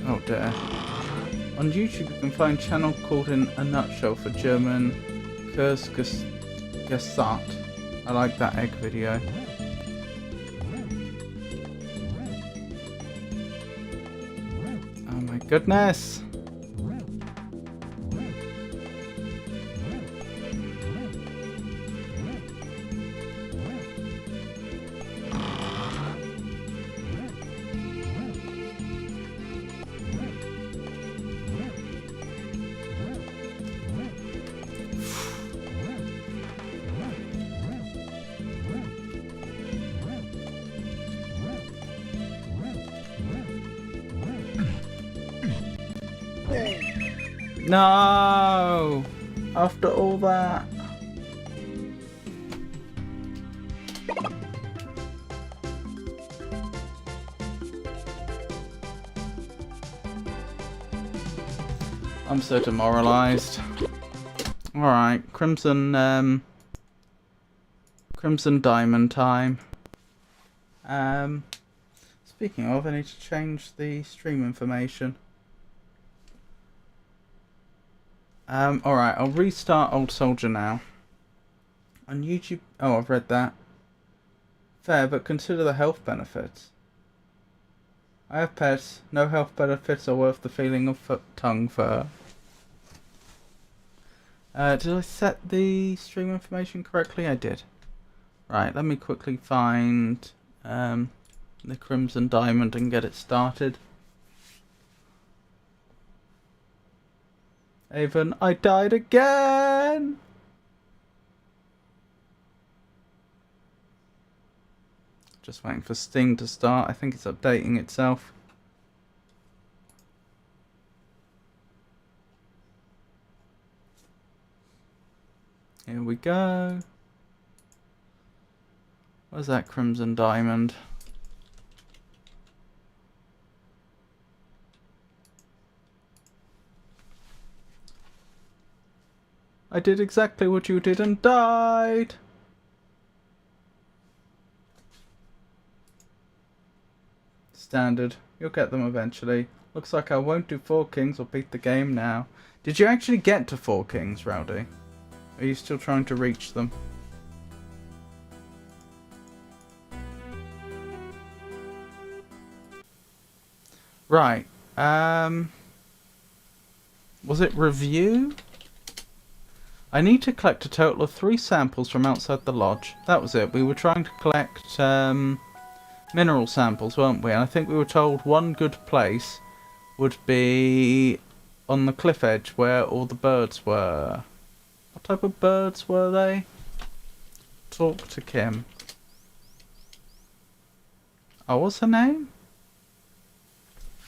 Oh dear. On YouTube you can find a channel called In a Nutshell for German Kurzgesagt. I like that egg video. Oh my goodness! No! After all that. I'm so demoralized. Alright, Crimson Diamond time. Speaking of, I need to change the stream information. Alright, I'll restart Old Soldier now. On YouTube... Oh, I've read that. Fair, but consider the health benefits. I have pets. No health benefits are worth the feeling of tongue fur. Did I set the stream information correctly? I did. Right, let me quickly find the Crimson Diamond and get it started. Avon, I died again! Just waiting for Sting to start. I think it's updating itself. Here we go. Where's that Crimson Diamond? I did exactly what you did and died! Standard. You'll get them eventually. Looks like I won't do 4 kings or beat the game now. Did you actually get to 4 kings, Rowdy? Are you still trying to reach them? Right. Was it review? I need to collect a total of 3 samples from outside the lodge. That was it. We were trying to collect mineral samples, weren't we? And I think we were told one good place would be on the cliff edge where all the birds were. What type of birds were they? Talk to Kim. Oh, what's her name?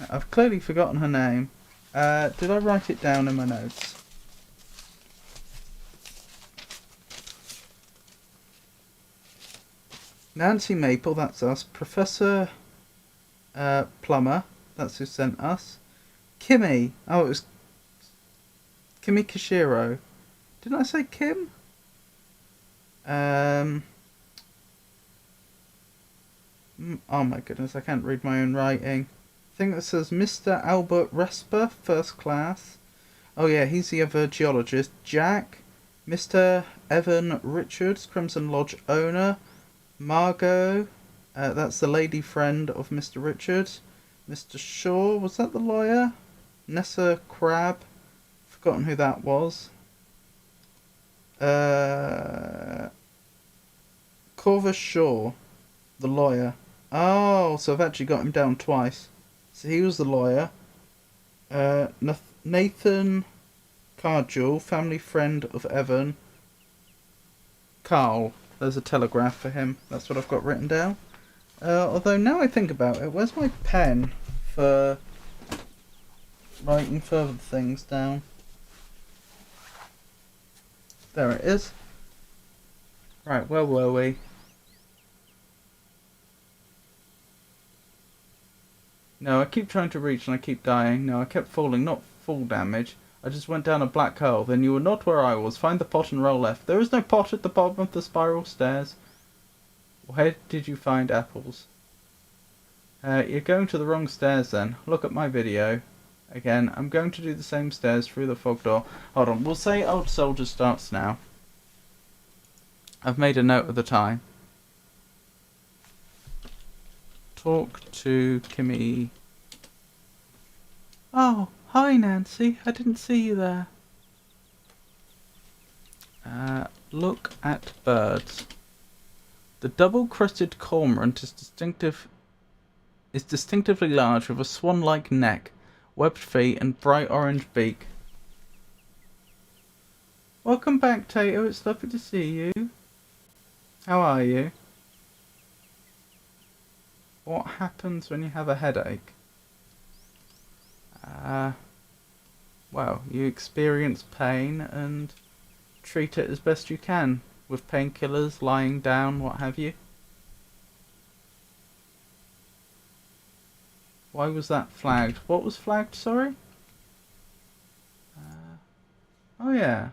I've clearly forgotten her name. Did I write it down in my notes? Nancy Maple, that's us. Professor Plummer, that's who sent us. Kimmy. Oh, it was Kimmy Kishiro. Didn't I say Kim? Oh my goodness, I can't read my own writing. I think that says Mr. Albert Resper, first class. Oh yeah, he's the other geologist. Jack. Mr. Evan Richards, Crimson Lodge owner. Margot, that's the lady friend of Mr. Richards. Mr. Shaw, was that the lawyer? Nessa Crab, forgotten who that was. Corvus Shaw, the lawyer. Oh, so I've actually got him down twice. So he was the lawyer. Nathan Cargill, family friend of Evan. Carl. There's a telegraph for him. That's what I've got written down. Although now I think about it, where's my pen for writing further things down? There it is. Right, where were we? No, I keep trying to reach and I keep dying. No, I kept falling, not full damage. I just went down a black hole. Then you were not where I was. Find the pot and roll left. There is no pot at the bottom of the spiral stairs. Where did you find apples? You're going to the wrong stairs then. Look at my video. Again, I'm going to do the same stairs through the fog door. Hold on, we'll say Old Soldier starts now. I've made a note of the time. Talk to Kimmy. Oh, hi Nancy. I didn't see you there. Look at birds. The double-crested cormorant is distinctively large with a swan-like neck, webbed feet, and bright orange beak. Welcome back, Tato. It's lovely to see you. How are you? What happens when you have a headache? Well, you experience pain and treat it as best you can with painkillers, lying down, what have you. Why was that flagged? What was flagged, sorry? Oh yeah.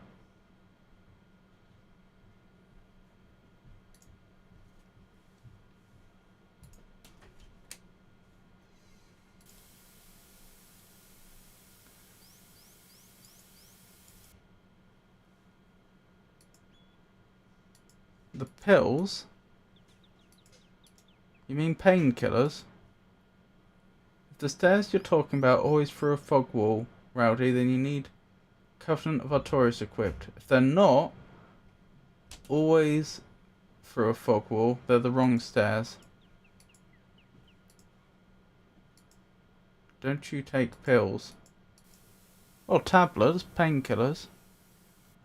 The pills? You mean painkillers? If the stairs you're talking about always through a fog wall, Rowdy, then you need Covenant of Artorias equipped. If they're not always through a fog wall, they're the wrong stairs. Don't you take pills? Or tablets, painkillers.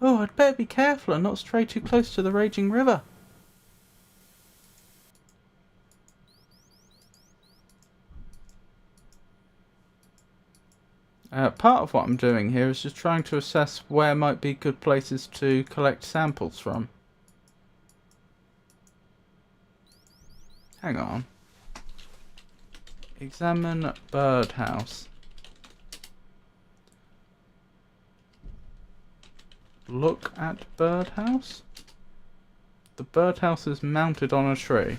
Oh, I'd better be careful and not stray too close to the raging river. Part of what I'm doing here is just trying to assess where might be good places to collect samples from. Hang on. Examine birdhouse. Look at birdhouse? The birdhouse is mounted on a tree.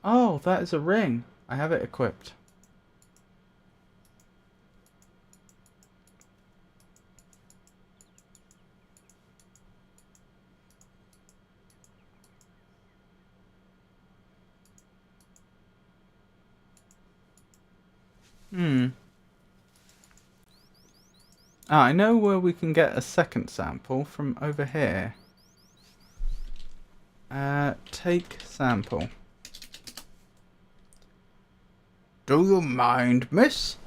Oh, that is a ring. I have it equipped. I know where we can get a second sample from over here. Take sample. Do you mind, miss?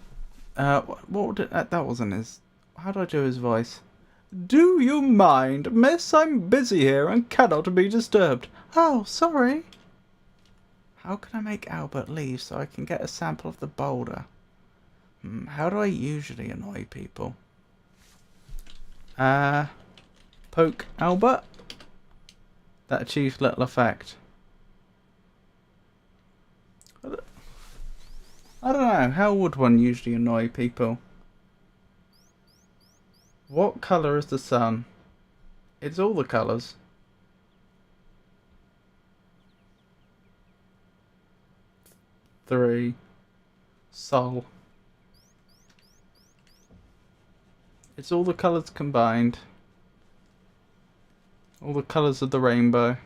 What would it, that wasn't his. How do I do his voice? Do you mind, miss? I'm busy here and cannot be disturbed. Oh, sorry. How can I make Albert leave so I can get a sample of the boulder? How do I usually annoy people? Poke Albert. That achieves little effect. I don't know, how would one usually annoy people? What colour is the sun? It's all the colours. Three. Sol. It's all the colours combined. All the colours of the rainbow.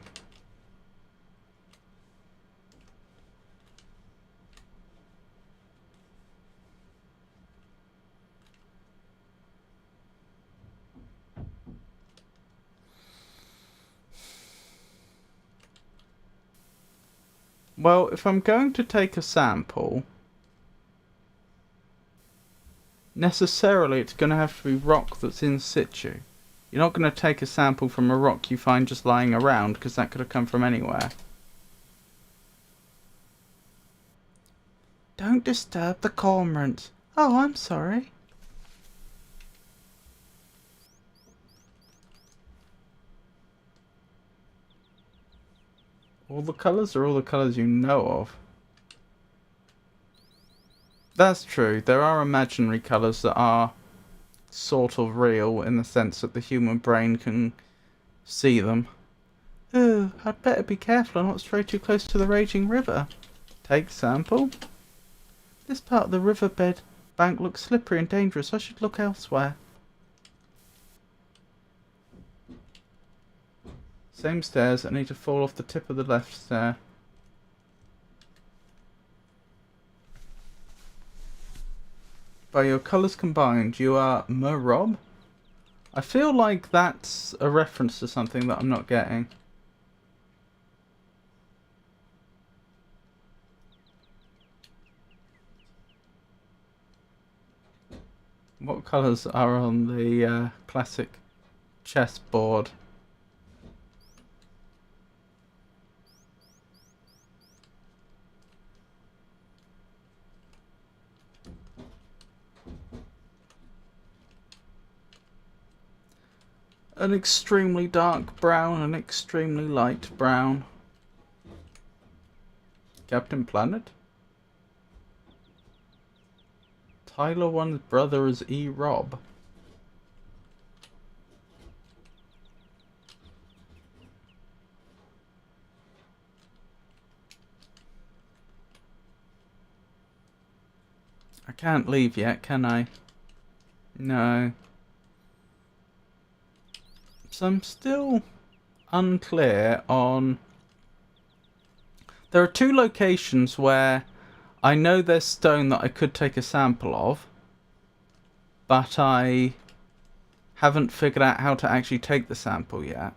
Well, if I'm going to take a sample, necessarily it's going to have to be rock that's in situ. You're not going to take a sample from a rock you find just lying around, because that could have come from anywhere. Don't disturb the cormorants. Oh, I'm sorry. All the colours are all the colours you know of. That's true. There are imaginary colours that are sort of real in the sense that the human brain can see them. Oh, I'd better be careful and not stray too close to the raging river. Take sample. This part of the riverbed bank looks slippery and dangerous. I should look elsewhere. Same stairs. I need to fall off the tip of the left stair. By your colours combined, you are Merob? I feel like that's a reference to something that I'm not getting. What colours are on the classic chessboard? An extremely dark brown, an extremely light brown. Captain Planet? Tyler One's brother is E. Rob. I can't leave yet, can I? No. So I'm still unclear on... There are two locations where I know there's stone that I could take a sample of, but I haven't figured out how to actually take the sample yet.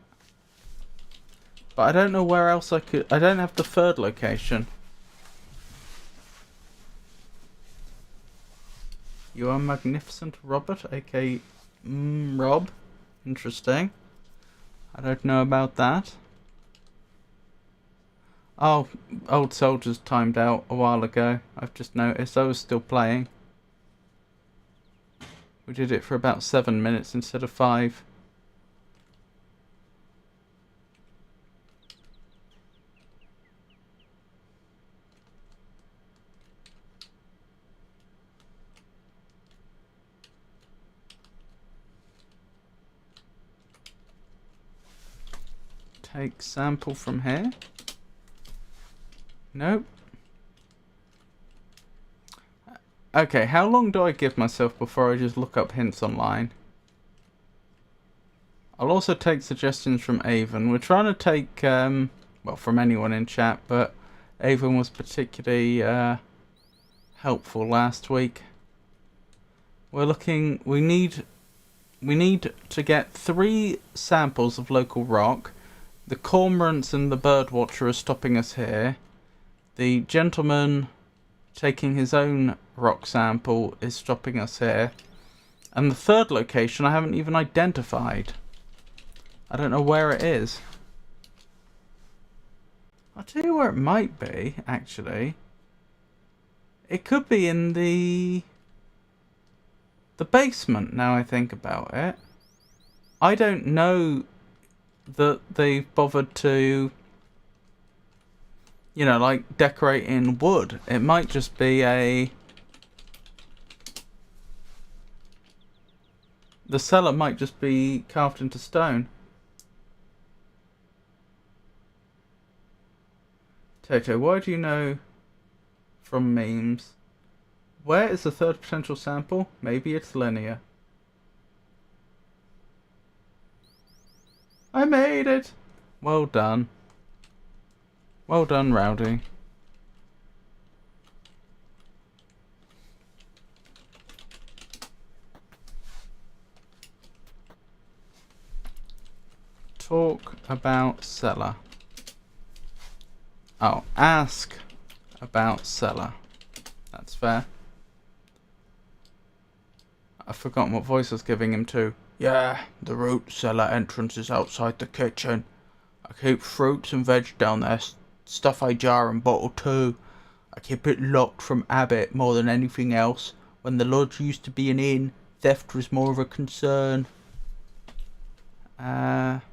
But I don't know where else I could... I don't have the third location. You are magnificent, Robert, aka Rob. Interesting. I don't know about that. Oh, Old Soldiers timed out a while ago. I've just noticed. I was still playing. We did it for about 7 minutes instead of 5. Take sample from here. Nope. Okay, how long do I give myself before I just look up hints online? I'll also take suggestions from Avon. We're trying to take, well, from anyone in chat, but Avon was particularly helpful last week. We're looking, we need to get 3 samples of local rock. The cormorants and the birdwatcher are stopping us here. The gentleman taking his own rock sample is stopping us here. And the third location I haven't even identified. I don't know where it is. I'll tell you where it might be, actually. It could be in the basement, now I think about it. I don't know that they've bothered to, you know, like decorate in wood. It might just be the cellar might just be carved into stone. Toto, why do you know from memes? Where is the third potential sample? Maybe it's linear. I made it! Well done. Well done, Rowdy. Talk about cellar. Oh, ask about cellar. That's fair. I've forgotten what voice I was giving him to. Yeah, the root cellar entrance is outside the kitchen. I keep fruits and veg down there, stuff I jar and bottle too. I keep it locked from habit more than anything else. When the lodge used to be an inn, theft was more of a concern. Ask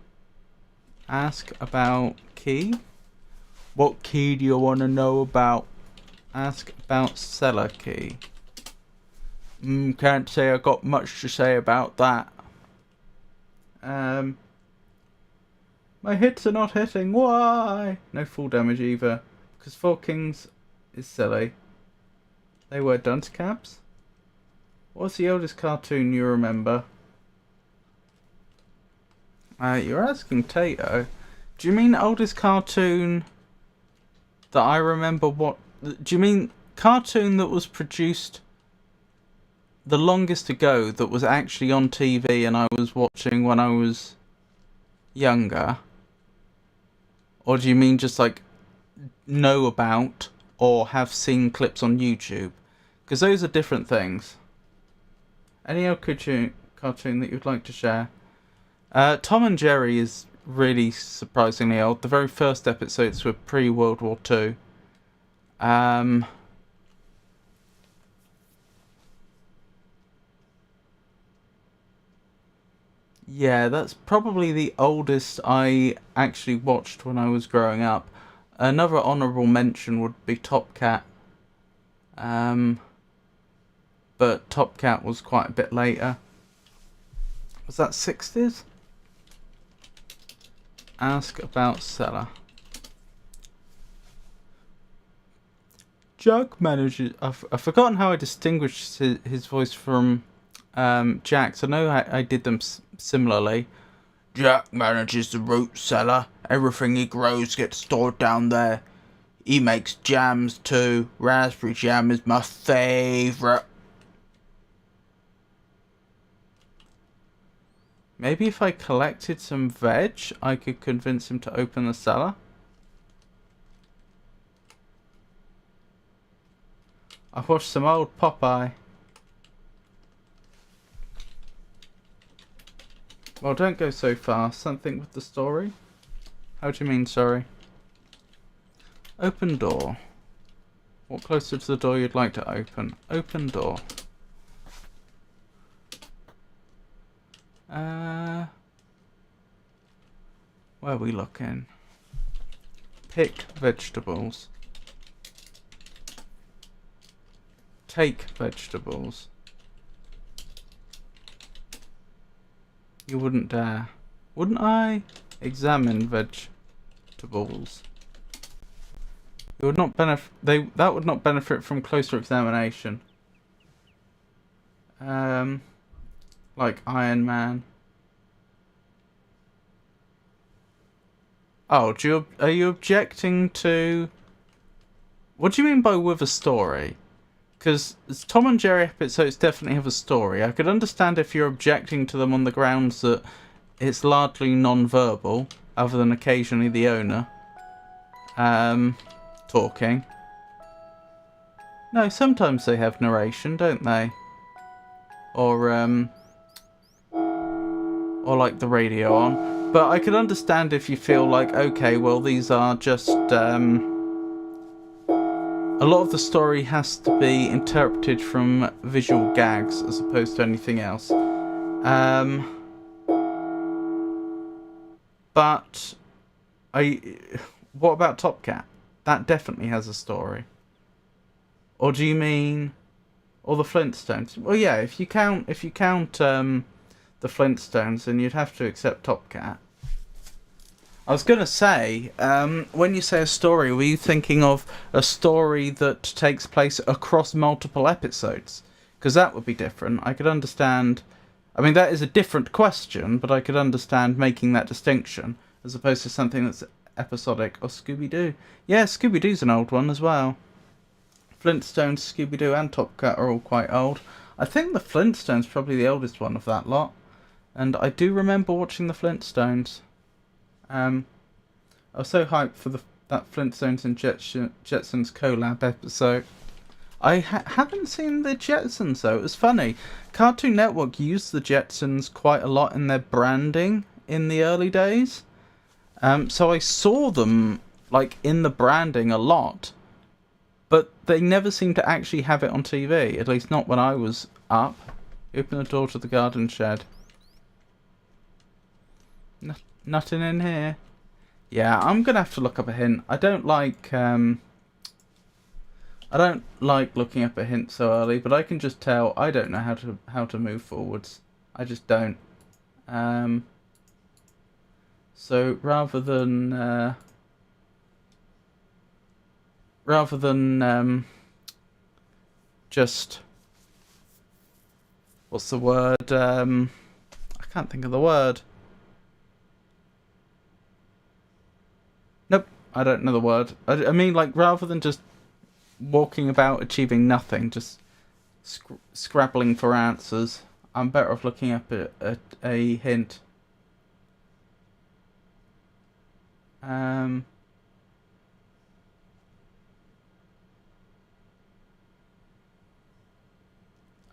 about key. What key do you want to know about? Ask about cellar key. Can't say I got much to say about that. My hits are not hitting. Why? No full damage either. Because 4 kings is silly. They were dunce caps. What's the oldest cartoon you remember? You're asking Tato. Do you mean oldest cartoon that I remember? What? Do you mean cartoon that was produced the longest ago, that was actually on TV and I was watching when I was younger? Or do you mean just like know about or have seen clips on YouTube? Because those are different things. Any other cartoon that you'd like to share? Tom and Jerry is really surprisingly old. The very first episodes were pre-World War II. Yeah, that's probably the oldest I actually watched when I was growing up. Another honourable mention would be Top Cat. But Top Cat was quite a bit later. Was that 60s? Ask about cellar. Jack manages... I've forgotten how I distinguished his voice from Jack's. I know I did them similarly. Jack manages the root cellar. Everything he grows gets stored down there. He makes jams too. Raspberry jam is my favourite. Maybe if I collected some veg, I could convince him to open the cellar. I've watched some old Popeye. Well, don't go so fast. Something with the story? How do you mean, sorry? Open door. Walk closer to the door you'd like to open. Open door. Where are we looking? Pick vegetables. Take vegetables. You wouldn't dare. Wouldn't I? Examine vegetables. You would not benefit. That would not benefit from closer examination. Like Iron Man. Oh, are you objecting to? What do you mean by with a story? Because it's Tom and Jerry episodes definitely have a story. I could understand if you're objecting to them on the grounds that it's largely non-verbal, other than occasionally the owner talking. No, sometimes they have narration, don't they? Or like the radio on. But I could understand if you feel like, okay, well, these are just a lot of the story has to be interpreted from visual gags as opposed to anything else. But what about Top Cat? That definitely has a story. Or do you mean, or the Flintstones? Well, yeah. If you count the Flintstones, then you'd have to accept Top Cat. I was going to say, when you say a story, were you thinking of a story that takes place across multiple episodes? Because that would be different. I could understand. I mean, that is a different question, but I could understand making that distinction as opposed to something that's episodic. Or Scooby-Doo. Yeah, Scooby-Doo's an old one as well. Flintstones, Scooby-Doo, and Top Cat are all quite old. I think the Flintstones probably the oldest one of that lot. And I do remember watching the Flintstones. I was so hyped for that Flintstones and Jetsons collab episode. I haven't seen the Jetsons though. It was funny. Cartoon Network used the Jetsons quite a lot in their branding in the early days. So I saw them like in the branding a lot, but they never seemed to actually have it on TV. At least not when I was up. Open the door to the garden shed. Nothing in here. Yeah, I'm gonna have to look up a hint. I don't like looking up a hint so early, but I can just tell I don't know how to move forwards. I just don't. So rather than just what's the word? I can't think of the word. Nope, I don't know the word. I mean, like, rather than just walking about achieving nothing, just scrabbling for answers, I'm better off looking up a hint.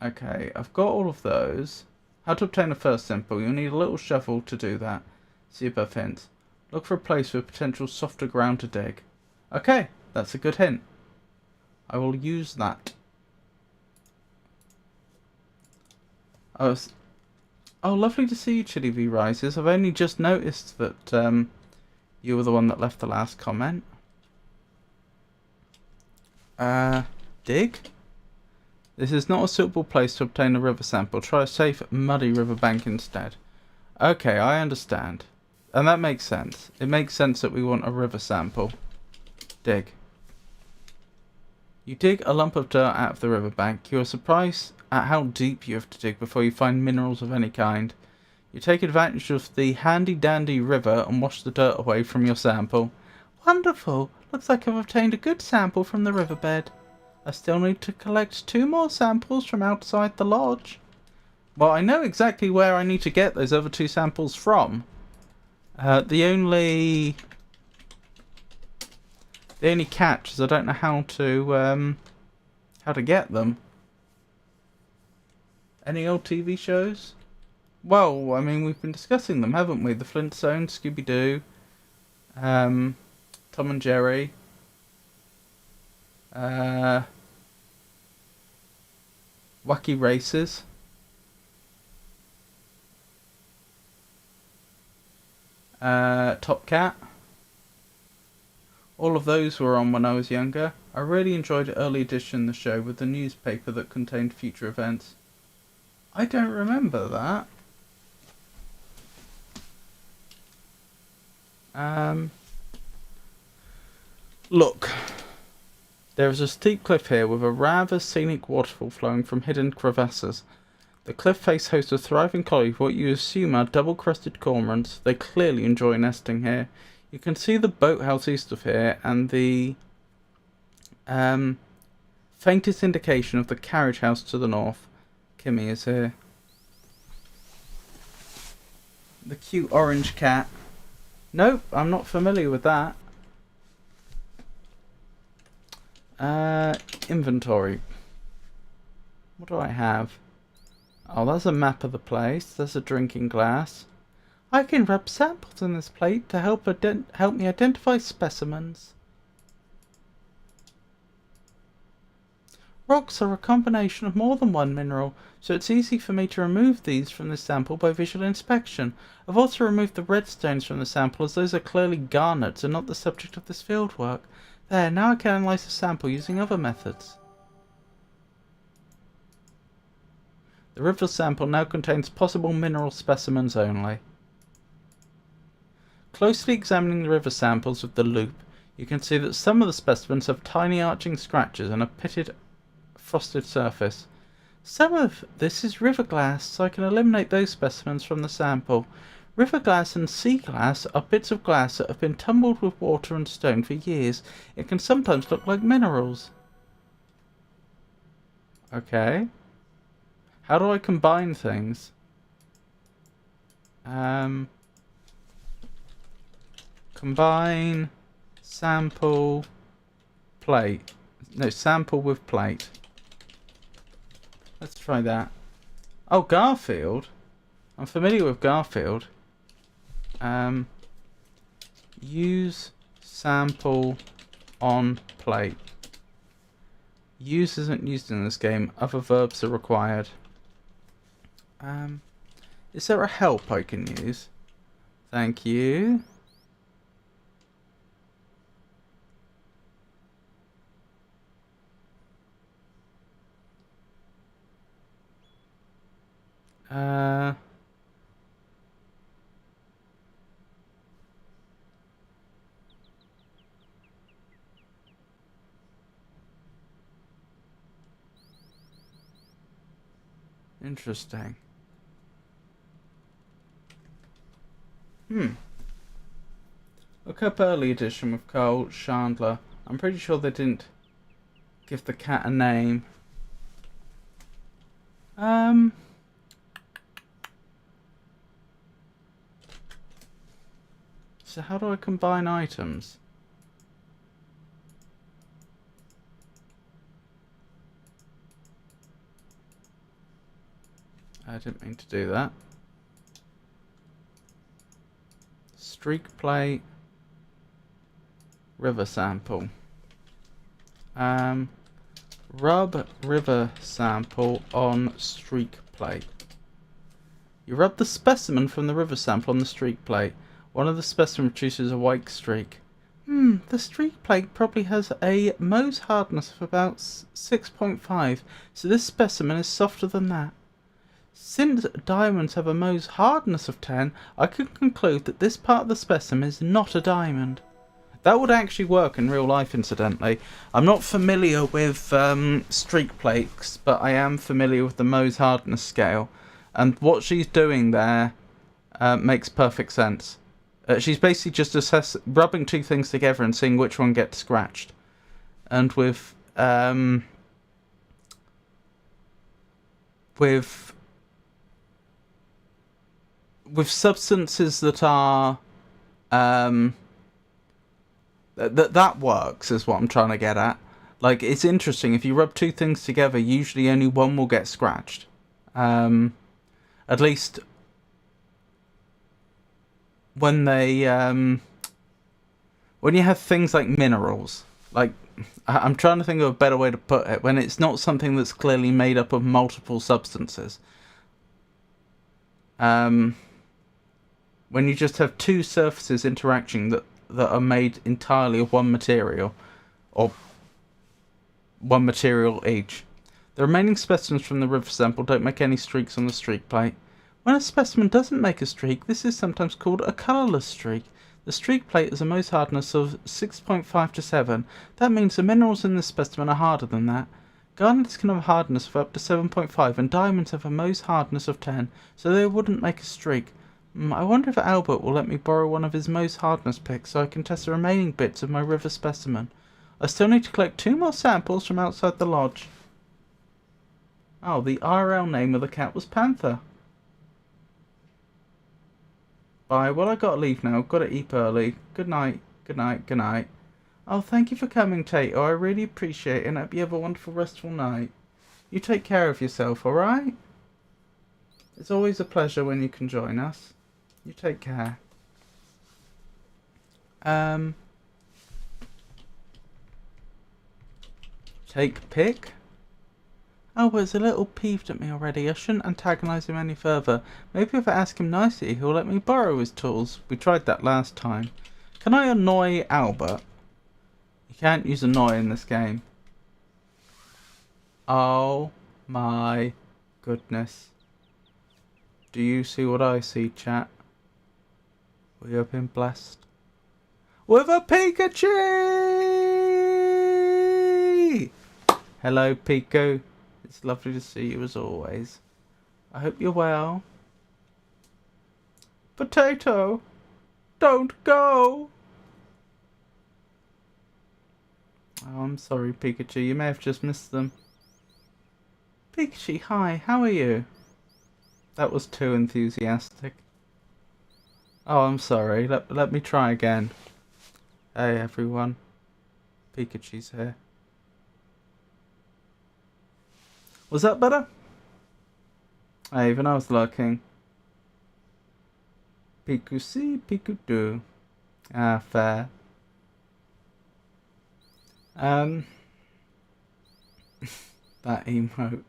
Okay, I've got all of those. How to obtain a first sample. You'll need a little shovel to do that. See above hints. Look for a place with potential softer ground to dig. Okay, that's a good hint. I will use that. Oh, lovely to see you, Chili V Rises. I've only just noticed that you were the one that left the last comment. Dig? This is not a suitable place to obtain a river sample. Try a safe, muddy riverbank instead. Okay, I understand. And that makes sense. It makes sense that we want a river sample. Dig. You dig a lump of dirt out of the riverbank. You are surprised at how deep you have to dig before you find minerals of any kind. You take advantage of the handy-dandy river and wash the dirt away from your sample. Wonderful! Looks like I've obtained a good sample from the riverbed. I still need to collect 2 more samples from outside the lodge. Well, I know exactly where I need to get those other 2 samples from. The only catch is I don't know how to get them. Any old TV shows? Well, I mean, we've been discussing them, haven't we? The Flintstones, Scooby-Doo, Tom and Jerry, Wacky Races, Top Cat. All of those were on when I was younger. I really enjoyed early edition of the show with the newspaper that contained future events. I don't remember that. Look. There is a steep cliff here with a rather scenic waterfall flowing from hidden crevasses. The cliff face hosts a thriving colony of what you assume are double-crested cormorants. They clearly enjoy nesting here. You can see the boathouse east of here and the faintest indication of the carriage house to the north. Kimmy is here. The cute orange cat. Nope, I'm not familiar with that. Inventory. What do I have? Oh, there's a map of the place. There's a drinking glass. I can rub samples in this plate to help me identify specimens. Rocks are a combination of more than one mineral, so it's easy for me to remove these from the sample by visual inspection. I've also removed the red stones from the sample as those are clearly garnets and not the subject of this fieldwork. There, now I can analyse the sample using other methods. The river sample now contains possible mineral specimens only. Closely examining the river samples with the loupe, you can see that some of the specimens have tiny arching scratches and a pitted frosted surface. Some of this is river glass, so I can eliminate those specimens from the sample. River glass and sea glass are bits of glass that have been tumbled with water and stone for years. It can sometimes look like minerals. Okay. How do I combine things? Combine sample plate. No, sample with plate. Let's try that. Oh, Garfield. I'm familiar with Garfield. Use sample on plate. Use isn't used in this game. Other verbs are required. Is there a help I can use? Thank you. Interesting. Look up early edition with Carl Chandler. I'm pretty sure they didn't give the cat a name. So how do I combine items? I didn't mean to do that. Streak plate. River sample. Rub river sample on streak plate. You rub the specimen from the river sample on the streak plate. One of the specimens produces a white streak. The streak plate probably has a Mohs hardness of about 6.5, so this specimen is softer than that. Since diamonds have a Mohs hardness of 10, I can conclude that this part of the specimen is not a diamond. That would actually work in real life, incidentally. I'm not familiar with streak plates, but I am familiar with the Mohs hardness scale. And what she's doing there makes perfect sense. She's basically just rubbing two things together and seeing which one gets scratched. And with substances that are that works, is what I'm trying to get at. Like, it's interesting, if you rub two things together, usually only one will get scratched. At least when they when you have things like minerals, like, I'm trying to think of a better way to put it, when it's not something that's clearly made up of multiple substances. When you just have two surfaces interacting that are made entirely of one material, or one material each. The remaining specimens from the river sample don't make any streaks on the streak plate. When a specimen doesn't make a streak, this is sometimes called a colourless streak. The streak plate has a Mohs hardness of 6.5 to 7. That means the minerals in this specimen are harder than that. Garnets can have a hardness of up to 7.5, and diamonds have a Mohs hardness of 10, so they wouldn't make a streak. I wonder if Albert will let me borrow one of his Mohs hardness picks so I can test the remaining bits of my river specimen. I still need to collect 2 more samples from outside the lodge. Oh, the IRL name of the cat was Panther. Bye. Well, I gotta leave now. Gotta eat early. Good night. Good night. Good night. Oh, thank you for coming, Tato. I really appreciate it, and hope you have a wonderful, restful night. You take care of yourself, alright? It's always a pleasure when you can join us. You take care. Take pick? Oh, but he's a little peeved at me already. I shouldn't antagonise him any further. Maybe if I ask him nicely, he'll let me borrow his tools. We tried that last time. Can I annoy Albert? You can't use annoy in this game. Oh my goodness. Do you see what I see, chat? We have been blessed with a Pikachu! Hello, Pico. It's lovely to see you as always. I hope you're well. Potato, don't go! Oh, I'm sorry, Pikachu. You may have just missed them. Pikachu, hi. How are you? That was too enthusiastic. Oh, I'm sorry. Let me try again. Hey, everyone. Pikachu's here. Was that better? Hey, even I was lurking. Piku-see, Piku-do. Ah, fair. That emote.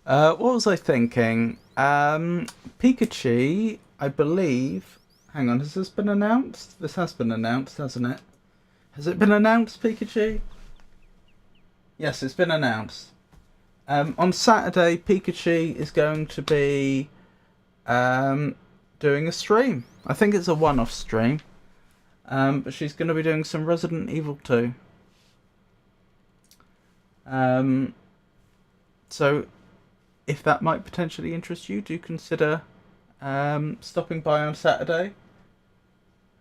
What was I thinking? Pikachu, I believe... Hang on, has this been announced? This has been announced, hasn't it? Has it been announced, Pikachu? Yes, it's been announced. On Saturday, Pikachu is going to be doing a stream. I think it's a one-off stream. But she's going to be doing some Resident Evil 2. So, if that might potentially interest you, do consider stopping by on Saturday.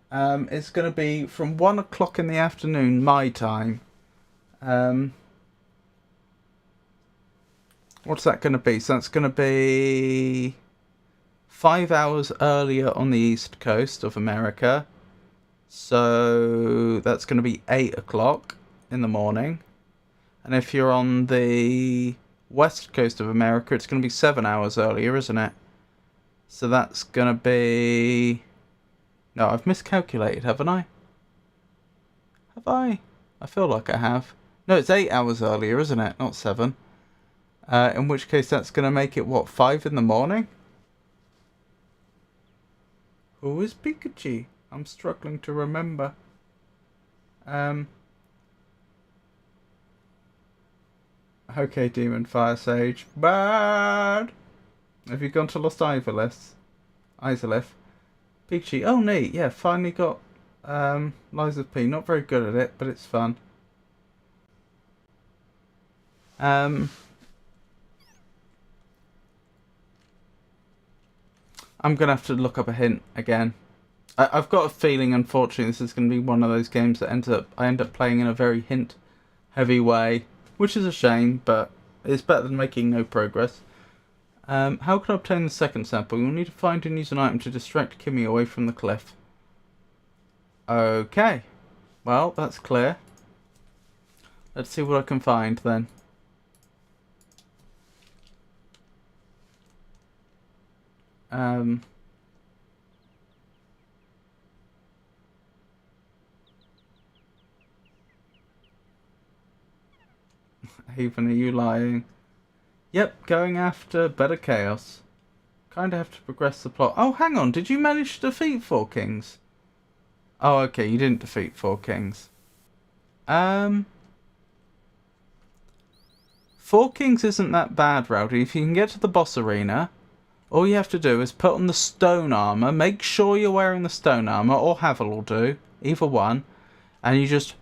It's going to be from 1 o'clock in the afternoon, my time. What's that going to be? So that's going to be 5 hours earlier on the East Coast of America. So that's going to be 8 o'clock in the morning. And if you're on the West Coast of America, it's going to be 7 hours earlier, isn't it? So that's going to be... No, I've miscalculated, haven't I? Have I? I feel like I have. No, it's 8 hours earlier, isn't it? Not 7. In which case that's going to make it, what, 5 in the morning? Who is Pikachu? I'm struggling to remember. Okay, Demon Fire Sage. Bad! Have you gone to Lost Isolith? Pikachu. Oh, neat. Yeah, finally got Lies of P. Not very good at it, but it's fun. I'm going to have to look up a hint again. I've got a feeling, unfortunately, this is going to be one of those games that I end up playing in a very hint-heavy way, which is a shame, but it's better than making no progress. How can I obtain the second sample? You'll need to find and use an item to distract Kimmy away from the cliff. Okay. Well, that's clear. Let's see what I can find then. Haven, are you lying? Yep, going after better chaos. Kinda have to progress the plot. Oh, hang on, did you manage to defeat 4 kings? Oh, okay, you didn't defeat 4 kings. 4 kings isn't that bad, Rowdy. If you can get to the boss arena, all you have to do is put on the stone armor. Make sure you're wearing the stone armor, or Havel will do, either one, and you just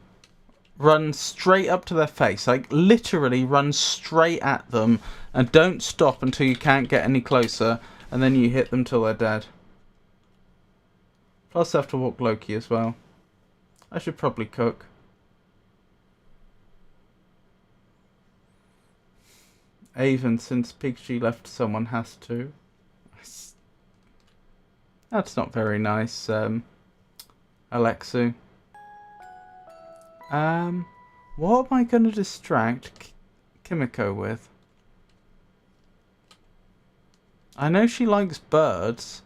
run straight up to their face, like literally run straight at them, and don't stop until you can't get any closer, and then you hit them till they're dead. Plus I have to walk Loki as well. I should probably cook. Even since Pikachu left, someone has to. That's not very nice, Alexu. What am I going to distract Kimiko with? I know she likes birds,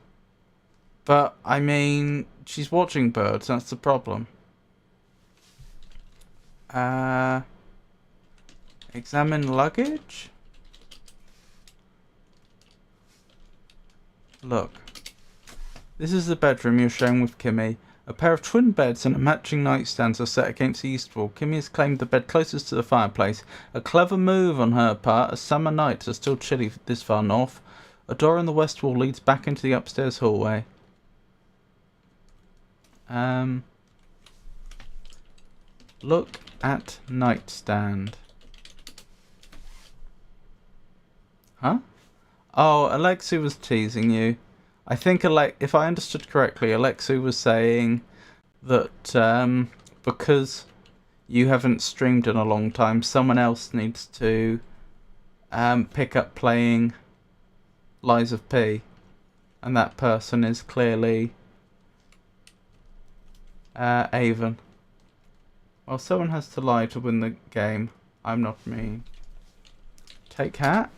but I mean, she's watching birds, that's the problem. Examine luggage? Look. This is the bedroom you're sharing with Kimmy. A pair of twin beds and a matching nightstands are set against the east wall. Kimmy has claimed the bed closest to the fireplace. A clever move on her part, as summer nights are still chilly this far north. A door in the west wall leads back into the upstairs hallway. Look at nightstand. Huh? Oh, Alexu was teasing you. I think, if I understood correctly, Alexu was saying that because you haven't streamed in a long time, someone else needs to pick up playing Lies of P. And that person is clearly Avon. Well, someone has to lie to win the game. I'm not me. Take hat.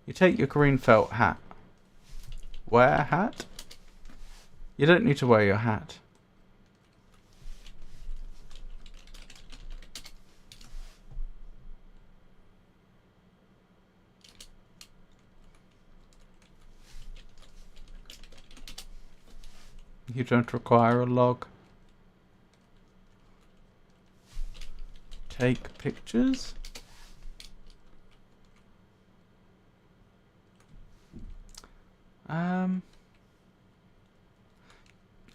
You take your green felt hat. Wear a hat? You don't need to wear your hat. You don't require a log. Take pictures.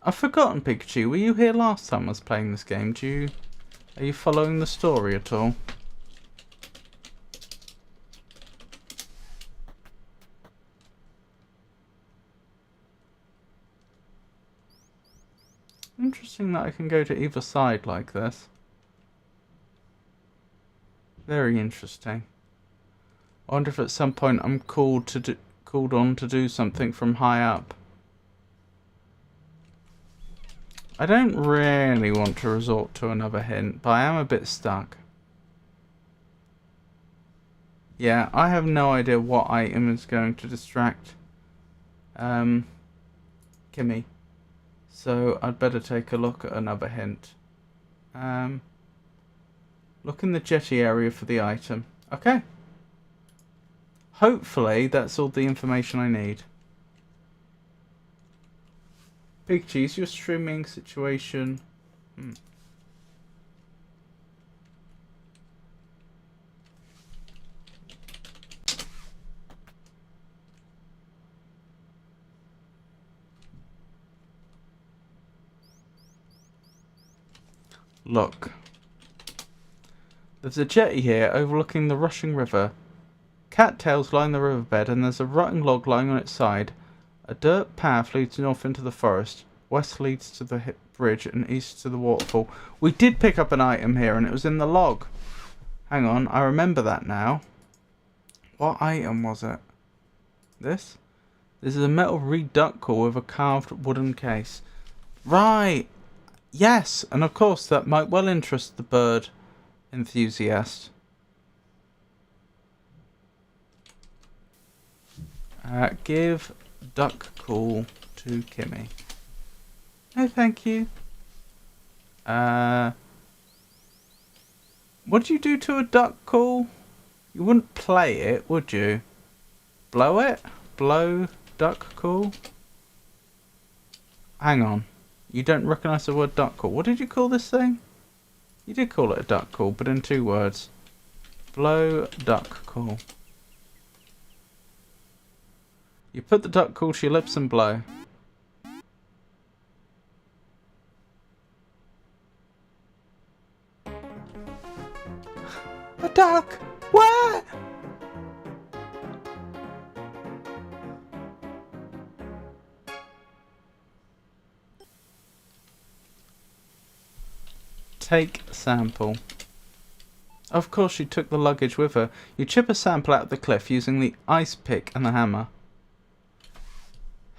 I've forgotten, Pikachu. Were you here last time I was playing this game? Are you following the story at all? Interesting that I can go to either side like this. Very interesting. I wonder if at some point I'm called on to do something from high up. I don't really want to resort to another hint, but I am a bit stuck. Yeah, I have no idea what item is going to distract Kimmy. So I'd better take a look at another hint. Look in the jetty area for the item. Okay. Hopefully that's all the information I need. Big Cheese, your streaming situation. Look. There's a jetty here overlooking the rushing river. Cattails line the riverbed and there's a rotting log lying on its side. A dirt path leads north into the forest. West leads to the bridge and east to the waterfall. We did pick up an item here and it was in the log. Hang on, I remember that now. What item was it? This? This is a metal reducticle with a carved wooden case. Right! Yes! And of course that might well interest the bird enthusiast. Give duck call to Kimmy. No, thank you. What'd you do to a duck call? You wouldn't play it, would you? Blow it? Blow duck call? Hang on. You don't recognise the word duck call. What did you call this thing? You did call it a duck call, but in 2 words. Blow duck call. You put the duck call to your lips and blow. A duck! Where? Take sample. Of course she took the luggage with her. You chip a sample out of the cliff using the ice pick and the hammer.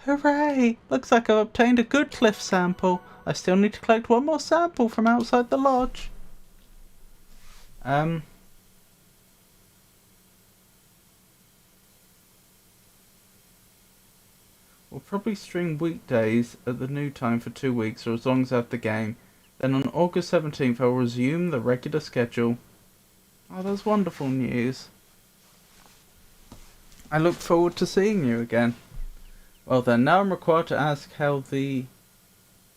Hooray! Looks like I've obtained a good cliff sample. I still need to collect one more sample from outside the lodge. We'll probably stream weekdays at the new time for 2 weeks or as long as I have the game. Then on August 17th I'll resume the regular schedule. Oh, that's wonderful news. I look forward to seeing you again. Well then, now I'm required to ask how the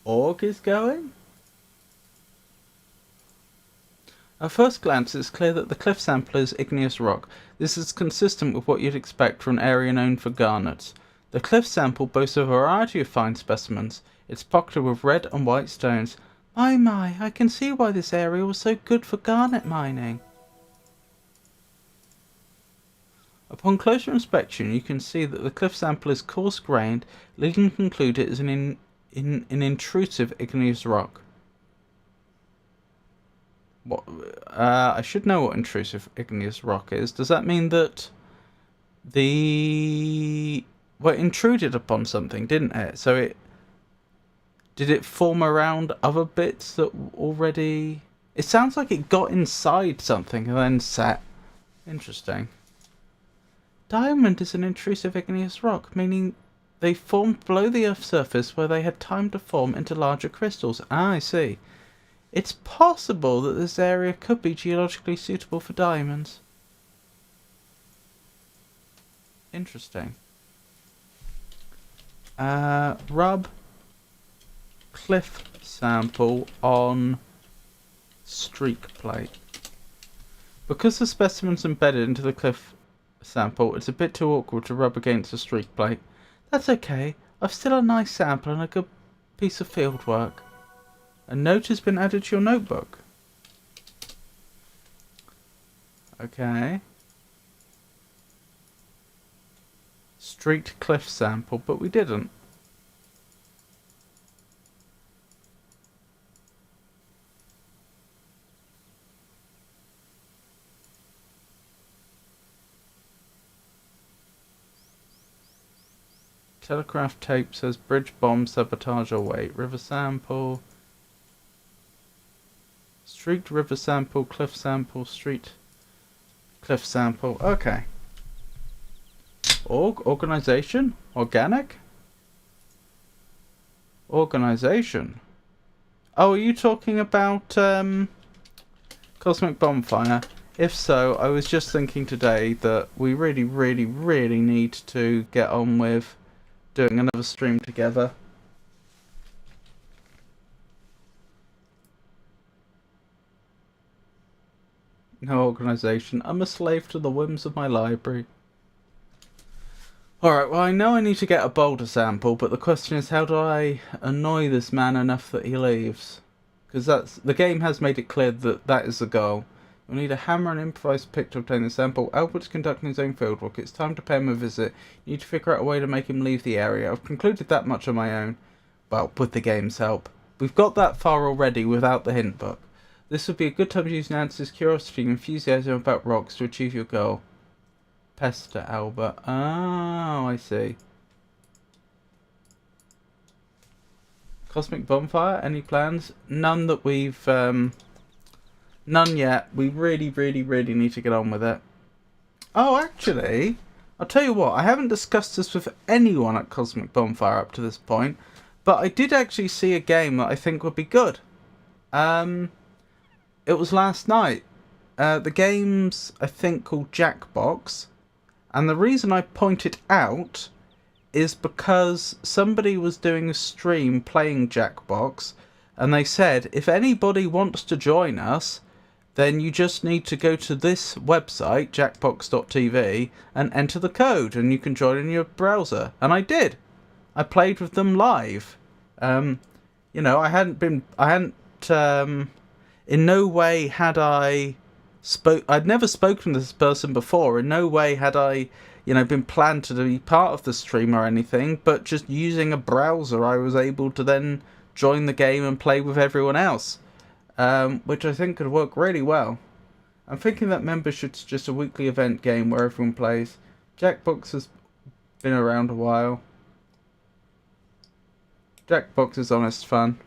org is going? At first glance, it's clear that the cliff sample is igneous rock. This is consistent with what you'd expect for an area known for garnets. The cliff sample boasts a variety of fine specimens. It's pocketed with red and white stones. My, I can see why this area was so good for garnet mining. Upon closer inspection, you can see that the cliff sample is coarse-grained, leading to conclude it is an intrusive igneous rock. What? I should know what intrusive igneous rock is. Does that mean that well, it intruded upon something, didn't it? So did it form around other bits that already... It sounds like it got inside something and then set. Interesting. Diamond is an intrusive igneous rock, meaning they formed below the Earth's surface where they had time to form into larger crystals. Ah, I see. It's possible that this area could be geologically suitable for diamonds. Interesting. Rub cliff sample on streak plate. Because the specimen's embedded into the cliff sample, it's a bit too awkward to rub against a streak plate. That's okay. I've still a nice sample and a good piece of field work. A note has been added to your notebook. Okay. Streaked cliff sample, but we didn't. Telegraph tape says bridge bomb sabotage await. River sample. Streaked river sample, cliff sample, street cliff sample. Okay. Organization? Organic? Organization. Oh, are you talking about Cosmic Bonfire? If so, I was just thinking today that we really need to get on with doing another stream together. No organization. I'm a slave to the whims of my library. Alright, well I know I need to get a boulder sample, but the question is how do I annoy this man enough that he leaves? Because the game has made it clear that that is the goal. We'll need a hammer and improvised pick to obtain the sample. Albert's conducting his own fieldwork. It's time to pay him a visit. You need to figure out a way to make him leave the area. I've concluded that much on my own. Well, with the game's help. We've got that far already without the hint book. This would be a good time to use Nancy's curiosity and enthusiasm about rocks to achieve your goal. Pester Albert. Oh, I see. Cosmic bonfire? Any plans? None that we've... None yet. We really need to get on with it. Oh, actually, I'll tell you what. I haven't discussed this with anyone at Cosmic Bonfire up to this point, but I did actually see a game that I think would be good. It was last night. The game's, I think, called Jackbox, and the reason I point it out is because somebody was doing a stream playing Jackbox, and they said, if anybody wants to join us, then you just need to go to this website, jackbox.tv, and enter the code, and you can join in your browser. And I did. I played with them live. You know, in no way had I'd never spoken to this person before. In no way had I, you know, been planned to be part of the stream or anything, but just using a browser, I was able to then join the game and play with everyone else. Which I think could work really well. I'm thinking that membership's just a weekly event game where everyone plays. Jackbox has been around a while. Jackbox is honest fun.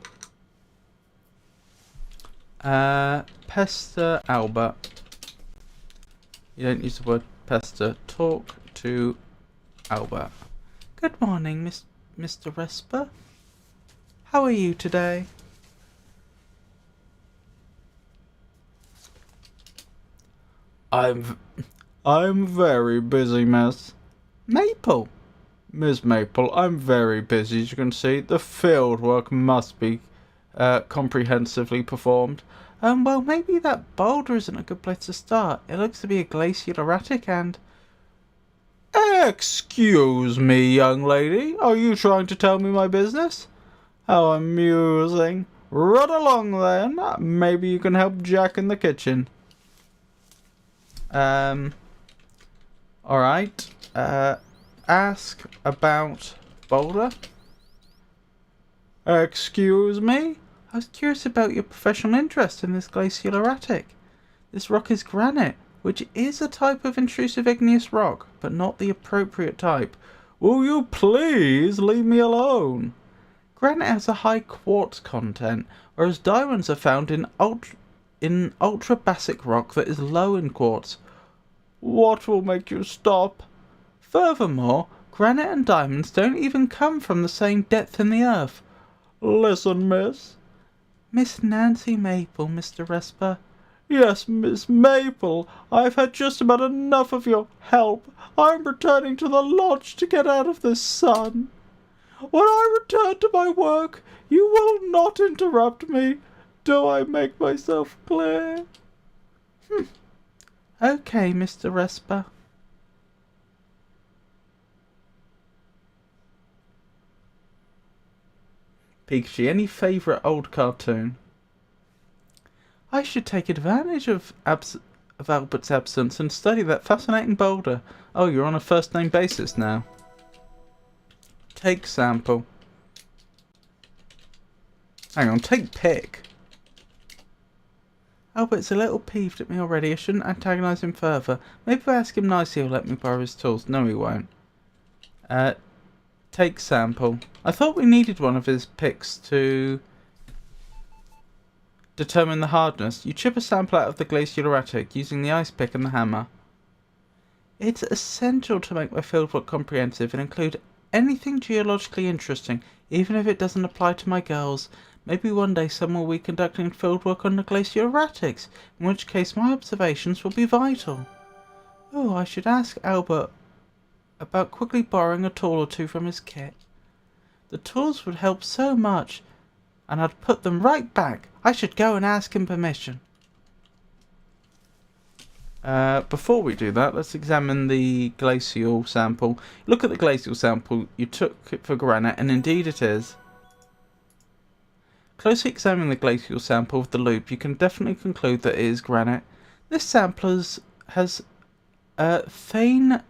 Pester Albert. You don't use the word pester. Talk to Albert. Good morning, Mr. Resper. How are you today? I'm very busy, Miss Maple. Miss Maple, I'm very busy, as you can see. The field work must be comprehensively performed. Well, maybe that boulder isn't a good place to start. It looks to be a glacial erratic and... Excuse me, young lady. Are you trying to tell me my business? How amusing. Run along, then. Maybe you can help Jack in the kitchen. Alright. Ask about boulder. Excuse me? I was curious about your professional interest in this glacial erratic. This rock is granite, which is a type of intrusive igneous rock, but not the appropriate type. Will you please leave me alone? Granite has a high quartz content, whereas diamonds are found in ultra-basic rock that is low in quartz. What will make you stop? Furthermore, granite and diamonds don't even come from the same depth in the earth. Listen, miss. Miss Nancy Maple, Mr. Resper. Yes, Miss Maple. I've had just about enough of your help. I'm returning to the lodge to get out of this sun. When I return to my work, you will not interrupt me. Do I make myself clear? Okay, Mr. Resper. Pikachu, any favourite old cartoon? I should take advantage of Albert's absence and study that fascinating boulder. Oh, you're on a first name basis now. Take sample. Hang on, take pick. Albert's a little peeved at me already. I shouldn't antagonise him further. Maybe if I ask him nicely, he'll let me borrow his tools. No, he won't. Take sample. I thought we needed one of his picks to determine the hardness. You chip a sample out of the glacial erratic using the ice pick and the hammer. It's essential to make my fieldwork comprehensive and include anything geologically interesting, even if it doesn't apply to my girls. Maybe one day someone will be conducting fieldwork on the glacial erratics, in which case my observations will be vital. Oh, I should ask Albert about quickly borrowing a tool or two from his kit. The tools would help so much, and I'd put them right back. I should go and ask him permission. Before we do that, let's examine the glacial sample. Look at the glacial sample. You took it for granite, and indeed it is. Closely examining the glacial sample with the loupe, you can definitely conclude that it is granite. This sampler has a thaneritic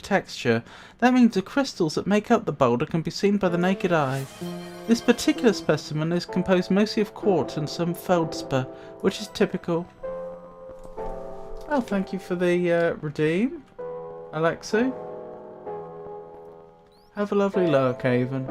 texture. That means the crystals that make up the boulder can be seen by the naked eye. This particular specimen is composed mostly of quartz and some feldspar, which is typical. Oh, thank you for the redeem, Alexu. Have a lovely lurk, Haven.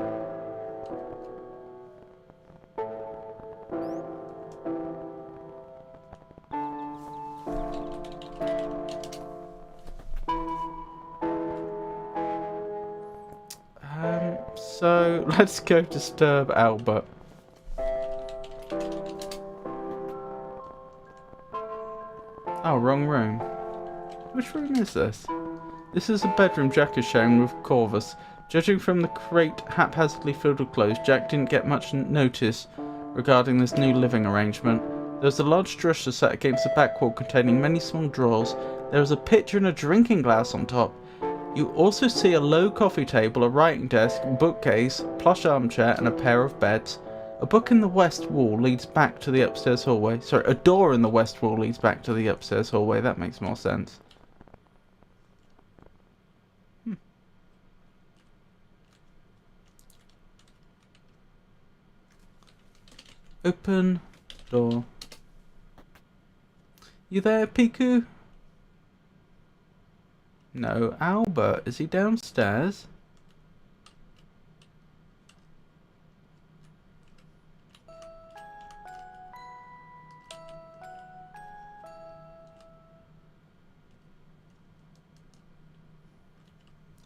So let's go disturb Albert. Oh, wrong room. Which room is this? This is a bedroom Jack is sharing with Corvus. Judging from the crate haphazardly filled with clothes, Jack didn't get much notice regarding this new living arrangement. There was a large dresser set against the back wall containing many small drawers. There was a pitcher and a drinking glass on top. You also see a low coffee table, a writing desk, bookcase, plush armchair, and a pair of beds. A book in the west wall leads back to the upstairs hallway. Sorry, a door in the west wall leads back to the upstairs hallway. That makes more sense. Open door. You there, Piku? No, Albert. Is he downstairs?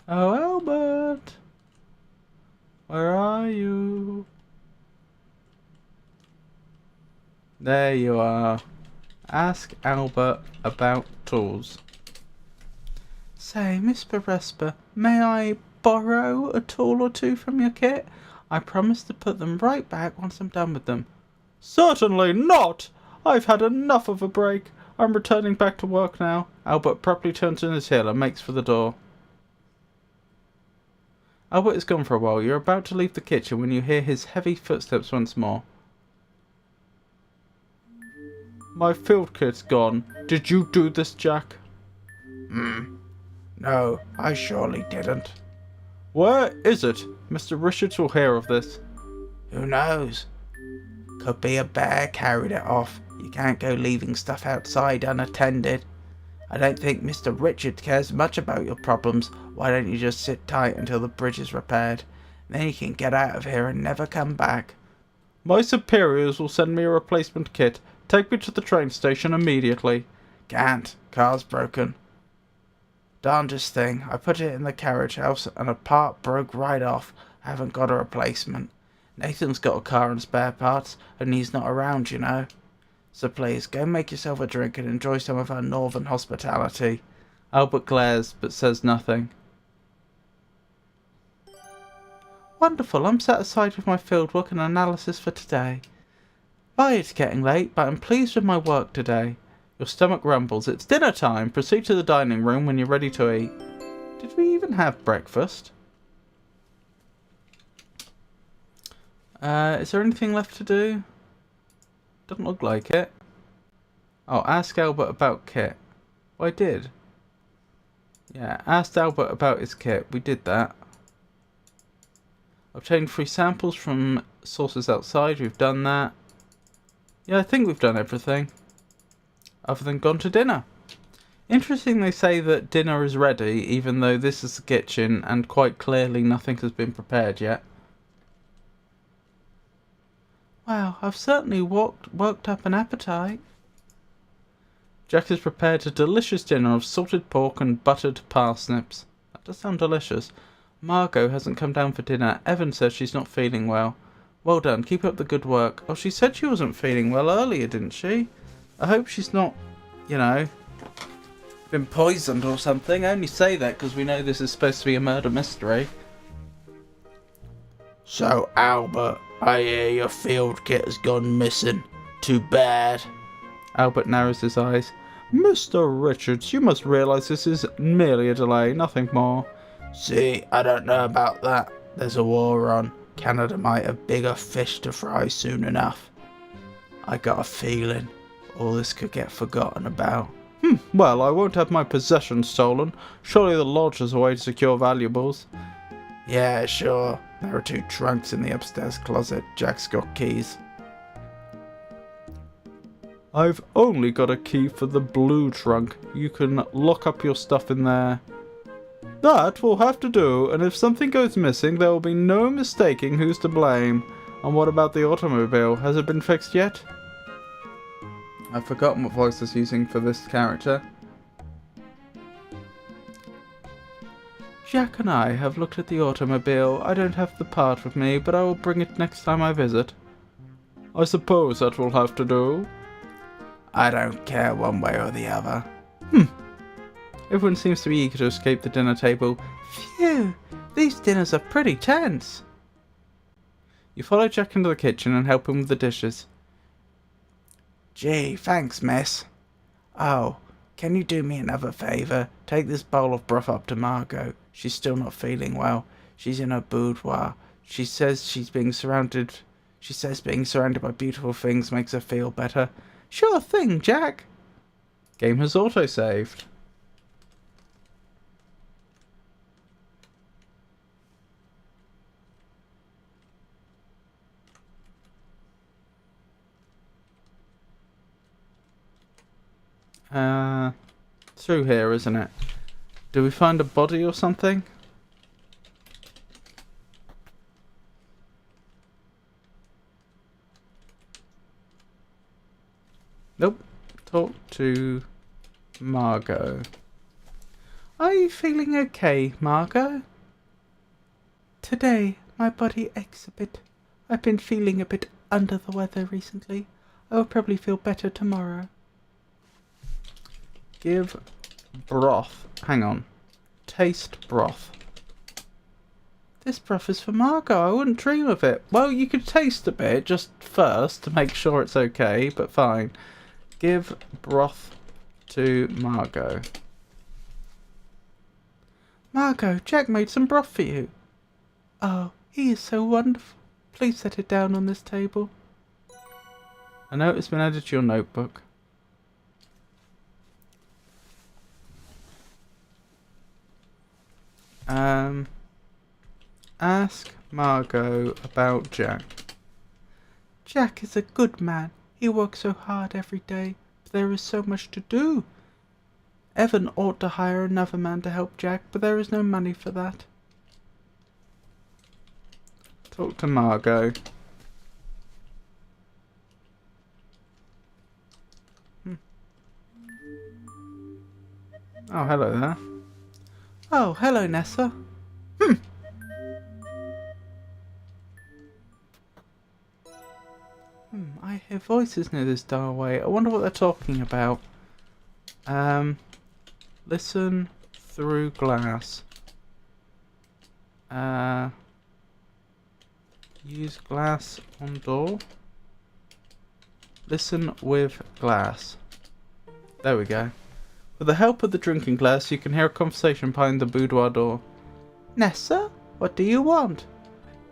Oh, Albert. Where are you? There you are. Ask Albert about tools. Say, Miss Berespa, may I borrow a tool or two from your kit? I promise to put them right back once I'm done with them. Certainly not! I've had enough of a break. I'm returning back to work now. Albert properly turns in his heel and makes for the door. Albert is gone for a while. You're about to leave the kitchen when you hear his heavy footsteps once more. My field kit's gone. Did you do this, Jack? No, I surely didn't. Where is it? Mr. Richards will hear of this. Who knows? Could be a bear carried it off. You can't go leaving stuff outside unattended. I don't think Mr. Richards cares much about your problems. Why don't you just sit tight until the bridge is repaired? Then you can get out of here and never come back. My superiors will send me a replacement kit. Take me to the train station immediately. Can't. Car's broken. Darndest thing. I put it in the carriage house and a part broke right off. I haven't got a replacement. Nathan's got a car and spare parts, and he's not around, you know. So please, go make yourself a drink and enjoy some of our northern hospitality. Albert glares, but says nothing. Wonderful, I'm satisfied with my fieldwork and analysis for today. Bye, it's getting late, but I'm pleased with my work today. Your stomach rumbles. It's dinner time. Proceed to the dining room when you're ready to eat. Did we even have breakfast? Is there anything left to do? Doesn't look like it. Oh, ask Albert about kit. Well, I did. Yeah, asked Albert about his kit. We did that. Obtained free samples from sources outside. We've done that. Yeah, I think we've done everything. Other than gone to dinner. Interesting they say that dinner is ready, even though this is the kitchen and quite clearly nothing has been prepared yet. Wow, I've certainly worked up an appetite. Jack has prepared a delicious dinner of salted pork and buttered parsnips. That does sound delicious. Margot hasn't come down for dinner. Evan says she's not feeling well. Well done, keep up the good work. Oh, she said she wasn't feeling well earlier, didn't she? I hope she's not, you know, been poisoned or something. I only say that because we know this is supposed to be a murder mystery. So, Albert, I hear your field kit has gone missing. Too bad. Albert narrows his eyes. Mr. Richards, you must realise this is merely a delay, nothing more. See, I don't know about that. There's a war on. Canada might have bigger fish to fry soon enough. I got a feeling. all this could get forgotten about. Well, I won't have my possessions stolen. Surely the lodge has a way to secure valuables. Yeah, sure. There are 2 trunks in the upstairs closet. Jack's got keys. I've only got a key for the blue trunk. You can lock up your stuff in there. That will have to do, and if something goes missing, there will be no mistaking who's to blame. And what about the automobile? Has it been fixed yet? I've forgotten what voice I was using for this character. Jack and I have looked at the automobile. I don't have the part with me, but I will bring it next time I visit. I suppose that will have to do. I don't care one way or the other. Everyone seems to be eager to escape the dinner table. Phew, these dinners are pretty tense. You follow Jack into the kitchen and help him with the dishes. Gee, thanks, miss. Oh, can you do me another favour? Take this bowl of broth up to Margot. She's still not feeling well. She's in her boudoir. She says being surrounded by beautiful things makes her feel better. Sure thing, Jack. Game has auto-saved. Through here, isn't it? Do we find a body or something? Nope. Talk to Margot. Are you feeling okay, Margot? Today, my body aches a bit. I've been feeling a bit under the weather recently. I will probably feel better tomorrow. Give broth. Hang on. Taste broth. This broth is for Margot. I wouldn't dream of it. Well, you could taste a bit just first to make sure it's okay, but fine. Give broth to Margot. Margot, Jack made some broth for you. Oh, he is so wonderful. Please set it down on this table. A note has been added to your notebook. Ask Margot about Jack. Jack is a good man. He works so hard every day, but there is so much to do. Evan ought to hire another man to help Jack, but there is no money for that. Talk to Margot. Oh, hello there. Oh, hello, Nessa. I hear voices near this doorway. I wonder what they're talking about. Listen through glass. Use glass on door. Listen with glass. There we go. With the help of the drinking glass, you can hear a conversation behind the boudoir door. Nessa, what do you want?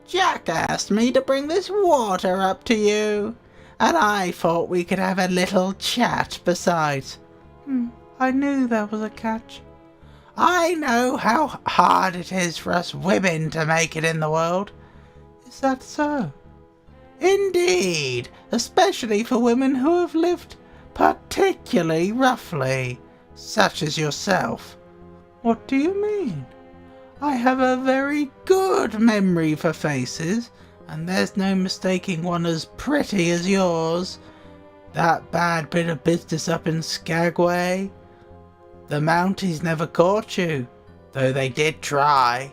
Jack asked me to bring this water up to you, and I thought we could have a little chat besides. I knew there was a catch. I know how hard it is for us women to make it in the world. Is that so? Indeed, especially for women who have lived particularly roughly, such as yourself. What do you mean? I have a very good memory for faces, and there's no mistaking one as pretty as yours. That bad bit of business up in Skagway. The Mounties never caught you, though they did try.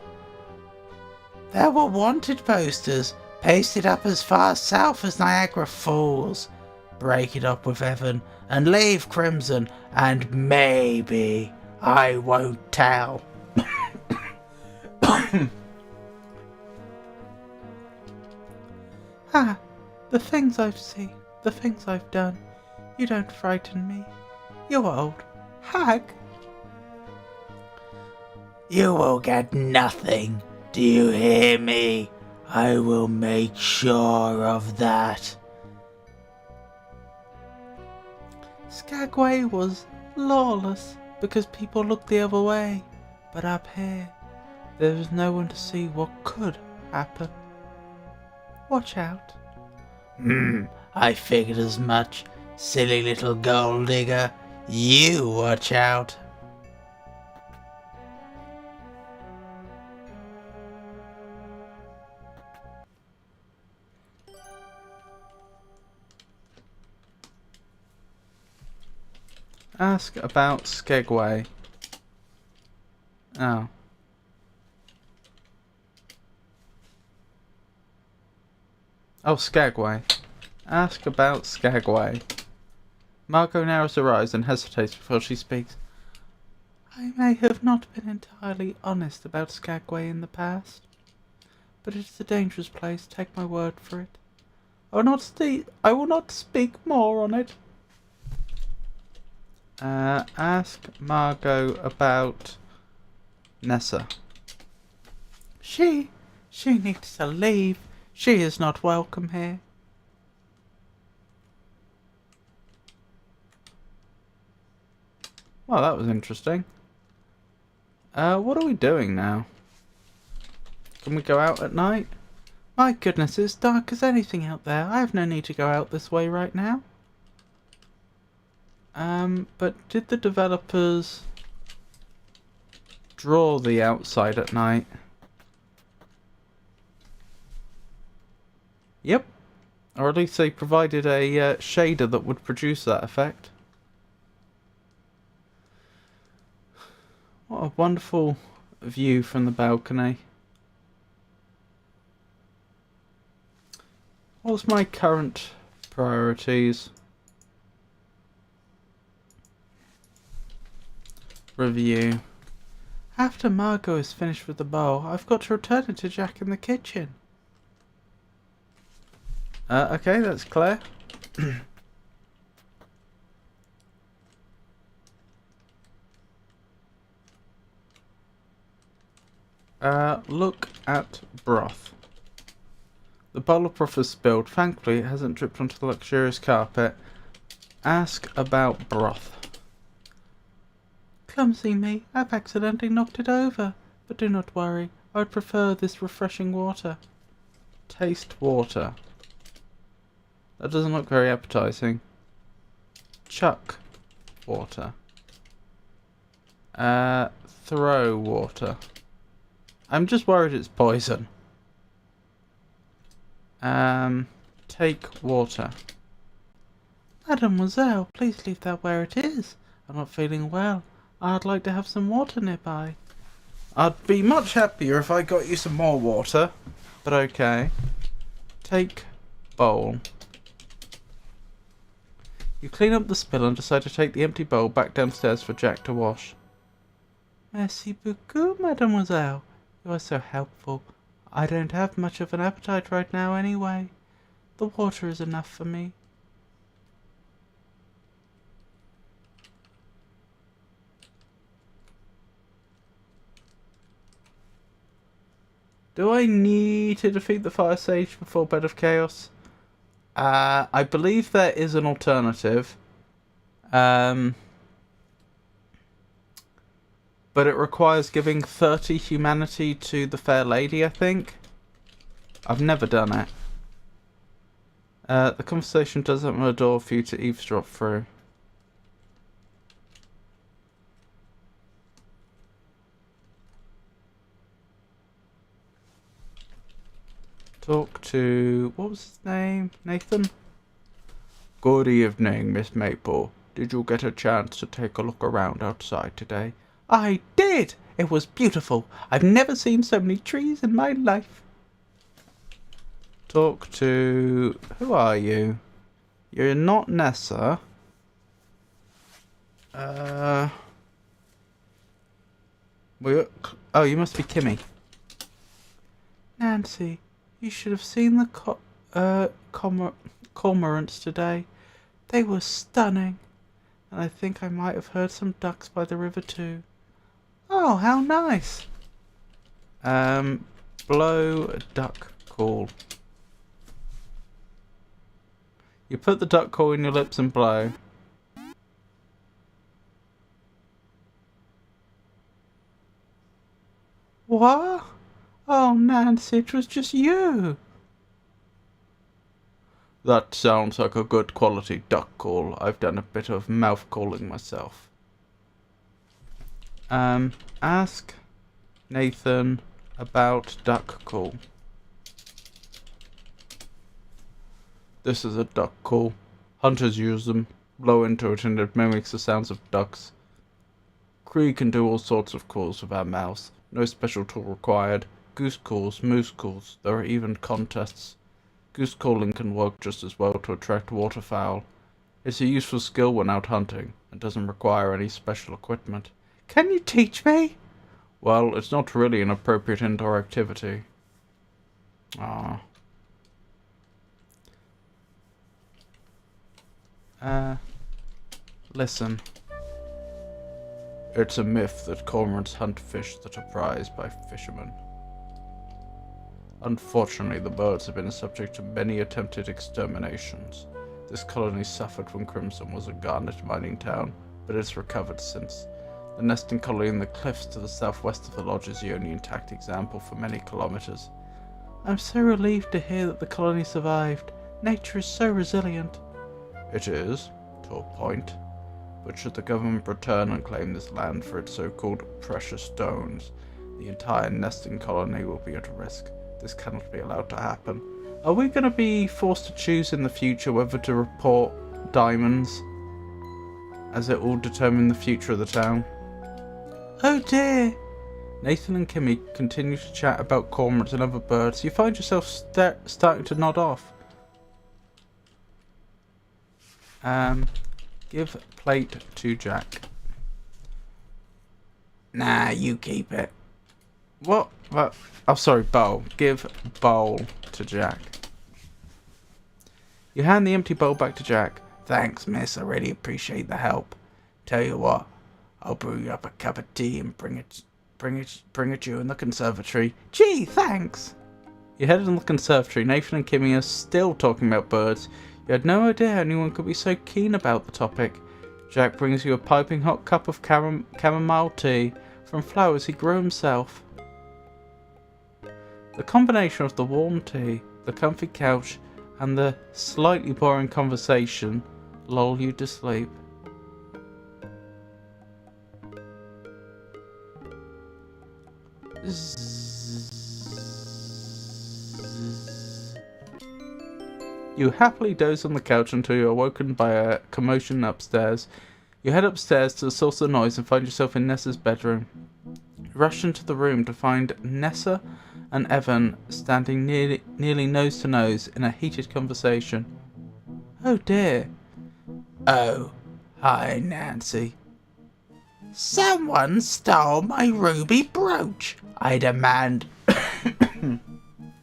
There were wanted posters pasted up as far south as Niagara Falls. Break it up with Evan and leave Crimson, and maybe I won't tell. The things I've seen, the things I've done. You don't frighten me. You're old hag. You will get nothing. Do you hear me? I will make sure of that. Skagway was lawless because people looked the other way, but up here, there was no one to see what could happen. Watch out. I figured as much, silly little gold digger. You watch out. Ask about Skagway. Oh. Oh, Skagway. Ask about Skagway. Margot narrows her eyes and hesitates before she speaks. I may have not been entirely honest about Skagway in the past, but it is a dangerous place, take my word for it. I will not speak more on it. Ask Margot about Nessa. She needs to leave. She is not welcome here. Well, that was interesting. What are we doing now? Can we go out at night? My goodness, it's dark as anything out there. I have no need to go out this way right now. But did the developers draw the outside at night? Yep. Or at least they provided a shader that would produce that effect. What a wonderful view from the balcony. What's my current priorities? Review. After Margot is finished with the bowl, I've got to return it to Jack in the kitchen. Okay, that's clear. Look at broth. The bowl of broth is spilled. Thankfully, it hasn't dripped onto the luxurious carpet. Ask about broth. Clumsy me, I've accidentally knocked it over. But do not worry, I would prefer this refreshing water. Taste water. That doesn't look very appetizing. Chuck water. Throw water. I'm just worried it's poison. Take water. Mademoiselle, please leave that where it is. I'm not feeling well. I'd like to have some water nearby. I'd be much happier if I got you some more water. But okay. Take bowl. You clean up the spill and decide to take the empty bowl back downstairs for Jack to wash. Merci beaucoup, mademoiselle. You are so helpful. I don't have much of an appetite right now anyway. The water is enough for me. Do I need to defeat the Fire Sage before Bed of Chaos? I believe there is an alternative. But it requires giving 30 humanity to the Fair Lady, I think. I've never done it. The conversation does open a door for you to eavesdrop through. Talk to... what was his name? Nathan? Good evening, Miss Maple. Did you get a chance to take a look around outside today? I did! It was beautiful. I've never seen so many trees in my life. Talk to... who are you? You're not Nessa. Oh, you must be Kimmy. Nancy, you should have seen the cormorants today. They were stunning. And I think I might have heard some ducks by the river too. Oh, how nice. Blow a duck call. You put the duck call in your lips and blow. Nancy, it was just you. That sounds like a good quality duck call. I've done a bit of mouth calling myself. Ask Nathan about duck call. This is a duck call. Hunters use them, blow into it, and it mimics the sounds of ducks. Cree can do all sorts of calls with our mouths. No special tool required. Goose calls, moose calls. There are even contests. Goose calling can work just as well to attract waterfowl. It's a useful skill when out hunting, and doesn't require any special equipment. Can you teach me? Well, it's not really an appropriate indoor activity. Ah. Listen. It's a myth that cormorants hunt fish that are prized by fishermen. Unfortunately, the birds have been subject to many attempted exterminations. This colony suffered when Crimson was a garnet mining town, but it's recovered since. The nesting colony in the cliffs to the southwest of the lodge is the only intact example for many kilometers. I'm so relieved to hear that the colony survived. Nature is so resilient. It is, to a point. But should the government return and claim this land for its so-called precious stones, the entire nesting colony will be at risk. This cannot be allowed to happen. Are we going to be forced to choose in the future whether to report diamonds, as it will determine the future of the town? Oh dear! Nathan and Kimmy continue to chat about cormorants and other birds. You find yourself starting to nod off. Give plate to Jack. Nah, you keep it. What? Oh, sorry, bowl. Give bowl to Jack. You hand the empty bowl back to Jack. Thanks, miss. I really appreciate the help. Tell you what, I'll brew you up a cup of tea and bring it you in the conservatory. Gee, thanks. You headed in the conservatory. Nathan and Kimmy are still talking about birds. You had no idea anyone could be so keen about the topic. Jack brings you a piping hot cup of chamomile tea from flowers he grew himself. The combination of the warm tea, the comfy couch, and the slightly boring conversation lull you to sleep. You happily doze on the couch until you're awoken by a commotion upstairs. You head upstairs to the source of the noise and find yourself in Nessa's bedroom. You rush into the room to find Nessa and Evan standing nearly nose to nose in a heated conversation. Oh dear. Oh, hi Nancy. Someone stole my ruby brooch. I demand...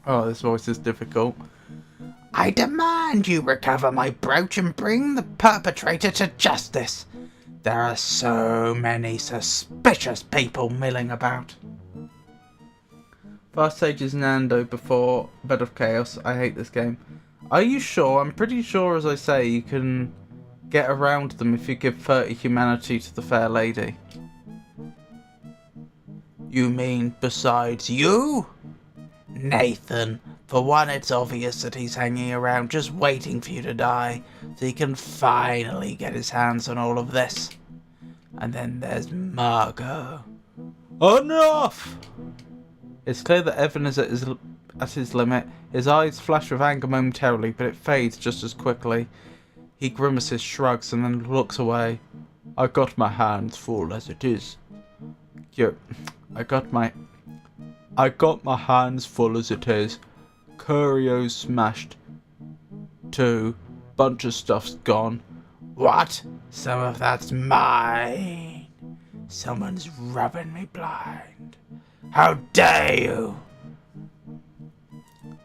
Oh, this voice is difficult. I demand you recover my brooch and bring the perpetrator to justice. There are so many suspicious people milling about. Fast stage is Nando before Bed of Chaos. I hate this game. Are you sure? I'm pretty sure, as I say, you can get around them if you give 30 humanity to the fair lady. You mean besides you? Nathan, for one, it's obvious that he's hanging around just waiting for you to die, so he can finally get his hands on all of this. And then there's Margot. Enough! It's clear that Evan is at his limit. His eyes flash with anger momentarily, but it fades just as quickly. He grimaces, shrugs, and then looks away. I got my hands full as it is. I got my hands full as it is. Curio's smashed. Too. Bunch of stuff's gone. What? Some of that's mine. Someone's rubbing me blind. How dare you?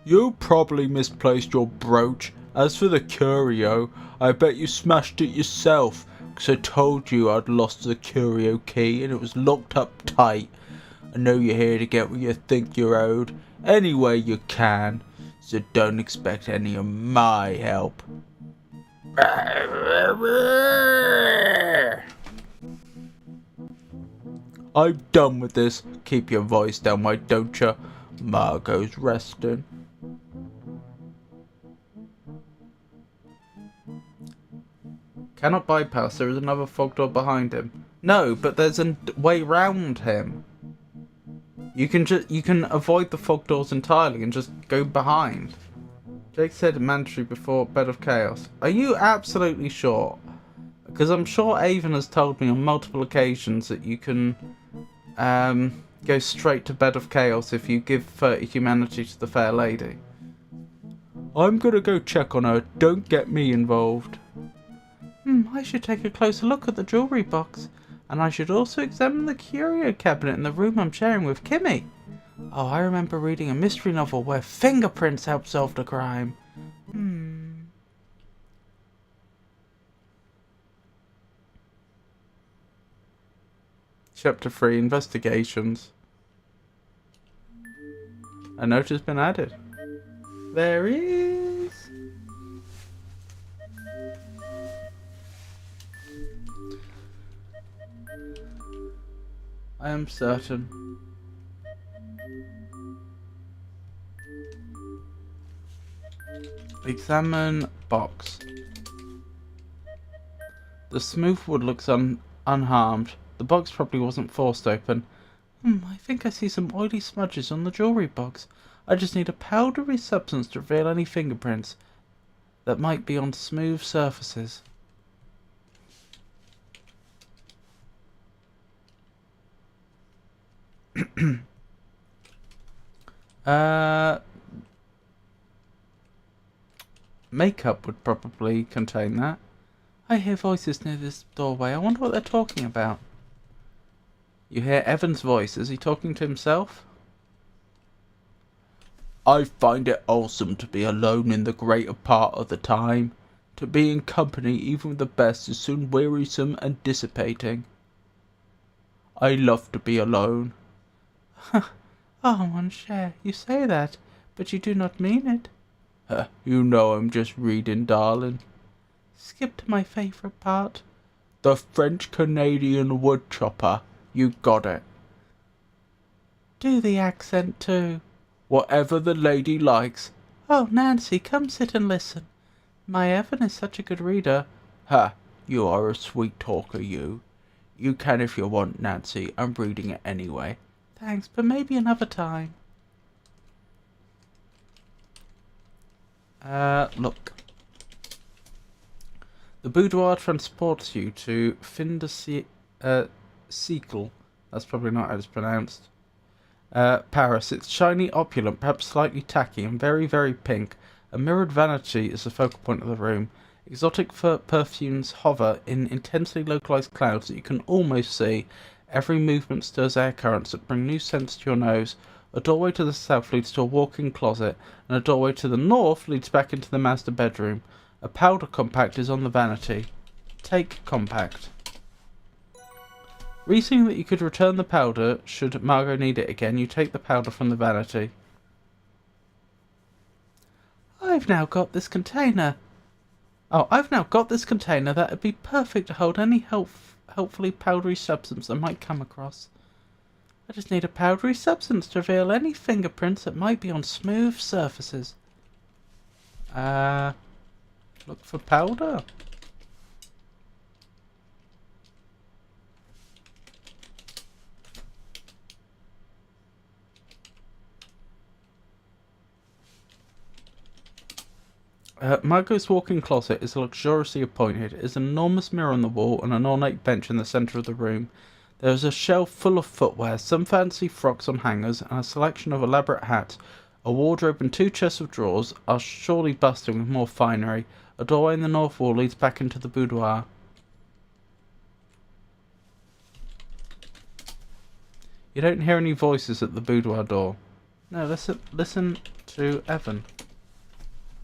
You probably misplaced your brooch. As for the curio, I bet you smashed it yourself, because I told you I'd lost the curio key and it was locked up tight. I know you're here to get what you think you're owed, any way you can, so don't expect any of my help. I'm done with this. Keep your voice down, why don't you? Margot's resting. Cannot bypass. There is another fog door behind him. No, but there's a way round him. You can avoid the fog doors entirely and just go behind. Jake said mandatory before Bed of Chaos. Are you absolutely sure? Because I'm sure Avon has told me on multiple occasions that you can go straight to Bed of Chaos if you give 30 humanity to the fair lady. I'm gonna go check on her. Don't get me involved. I should take a closer look at the jewellery box. And I should also examine the curio cabinet in the room I'm sharing with Kimmy. Oh, I remember reading a mystery novel where fingerprints help solve the crime. Chapter 3, Investigations. A note has been added. There is. I am certain. Examine box. The smooth wood looks unharmed. The box probably wasn't forced open. I think I see some oily smudges on the jewellery box. I just need a powdery substance to reveal any fingerprints that might be on smooth surfaces. Makeup would probably contain that. I hear voices near this doorway. I wonder what they're talking about. You hear Evan's voice. Is he talking to himself? I find it awesome to be alone in the greater part of the time. To be in company, even with the best, is soon wearisome and dissipating. I love to be alone. Oh, mon cher, you say that, but you do not mean it. You know I'm just reading, darling. Skip to my favourite part. The French-Canadian woodchopper. You got it. Do the accent too. Whatever the lady likes. Oh, Nancy, come sit and listen. My Evan is such a good reader. You are a sweet talker, you. You can if you want, Nancy. I'm reading it anyway. Thanks, but maybe another time. Look. The boudoir transports you to Finderseekle. That's probably not how it's pronounced. Paris. It's shiny, opulent, perhaps slightly tacky, and very, very pink. A mirrored vanity is the focal point of the room. Exotic perfumes hover in intensely localized clouds that you can almost see. Every movement stirs air currents that bring new scents to your nose. A doorway to the south leads to a walk-in closet, and a doorway to the north leads back into the master bedroom. A powder compact is on the vanity. Take compact. Reasoning that you could return the powder should Margot need it again, you take the powder from the vanity. I've now got this container that would be perfect to hold any helpfully powdery substance I might come across. I just need a powdery substance to reveal any fingerprints that might be on smooth surfaces. Look for powder. Margot's walk-in closet is luxuriously appointed. It is an enormous mirror on the wall and an ornate bench in the centre of the room. There is a shelf full of footwear, some fancy frocks on hangers, and a selection of elaborate hats. A wardrobe and 2 chests of drawers are surely busting with more finery. A doorway in the north wall leads back into the boudoir. You don't hear any voices at the boudoir door. No, listen to Evan.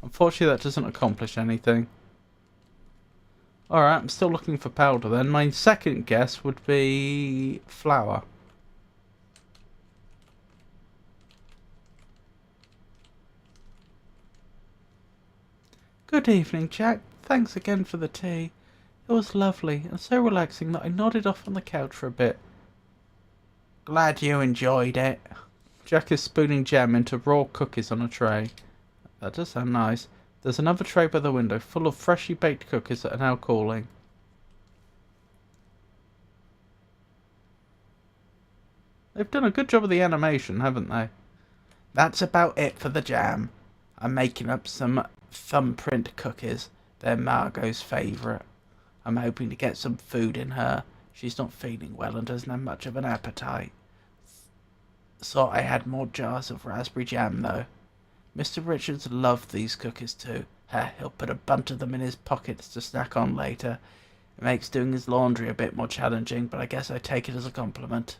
Unfortunately, that doesn't accomplish anything. Alright, I'm still looking for powder then. My second guess would be flour. Good evening, Jack. Thanks again for the tea. It was lovely and so relaxing that I nodded off on the couch for a bit. Glad you enjoyed it. Jack is spooning jam into raw cookies on a tray. That does sound nice. There's another tray by the window full of freshly baked cookies that are now cooling. They've done a good job of the animation, haven't they? That's about it for the jam. I'm making up some thumbprint cookies. They're Margot's favourite. I'm hoping to get some food in her. She's not feeling well and doesn't have much of an appetite. Thought I had more jars of raspberry jam, though. Mr. Richards loved these cookies, too. He'll put a bunch of them in his pockets to snack on later. It makes doing his laundry a bit more challenging, but I guess I take it as a compliment.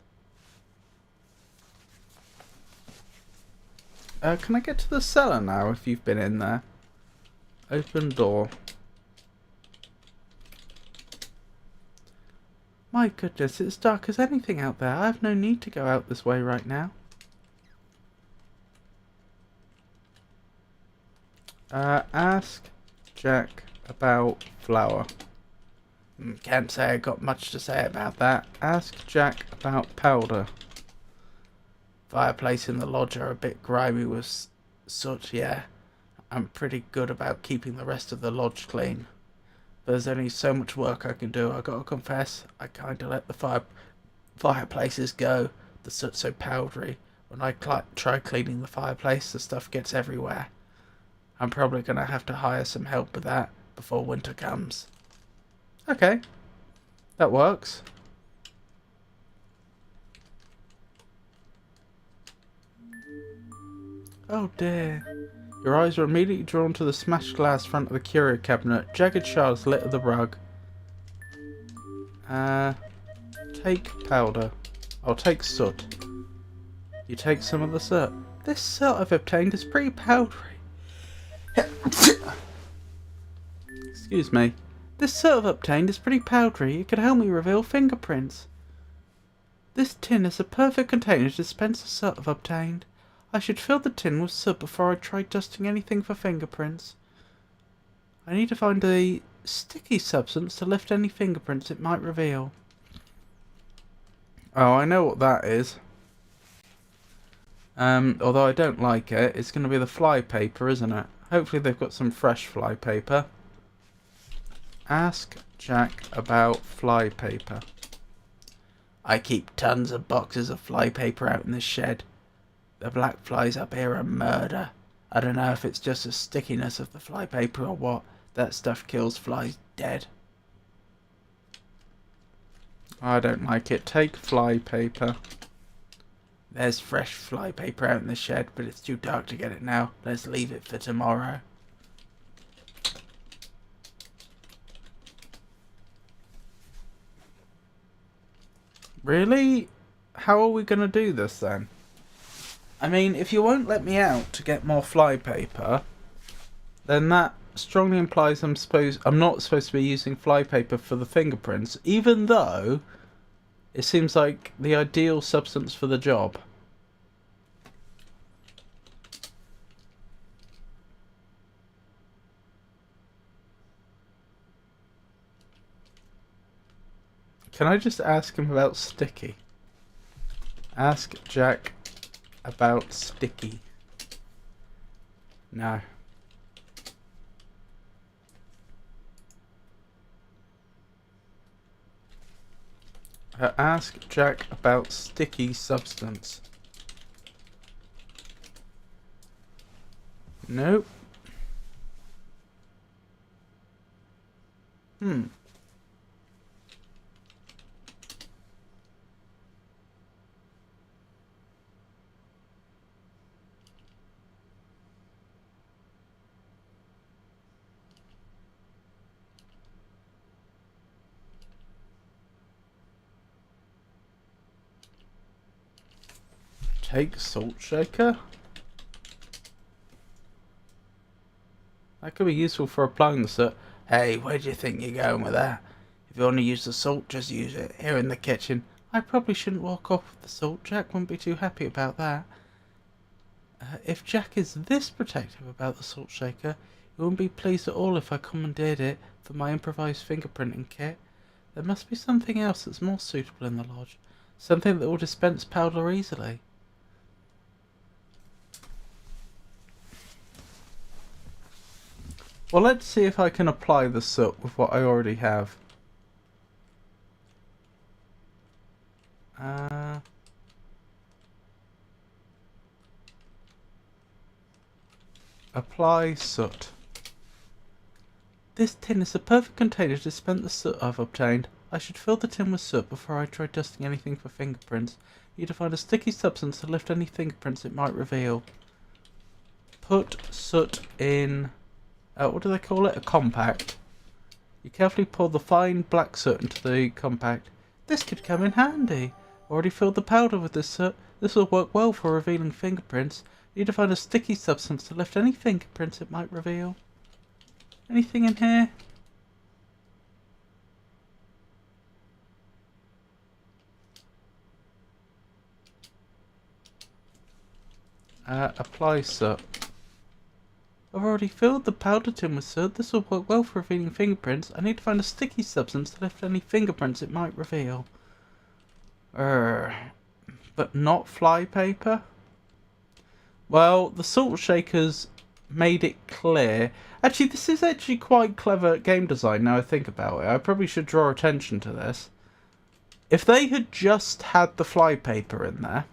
Can I get to the cellar now if you've been in there? Open door. My goodness, it's dark as anything out there. I have no need to go out this way right now. Ask Jack about flour. Can't say I got much to say about that. Ask Jack about powder. Fireplace in the lodge are a bit grimy with soot, yeah. I'm pretty good about keeping the rest of the lodge clean. But there's only so much work I can do. I gotta confess, I kinda let the fireplaces go. The soot's so powdery. When I try cleaning the fireplace, the stuff gets everywhere. I'm probably gonna have to hire some help with that before winter comes. Okay, that works. Oh dear. Your eyes are immediately drawn to the smashed glass front of the curio cabinet. Jagged shards litter the rug. Take powder. I'll take soot. You take some of the soot. This soot I've obtained is pretty powdery. Excuse me. This soot I've obtained is pretty powdery. It could help me reveal fingerprints. This tin is a perfect container to dispense the soot I've obtained. I should fill the tin with soot before I try dusting anything for fingerprints. I need to find a sticky substance to lift any fingerprints it might reveal. Oh, I know what that is. Although I don't like it, it's going to be the fly paper, isn't it? Hopefully they've got some fresh fly paper. Ask Jack about fly paper. I keep tons of boxes of fly paper out in the shed. The black flies up here are murder. I don't know if it's just the stickiness of the fly paper or what. That stuff kills flies dead. I don't like it. Take fly paper. There's fresh fly paper out in the shed, but it's too dark to get it now. Let's leave it for tomorrow. Really? How are we going to do this then? I mean, if you won't let me out to get more fly paper, then that strongly implies I'm not supposed to be using fly paper for the fingerprints, even though it seems like the ideal substance for the job. Can I just ask him about sticky? Ask Jack about sticky. No. Ask Jack about sticky substance. Nope. Take salt shaker? That could be useful for applying the soot. Hey, where do you think you're going with that? If you want to use the salt, just use it. Here in the kitchen. I probably shouldn't walk off with the salt. Jack wouldn't be too happy about that. If Jack is this protective about the salt shaker, he wouldn't be pleased at all if I commandeered it for my improvised fingerprinting kit. There must be something else that's more suitable in the lodge. Something that will dispense powder easily. Well, let's see if I can apply the soot with what I already have. Apply soot. This tin is a perfect container to dispense the soot I've obtained. I should fill the tin with soot before I try dusting anything for fingerprints. You need to find a sticky substance to lift any fingerprints it might reveal. Put soot in... what do they call it? A compact. You carefully pour the fine black soot into the compact. This could come in handy. Already filled the powder with this soot. This will work well for revealing fingerprints. You need to find a sticky substance to lift any fingerprints it might reveal. Anything in here? Apply soot. I've already filled the powder tin with soot. This will work well for revealing fingerprints. I need to find a sticky substance to lift any fingerprints it might reveal. But not flypaper? Well, the salt shakers made it clear. Actually, this is actually quite clever game design now I think about it. I probably should draw attention to this. If they had just had the flypaper in there,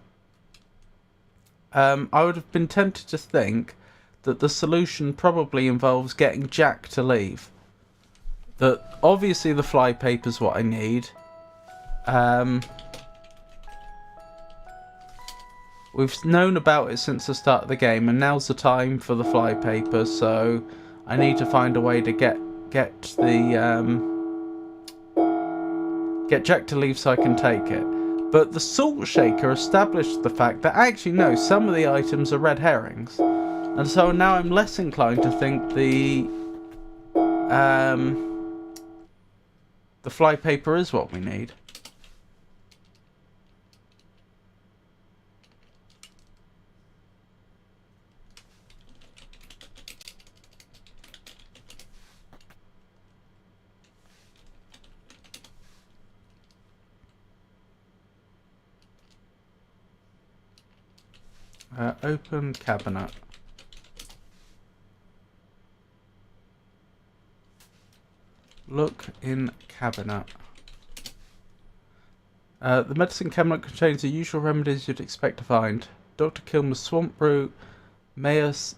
I would have been tempted to think that the solution probably involves getting Jack to leave. That obviously the flypaper is what I need. We've known about it since the start of the game, and now's the time for the flypaper, so I need to find a way to get Jack to leave so I can take it. But the salt shaker established the fact that actually no, some of the items are red herrings, and so now I'm less inclined to think the flypaper is what we need. Open cabinet. Look in cabinet. The medicine cabinet contains the usual remedies you'd expect to find. Dr. Kilmer's swamp root, Mayor's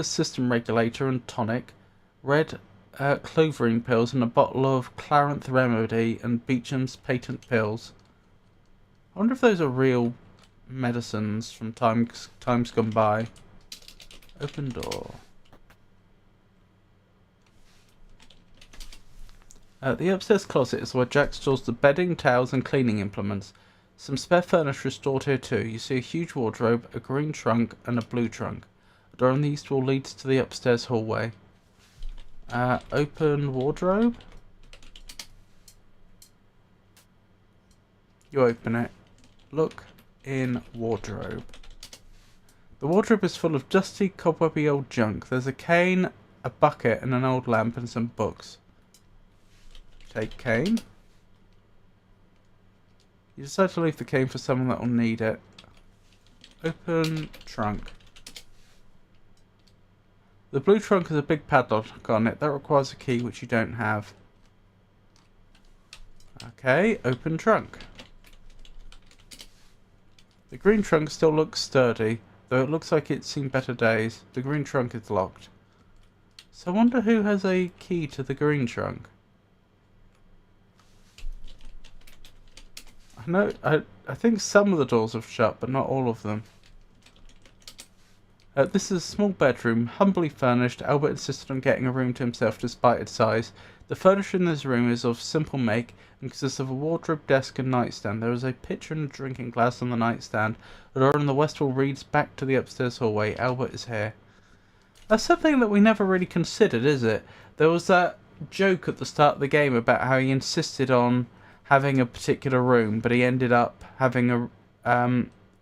system regulator and tonic, red cloverine pills, and a bottle of Clarinth remedy and Beecham's patent pills. I wonder if those are real medicines from times gone by. Open door. The upstairs closet is where Jack stores the bedding, towels and cleaning implements. Some spare furniture is stored here too. You see a huge wardrobe, a green trunk and a blue trunk. A door on the east wall leads to the upstairs hallway. Open wardrobe. You open it. Look in wardrobe. The wardrobe is full of dusty, cobwebby old junk. There's a cane, a bucket and an old lamp and some books. Take cane. You decide to leave the cane for someone that will need it. Open trunk. The blue trunk has a big padlock on it. That requires a key which you don't have. Okay, open trunk. The green trunk still looks sturdy, though it looks like it's seen better days. The green trunk is locked. So I wonder who has a key to the green trunk. I think some of the doors have shut, but not all of them. This is a small bedroom, humbly furnished. Albert insisted on getting a room to himself despite its size. The furniture in this room is of simple make and consists of a wardrobe, desk and nightstand. There is a pitcher and a drinking glass on the nightstand. The door on the west wall reads back to the upstairs hallway. Albert is here. That's something that we never really considered, is it? There was that joke at the start of the game about how he insisted on having a particular room, but he ended up having a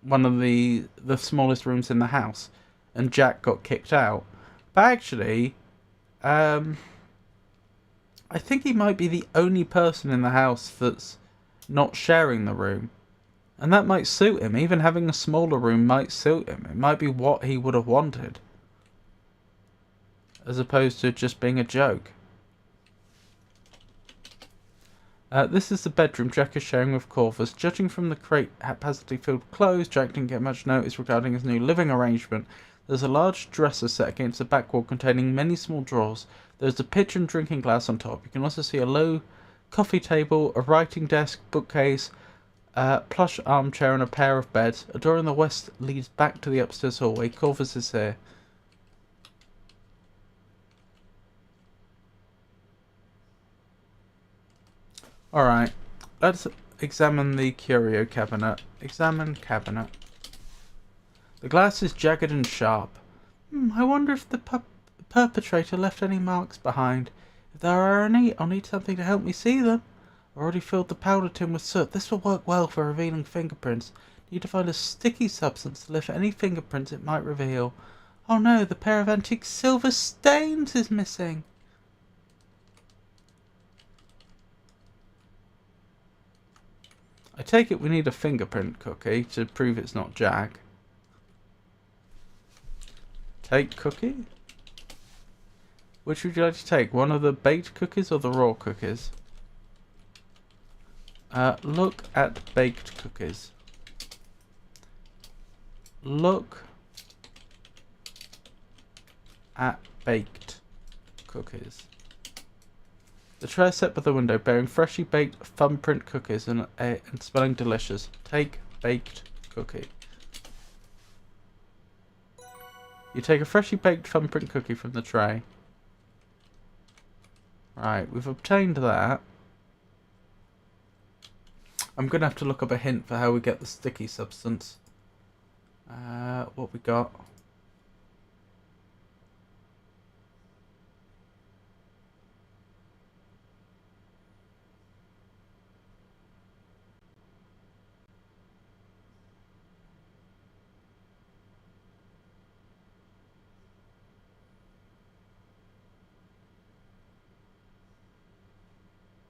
one of the smallest rooms in the house, and Jack got kicked out. But actually, I think he might be the only person in the house that's not sharing the room, and that might suit him. Even having a smaller room might suit him. It might be what he would have wanted. as opposed to just being a joke. This is the bedroom Jack is sharing with Corvus. Judging from the crate haphazardly filled with clothes, Jack didn't get much notice regarding his new living arrangement. There's a large dresser set against the back wall containing many small drawers. There's a pitcher and drinking glass on top. You can also see a low coffee table, a writing desk, bookcase, a plush armchair and a pair of beds. A door in the west leads back to the upstairs hallway. Corvus is here. Alright, let's examine the curio cabinet. Examine cabinet. The glass is jagged and sharp. I wonder if the perpetrator left any marks behind. If there are any, I'll need something to help me see them. I've already filled the powder tin with soot. This will work well for revealing fingerprints. Need to find a sticky substance to lift any fingerprints it might reveal. Oh no, the pair of antique silver stains is missing. I take it we need a fingerprint cookie to prove it's not Jack. Take cookie? Which would you like to take? One of the baked cookies or the raw cookies? Look at baked cookies. Look at baked cookies. The tray is set by the window, bearing freshly baked thumbprint cookies and smelling delicious. Take baked cookie. You take a freshly baked thumbprint cookie from the tray. Right, we've obtained that. I'm going to have to look up a hint for how we get the sticky substance. What we got?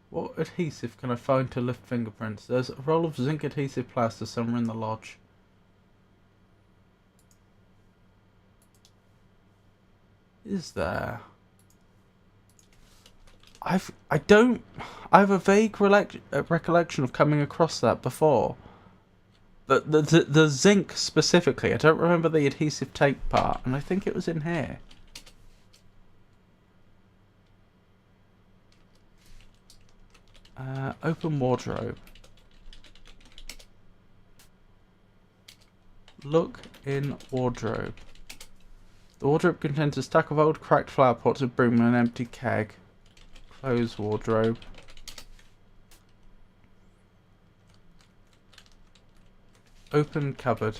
What adhesive can I find to lift fingerprints? There's a roll of zinc adhesive plaster somewhere in the lodge. Is there? I have a vague recollection of coming across that before. The zinc specifically. I don't remember the adhesive tape part, and I think it was in here. Open wardrobe. Look in wardrobe. The wardrobe contains a stack of old cracked flower pots, a broom and an empty keg. Close wardrobe. Open cupboard.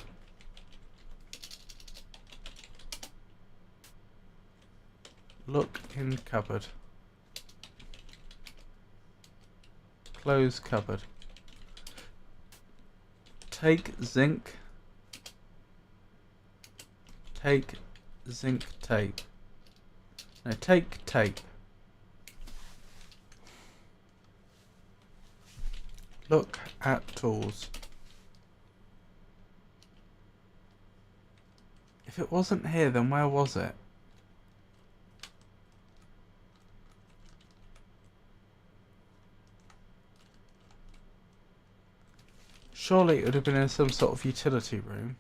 Look in cupboard. Close cupboard. Take zinc. Take zinc tape. No, take tape. Look at tools. If it wasn't here, then where was it? Surely it would have been in some sort of utility room.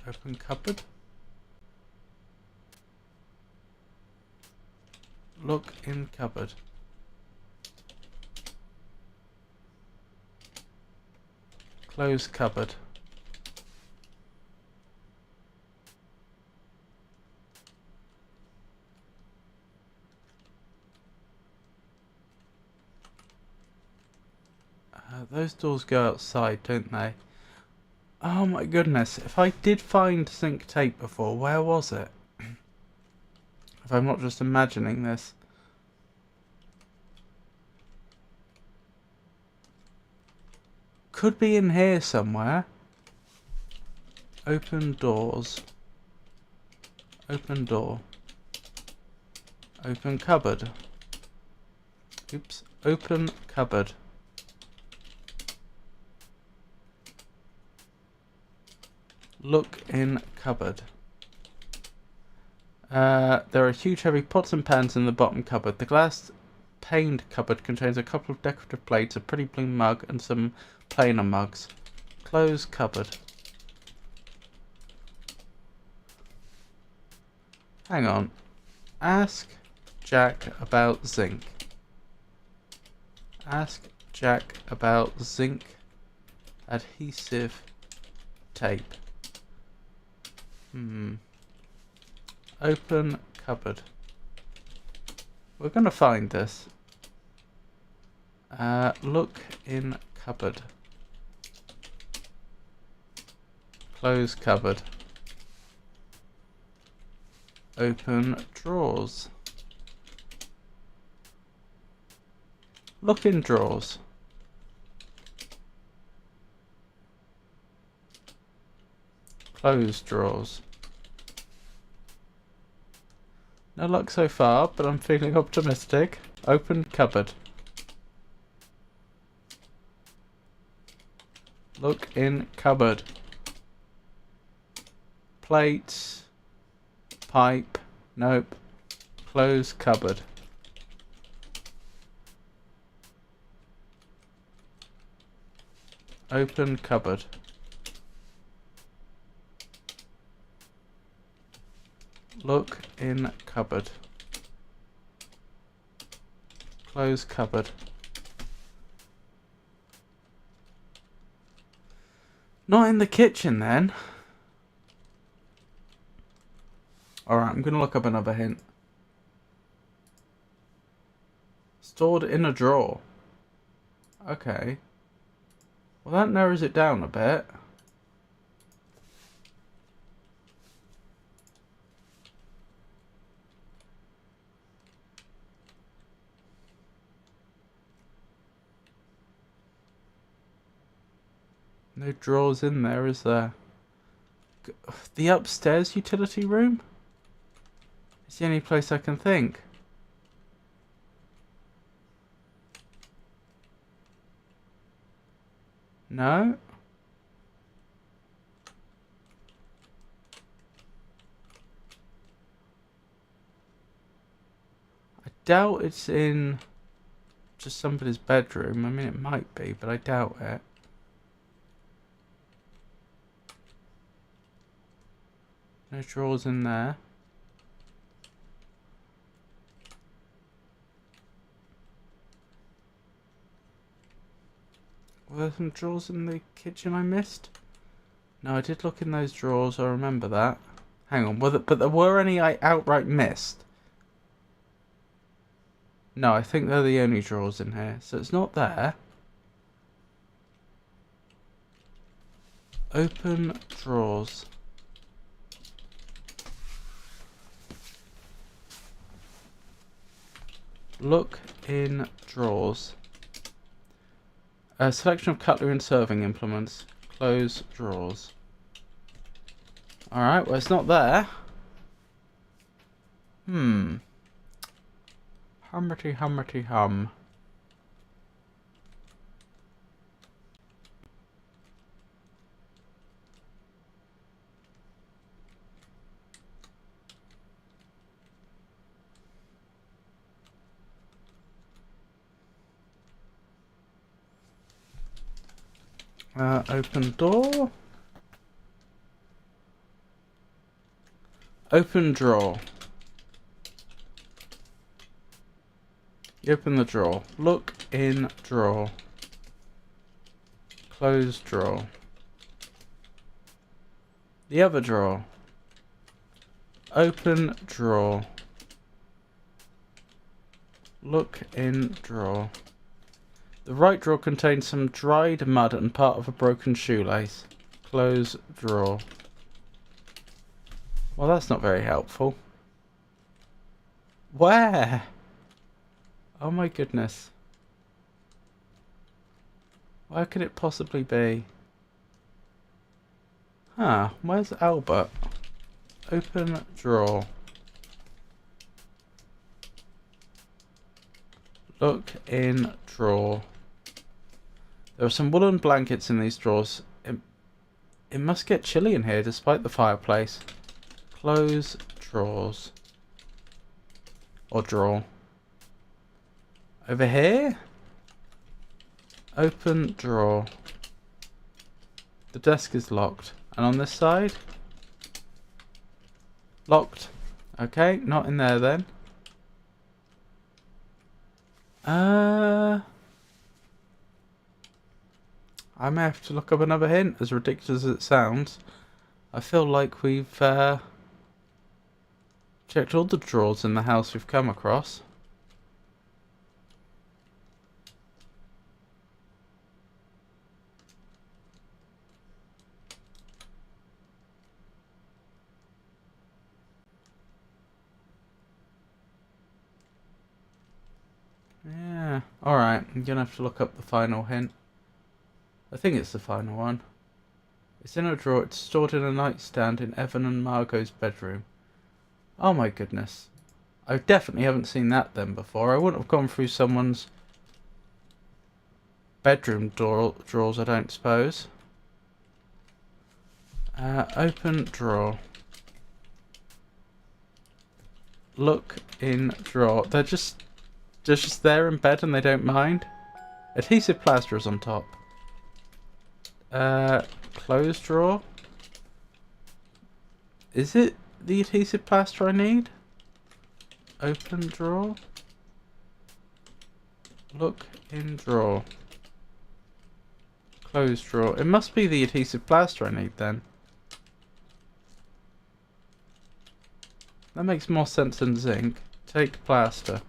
Open cupboard. Look in cupboard. Close cupboard. Those doors go outside, don't they? Oh my goodness, if I did find zinc tape before, where was it? If I'm not just imagining this. Could be in here somewhere. Open doors. Open door. Open cupboard. Oops. Open cupboard. Look in cupboard. There are huge heavy pots and pans in the bottom cupboard. The glass paned cupboard contains a couple of decorative plates, a pretty blue mug, and some plainer mugs. Close cupboard. Hang on. Ask Jack about zinc. Ask Jack about zinc adhesive tape. Open cupboard. We're gonna find this. Look in cupboard. Close cupboard. Open drawers. Look in drawers. Close drawers. No luck so far, but I'm feeling optimistic. Open cupboard. Look in cupboard. Plates. Pipe. Nope. Close cupboard. Open cupboard. Look in cupboard. Close cupboard. Not in the kitchen then. Alright, I'm gonna look up another hint. Stored in a drawer. Okay. Well, that narrows it down a bit. No drawers in there, is there? The upstairs utility room? It's the only place I can think. No? I doubt it's in just somebody's bedroom. I mean, it might be, but I doubt it. No drawers in there. Were there some drawers in the kitchen I missed? No, I did look in those drawers. I remember that. Hang on, but there were any I outright missed? No, I think they're the only drawers in here. So it's not there. Open drawers. Look in drawers. A selection of cutlery and serving implements. Close drawers. Alright, well it's not there. Hummerty hummerty hum. Open door. Open drawer. You open the drawer. Look in drawer. Close drawer. The other drawer. Open drawer. Look in drawer. The right drawer contains some dried mud and part of a broken shoelace. Close drawer. Well, that's not very helpful. Where? Oh my goodness. Where could it possibly be? Huh, where's Albert? Open drawer. Look in drawer. There are some woolen blankets in these drawers. It must get chilly in here despite the fireplace. Close drawers. Or drawer. Over here? Open drawer. The desk is locked. And on this side? Locked. Okay, not in there then. I may have to look up another hint, as ridiculous as it sounds. I feel like we've checked all the drawers in the house we've come across. Yeah, alright, I'm gonna have to look up the final hint. I think it's the final one. It's in a drawer. It's stored in a nightstand in Evan and Margot's bedroom. Oh my goodness. I definitely haven't seen that then before. I wouldn't have gone through someone's bedroom drawers, I don't suppose. Open drawer. Look in drawer. They're just there in bed and they don't mind. Adhesive plaster is on top. Close drawer. Is it the adhesive plaster I need? Open drawer. Look in drawer. Close drawer. It must be the adhesive plaster I need then. That makes more sense than zinc. Take plaster.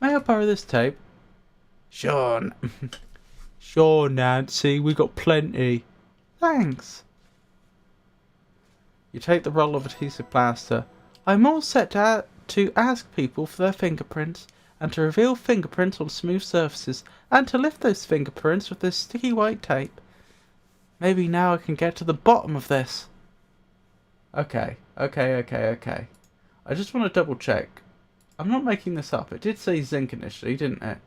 May I borrow this tape? Sure. Sure, Nancy, we got plenty. Thanks. You take the roll of adhesive plaster. I'm all set to ask people for their fingerprints, and to reveal fingerprints on smooth surfaces, and to lift those fingerprints with this sticky white tape. Maybe now I can get to the bottom of this. Okay. I just want to double check. I'm not making this up. It did say zinc initially, didn't it?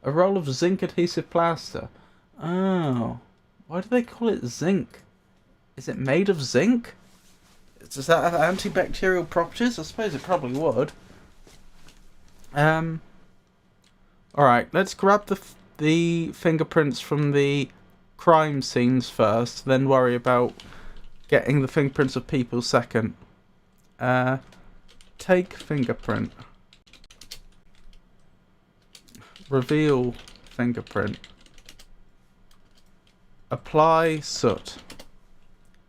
A roll of zinc adhesive plaster. Oh. Why do they call it zinc? Is it made of zinc? Does that have antibacterial properties? I suppose it probably would. Alright, let's grab the fingerprints from the crime scenes first, then worry about getting the fingerprints of people second. Take fingerprint. Reveal fingerprint. Apply soot.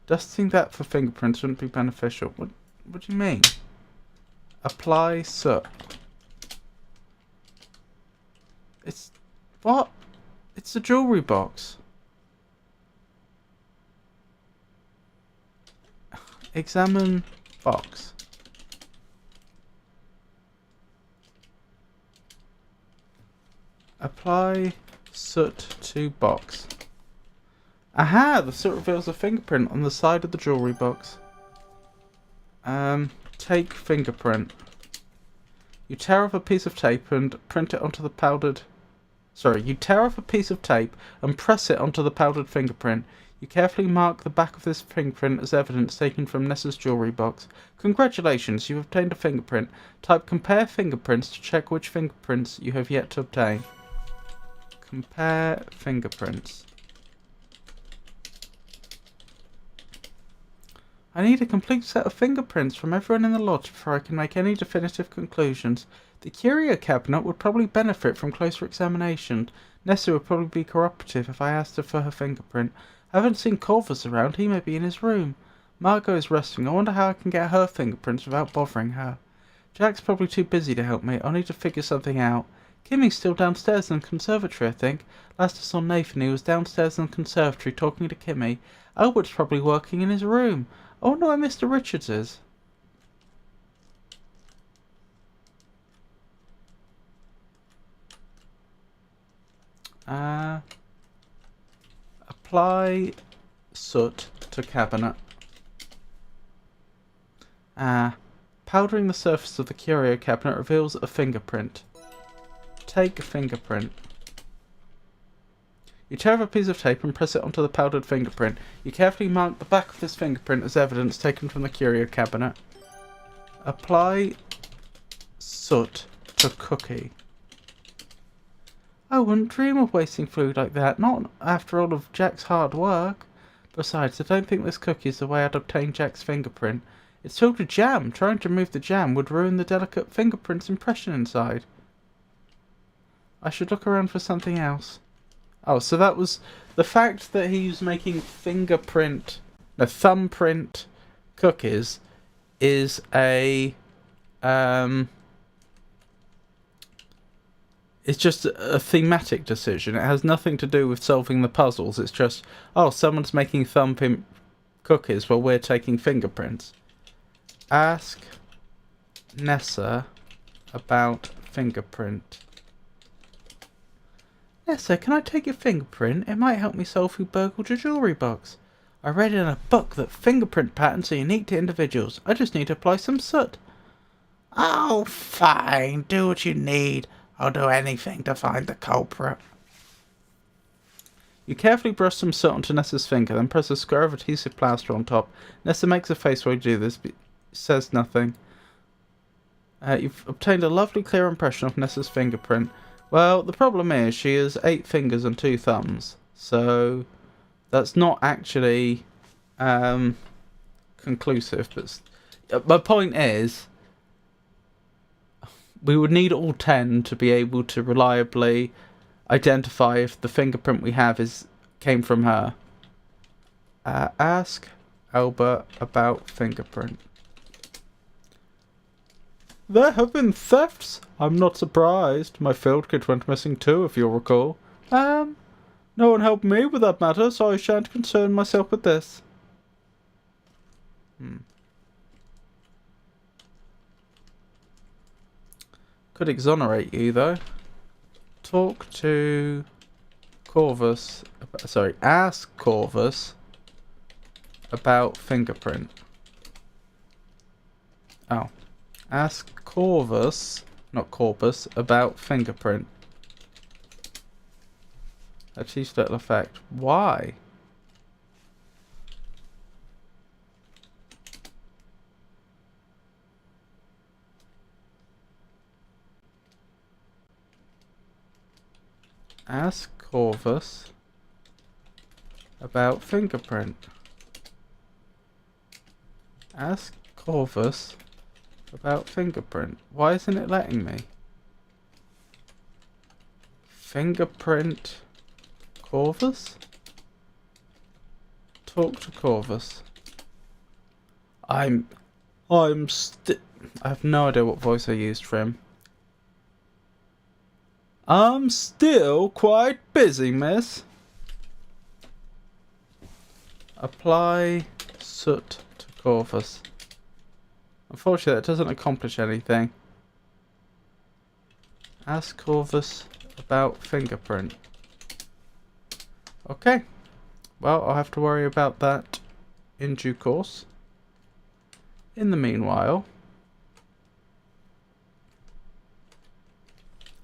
Dusting that for fingerprints wouldn't be beneficial. What do you mean? Apply soot. It's... what? It's a jewellery box. Examine box. Apply soot to box. Aha! The soot reveals a fingerprint on the side of the jewellery box. Take fingerprint. You tear off a piece of tape and print it onto the powdered... Sorry, you tear off a piece of tape and press it onto the powdered fingerprint. You carefully mark the back of this fingerprint as evidence taken from Nessa's jewellery box. Congratulations, you've obtained a fingerprint. Type compare fingerprints to check which fingerprints you have yet to obtain. Compare fingerprints. I need a complete set of fingerprints from everyone in the lodge before I can make any definitive conclusions. The curio cabinet would probably benefit from closer examination. Nessa would probably be cooperative if I asked her for her fingerprint. I haven't seen Corvus around. He may be in his room. Margot is resting. I wonder how I can get her fingerprints without bothering her. Jack's probably too busy to help me. I'll need to figure something out. Kimmy's still downstairs in the conservatory, I think. Last I saw Nathan, he was downstairs in the conservatory talking to Kimmy. Albert's probably working in his room. I wonder where Mr. Richards is. Apply soot to cabinet. Powdering the surface of the curio cabinet reveals a fingerprint. Take a fingerprint. You tear off a piece of tape and press it onto the powdered fingerprint. You carefully mark the back of this fingerprint as evidence taken from the curio cabinet. Apply soot to cookie. I wouldn't dream of wasting food like that, not after all of Jack's hard work. Besides, I don't think this cookie is the way I'd obtain Jack's fingerprint. It's filled with jam. Trying to remove the jam would ruin the delicate fingerprint's impression inside. I should look around for something else. Oh, so that was the fact that he was making thumbprint cookies is a it's just a thematic decision. It has nothing to do with solving the puzzles. It's just, oh, someone's making thumbprint cookies while we're taking fingerprints. Ask Nessa about fingerprint. Nessa, can I take your fingerprint? It might help me solve who burgled your jewellery box. I read in a book that fingerprint patterns are unique to individuals. I just need to apply some soot. Oh, fine. Do what you need. I'll do anything to find the culprit. You carefully brush some soot onto Nessa's finger, then press a square of adhesive plaster on top. Nessa makes a face while you do this, but says nothing. You've obtained a lovely clear impression of Nessa's fingerprint. Well, the problem is she has 8 fingers and 2 thumbs, so that's not actually conclusive. But my point is, we would need all 10 to be able to reliably identify if the fingerprint we have came from her. Ask Albert about fingerprint. There have been thefts. I'm not surprised. My field kit went missing too, if you'll recall. No one helped me with that matter, so I shan't concern myself with this. Could exonerate you, though. Talk to Corvus. Ask Corvus about fingerprint. Oh. Ask Corvus, not Corpus, about fingerprint. Achieves little effect. Why? Ask Corvus about fingerprint. Ask Corvus about fingerprint. Why isn't it letting me? Fingerprint Corvus? Talk to Corvus. I have no idea what voice I used for him. I'm still quite busy, miss. Apply soot to Corvus. Unfortunately, that doesn't accomplish anything. Ask Corvus about fingerprint. Okay. Well, I'll have to worry about that in due course. In the meanwhile,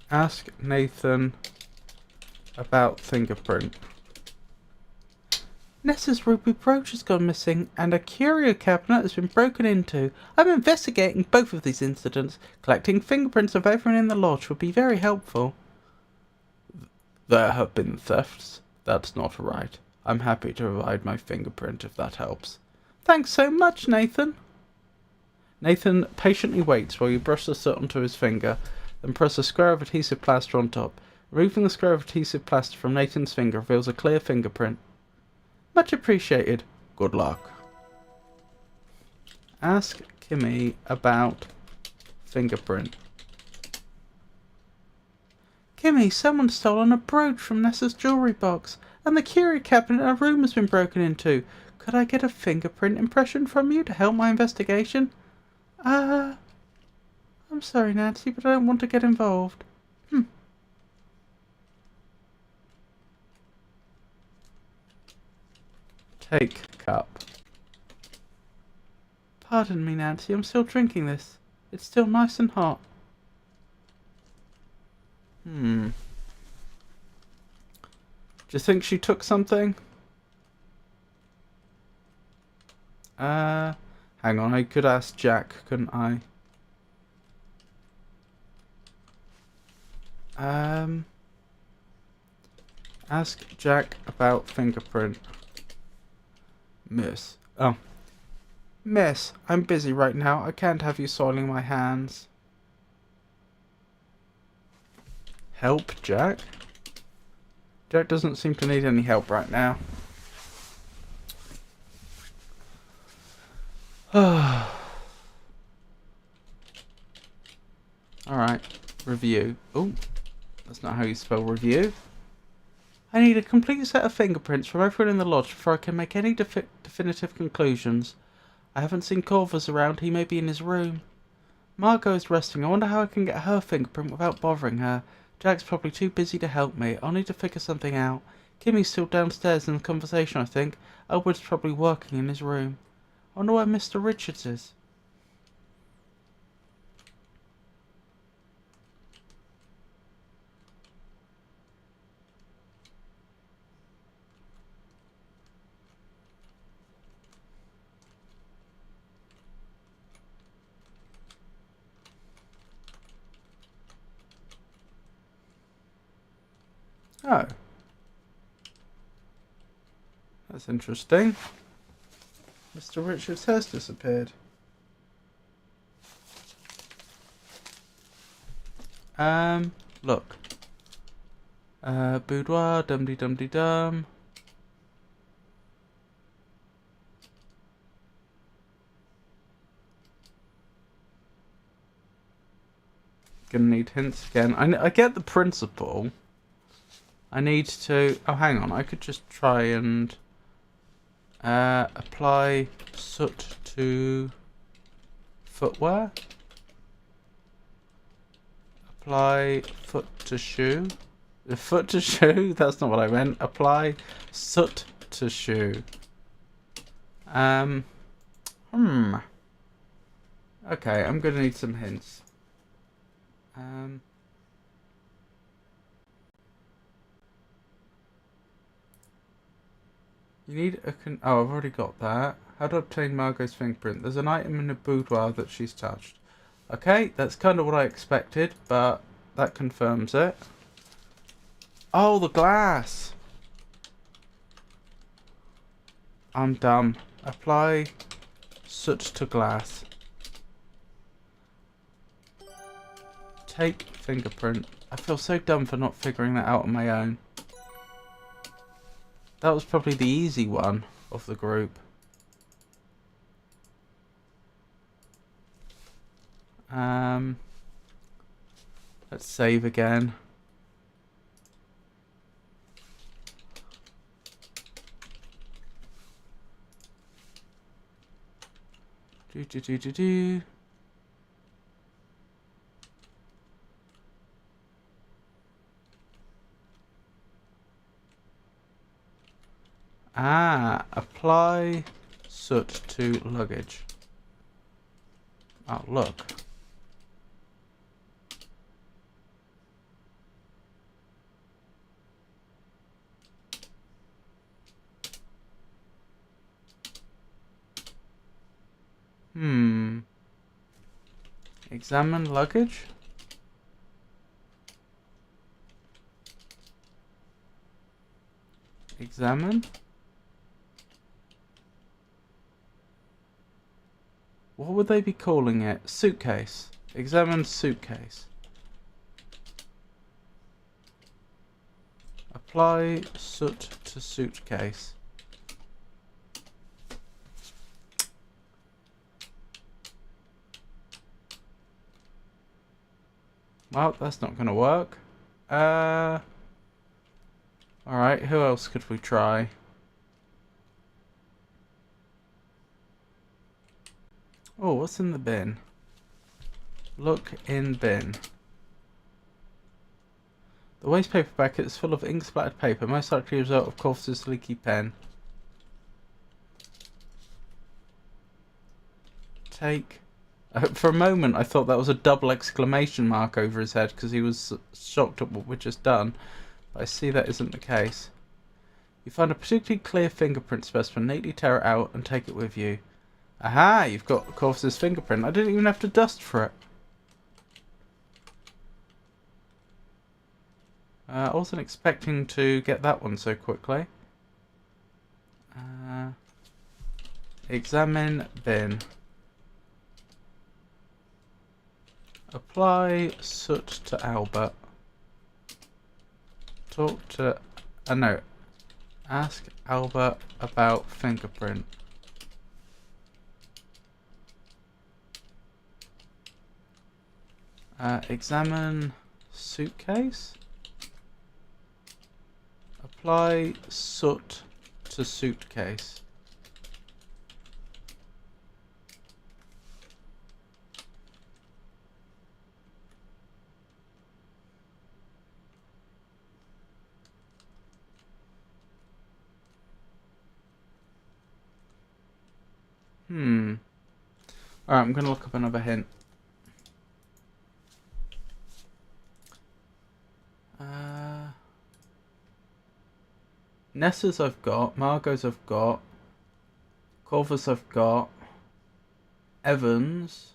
ask Nathan about fingerprint. Nessa's ruby brooch has gone missing, and a curio cabinet has been broken into. I'm investigating both of these incidents. Collecting fingerprints of everyone in the lodge would be very helpful. There have been thefts. That's not right. I'm happy to provide my fingerprint if that helps. Thanks so much, Nathan. Nathan patiently waits while you brush the soot onto his finger, then press a square of adhesive plaster on top. Removing the square of adhesive plaster from Nathan's finger reveals a clear fingerprint. Much appreciated. Good luck. Ask Kimmy about fingerprint. Kimmy, someone's stolen a brooch from Nessa's jewellery box, and the curio cabinet in our room has been broken into. Could I get a fingerprint impression from you to help my investigation? I'm sorry, Nancy, but I don't want to get involved. Take cup. Pardon me, Nancy, I'm still drinking this. It's still nice and hot. Do you think she took something? Hang on, I could ask Jack, couldn't I? Ask Jack about fingerprint. Miss. Oh. Miss, I'm busy right now. I can't have you soiling my hands. Help, Jack? Jack doesn't seem to need any help right now. Alright, review. Oh, that's not how you spell review. I need a complete set of fingerprints from everyone in the lodge before I can make any definitive conclusions. I haven't seen Corvus around. He may be in his room. Margot is resting. I wonder how I can get her fingerprint without bothering her. Jack's probably too busy to help me. I'll need to figure something out. Kimmy's still downstairs in the conversation, I think. Elwood's probably working in his room. I wonder where Mr. Richards is. Oh. That's interesting. Mr. Richards has disappeared. Look. Boudoir, dum-de-dum-de-dum. Gonna need hints again. I get the principle. I need to... Oh, hang on. I could just try and apply soot to footwear. Apply foot to shoe. Foot to shoe? That's not what I meant. Apply soot to shoe. Okay, I'm gonna need some hints. You need a oh, I've already got that. How to obtain Margot's fingerprint. There's an item in the boudoir that she's touched. Okay, that's kind of what I expected, but that confirms it. Oh, the glass! I'm dumb. Apply soot to glass. Take fingerprint. I feel so dumb for not figuring that out on my own. That was probably the easy one of the group. Let's save again. Do. Apply soot to luggage. Oh, look. Examine luggage. Examine. What would they be calling it? Suitcase. Examine suitcase. Apply soot to suitcase. Well, that's not going to work. Alright, who else could we try? Oh, what's in the bin? Look in bin. The waste paper bucket is full of ink splattered paper, most likely a result of Corvus's leaky pen. take... for a moment I thought that was a double exclamation mark over his head because he was shocked at what we'd just done. But I see that isn't the case. You find a particularly clear fingerprint specimen, neatly tear it out and take it with you. Aha! You've got Corvus's fingerprint. I didn't even have to dust for it. I wasn't expecting to get that one so quickly. Examine bin. Apply soot to Albert. Talk to... no. Ask Albert about fingerprint. Examine suitcase. Apply soot to suitcase. Alright, I'm going to look up another hint. Nessa's I've got, Margot's I've got, Corvus I've got, Evans.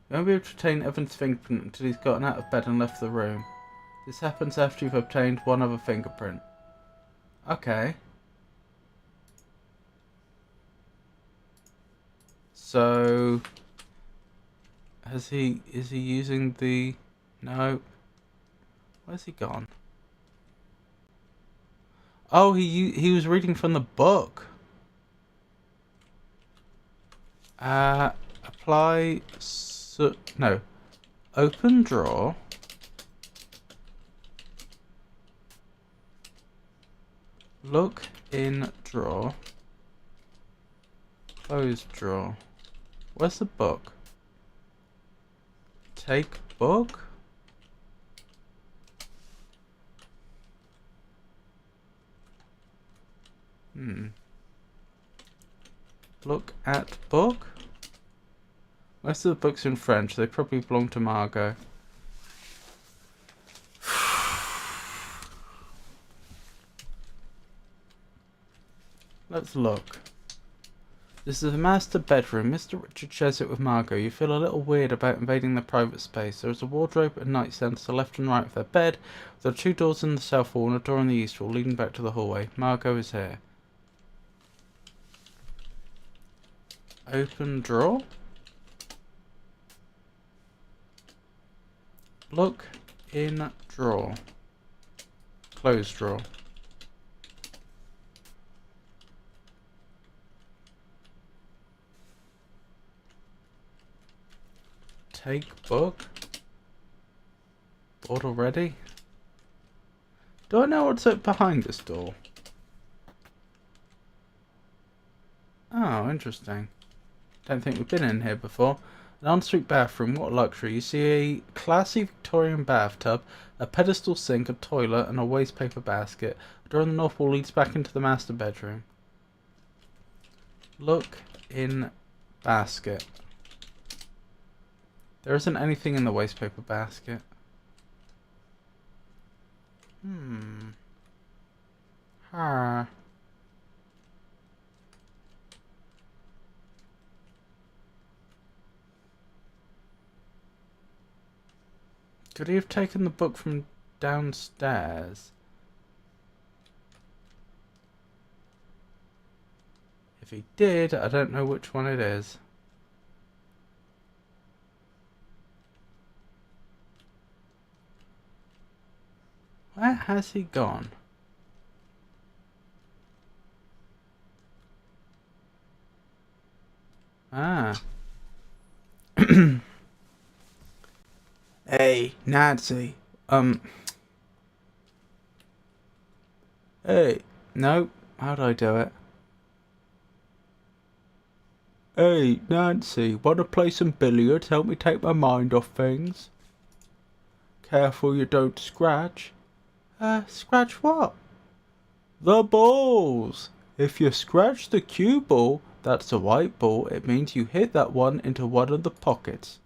You won't be able to obtain Evans' fingerprint until he's gotten out of bed and left the room. This happens after you've obtained one other fingerprint. Okay. So, is he using the... No. Where's he gone? Oh, he was reading from the book. Apply... no. Open drawer. Look in drawer. Close drawer. Where's the book? Take book? Look at book? Most of the books in French. They probably belong to Margot. Let's look. This is the master bedroom. Mr. Richard shares it with Margot. You feel a little weird about invading their private space. There is a wardrobe and nightstand to the left and right of their bed. There are 2 doors in the south wall and a door in the east wall leading back to the hallway. Margot is here. Open drawer. Look in drawer. Close drawer. Take book. Bored already? Do I know what's up behind this door? Oh, interesting. Don't think we've been in here before. An ensuite bathroom, what a luxury. You see a classy Victorian bathtub, a pedestal sink, a toilet, and a waste paper basket. A door on the north wall leads back into the master bedroom. Look in basket. There isn't anything in the waste paper basket. Could he have taken the book from downstairs? If he did, I don't know which one it is. Where has he gone? Ah. Hey, Nancy. Hey. No. How'd I do it? Hey, Nancy. Wanna play some billiards? Help me take my mind off things. Careful you don't scratch. Scratch what? The balls. If you scratch the cue ball, That's a white ball. It means you hit that one into one of the pockets.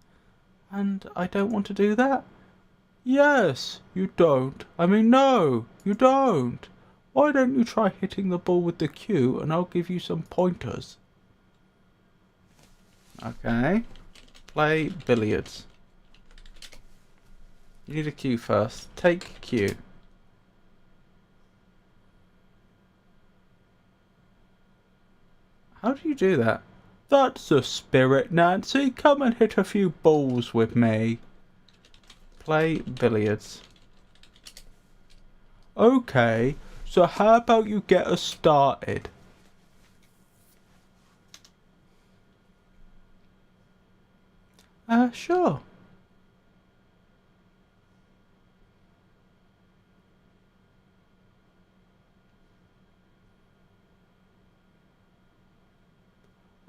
And I don't want to do that? Yes, you don't. I mean, no, you don't. Why don't you try hitting the ball with the cue and I'll give you some pointers. Okay. Play billiards. You need a cue first. Take cue. How do you do that? That's the spirit, Nancy. Come and hit a few balls with me. Play billiards. Okay, so how about you get us started? Sure.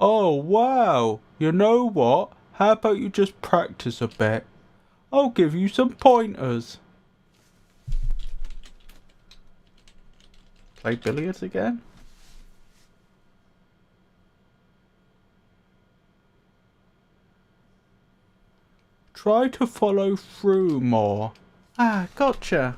Oh, wow. You know what? How about you just practice a bit? I'll give you some pointers. Play billiards again? Try to follow through more. Ah, gotcha.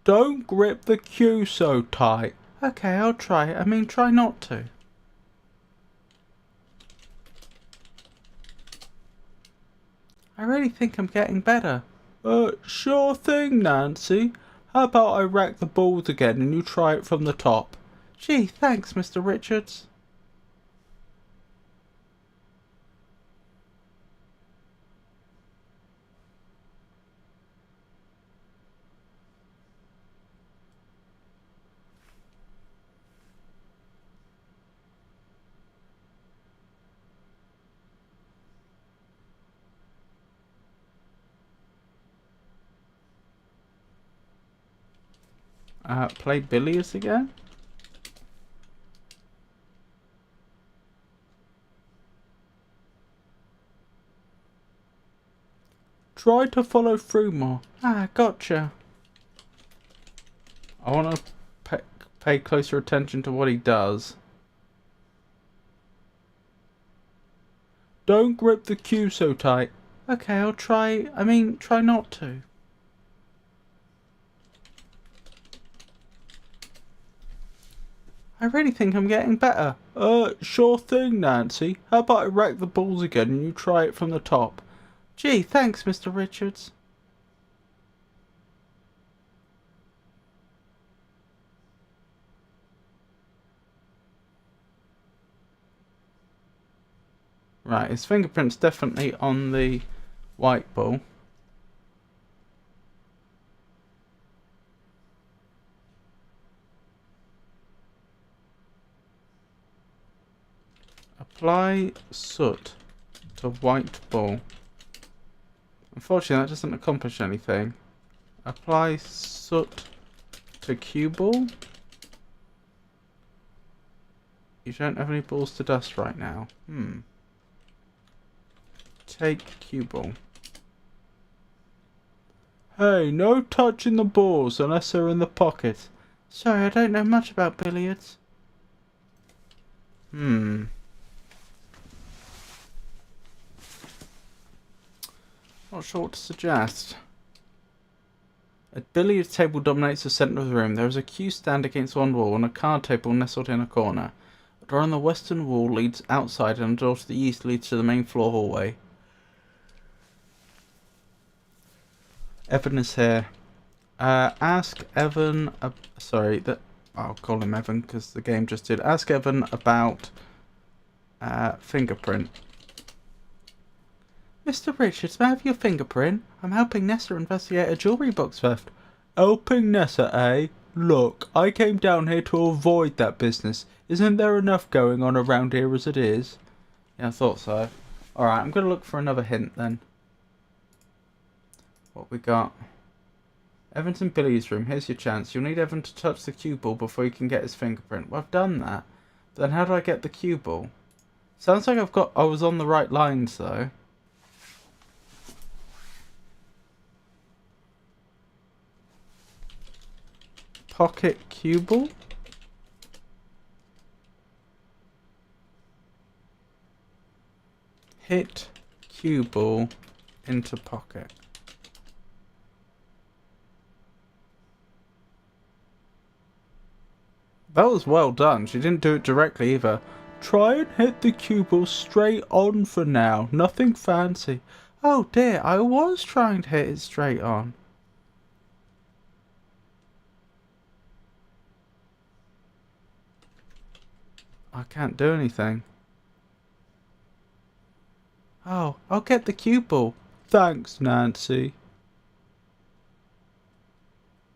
Don't grip the cue so tight. Okay, I'll try. I mean, try not to. I really think I'm getting better. Sure thing, Nancy. How about I rack the balls again and you try it from the top? Gee, thanks, Mr. Richards. Play billiards again? Try to follow through more. Ah, gotcha. I want to pay closer attention to what he does. Don't grip the cue so tight. Okay, I'll try. I mean, try not to. I really think I'm getting better. Sure thing, Nancy. How about I rack the balls again and you try it from the top? Gee, thanks, Mr. Richards. Right, his fingerprint's definitely on the white ball. Apply soot to white ball. Unfortunately, that doesn't accomplish anything. Apply soot to cue ball. You don't have any balls to dust right now. Take cue ball. Hey, no touching the balls unless they're in the pocket. Sorry, I don't know much about billiards. Not sure what to suggest. A billiard table dominates the centre of the room. There is a cue stand against one wall and a card table nestled in a corner. A door on the western wall leads outside and a door to the east leads to the main floor hallway. Evan is here. Ask Evan... I'll call him Evan because the game just did. Ask Evan about fingerprint. Mr. Richards, may I have your fingerprint? I'm helping Nessa investigate a jewellery box theft. Helping Nessa, eh? Look, I came down here to avoid that business. Isn't there enough going on around here as it is? Yeah, I thought so. Alright, I'm going to look for another hint then. What we got? Evan's in Billy's room. Here's your chance. You'll need Evan to touch the cue ball before you can get his fingerprint. Well, I've done that. But then how do I get the cue ball? Sounds like I was on the right lines though. pocket cue ball. Hit cue ball into pocket. That was well done. She didn't do it directly either. Try and hit the cue ball straight on for now. Nothing fancy. Oh dear, I was trying to hit it straight on. I can't do anything. Oh, I'll get the cue ball. Thanks, Nancy.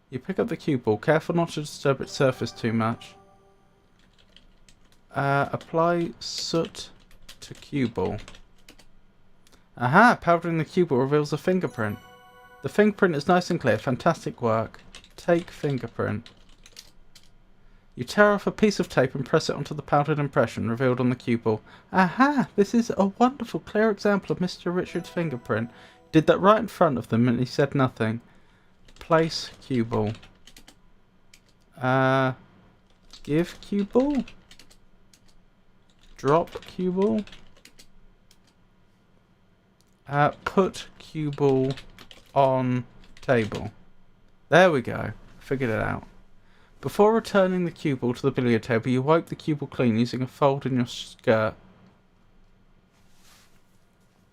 You pick up the cue ball. Careful not to disturb its surface too much. Apply soot to cue ball. Aha! Powdering the cue ball reveals a fingerprint. The fingerprint is nice and clear. Fantastic work. Take fingerprint. You tear off a piece of tape and press it onto the powdered impression revealed on the cue ball. Aha! This is a wonderful, clear example of Mr. Richard's fingerprint. Did that right in front of them and he said nothing. Place cue ball. Give cue ball. Drop cue ball. Put cue ball on table. There we go. Figured it out. Before returning the cue ball to the billiard table, you wipe the cue ball clean using a fold in your skirt.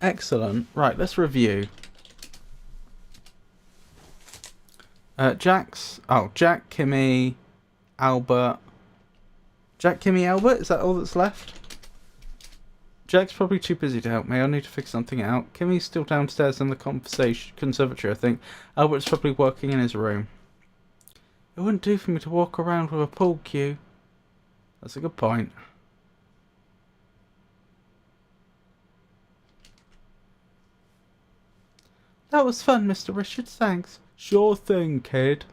Excellent. Right, let's review. Jack, Kimmy, Albert. Jack, Kimmy, Albert? Is that all that's left? Jack's probably too busy to help me. I'll need to figure something out. Kimmy's still downstairs in the conservatory, I think. Albert's probably working in his room. It wouldn't do for me to walk around with a pool cue. That's a good point. That was fun, Mr. Richards. Thanks. Sure thing, kid.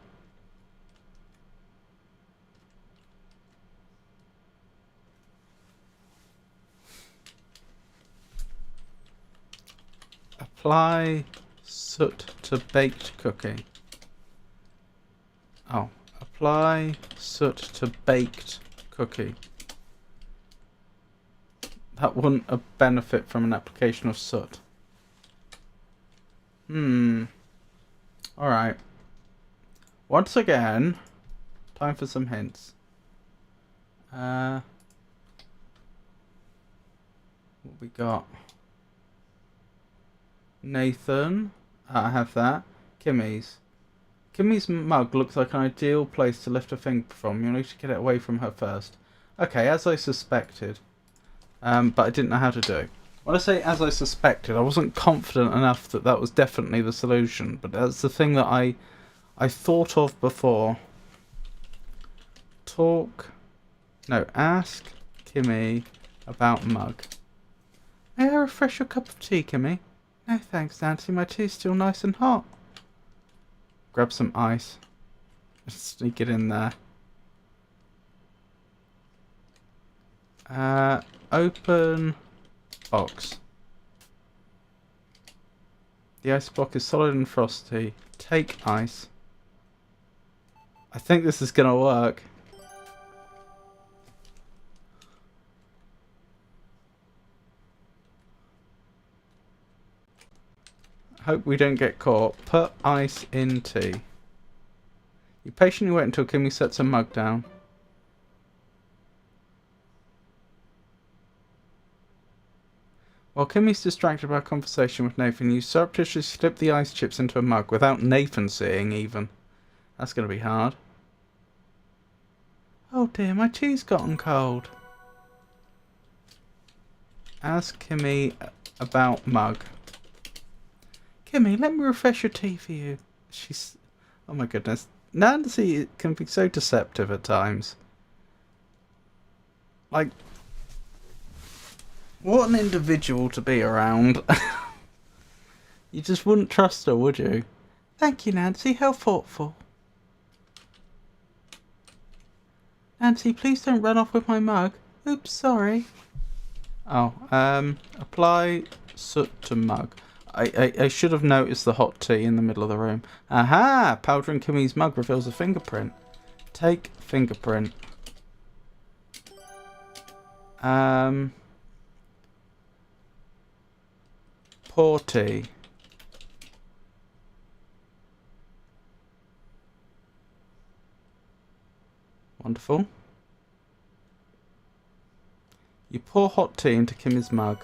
Apply soot to baked cookie. Oh, apply soot to baked cookie. That wouldn't benefit from an application of soot. Alright. Once again, time for some hints. What we got? Nathan. I have that. Kimmy's. Kimmy's mug looks like an ideal place to lift a finger from. You'll need to get it away from her first. Okay, as I suspected. But I didn't know how to do. When I say as I suspected, I wasn't confident enough that that was definitely the solution. But that's the thing that I thought of before. Ask Kimmy about mug. May I refresh your cup of tea, Kimmy? No thanks, Nancy. My tea's still nice and hot. Grab some ice. Sneak it in there. Open box. The ice block is solid and frosty. Take ice. I think this is gonna work. Hope we don't get caught. Put ice in tea. You patiently wait until Kimmy sets her mug down. While Kimmy's distracted by a conversation with Nathan, you surreptitiously slip the ice chips into a mug without Nathan seeing even. That's going to be hard. Oh dear, my tea's gotten cold. Ask Kimmy about mug. Kimmy, let me refresh your tea for you. She's... Oh my goodness. Nancy can be so deceptive at times. Like... What an individual to be around. You just wouldn't trust her, would you? Thank you, Nancy. How thoughtful. Nancy, please don't run off with my mug. Oops, sorry. Oh, apply soot to mug. I should have noticed the hot tea in the middle of the room. Aha! Powdering Kimmy's mug reveals a fingerprint. Take fingerprint. Pour tea. Wonderful. You pour hot tea into Kimmy's mug.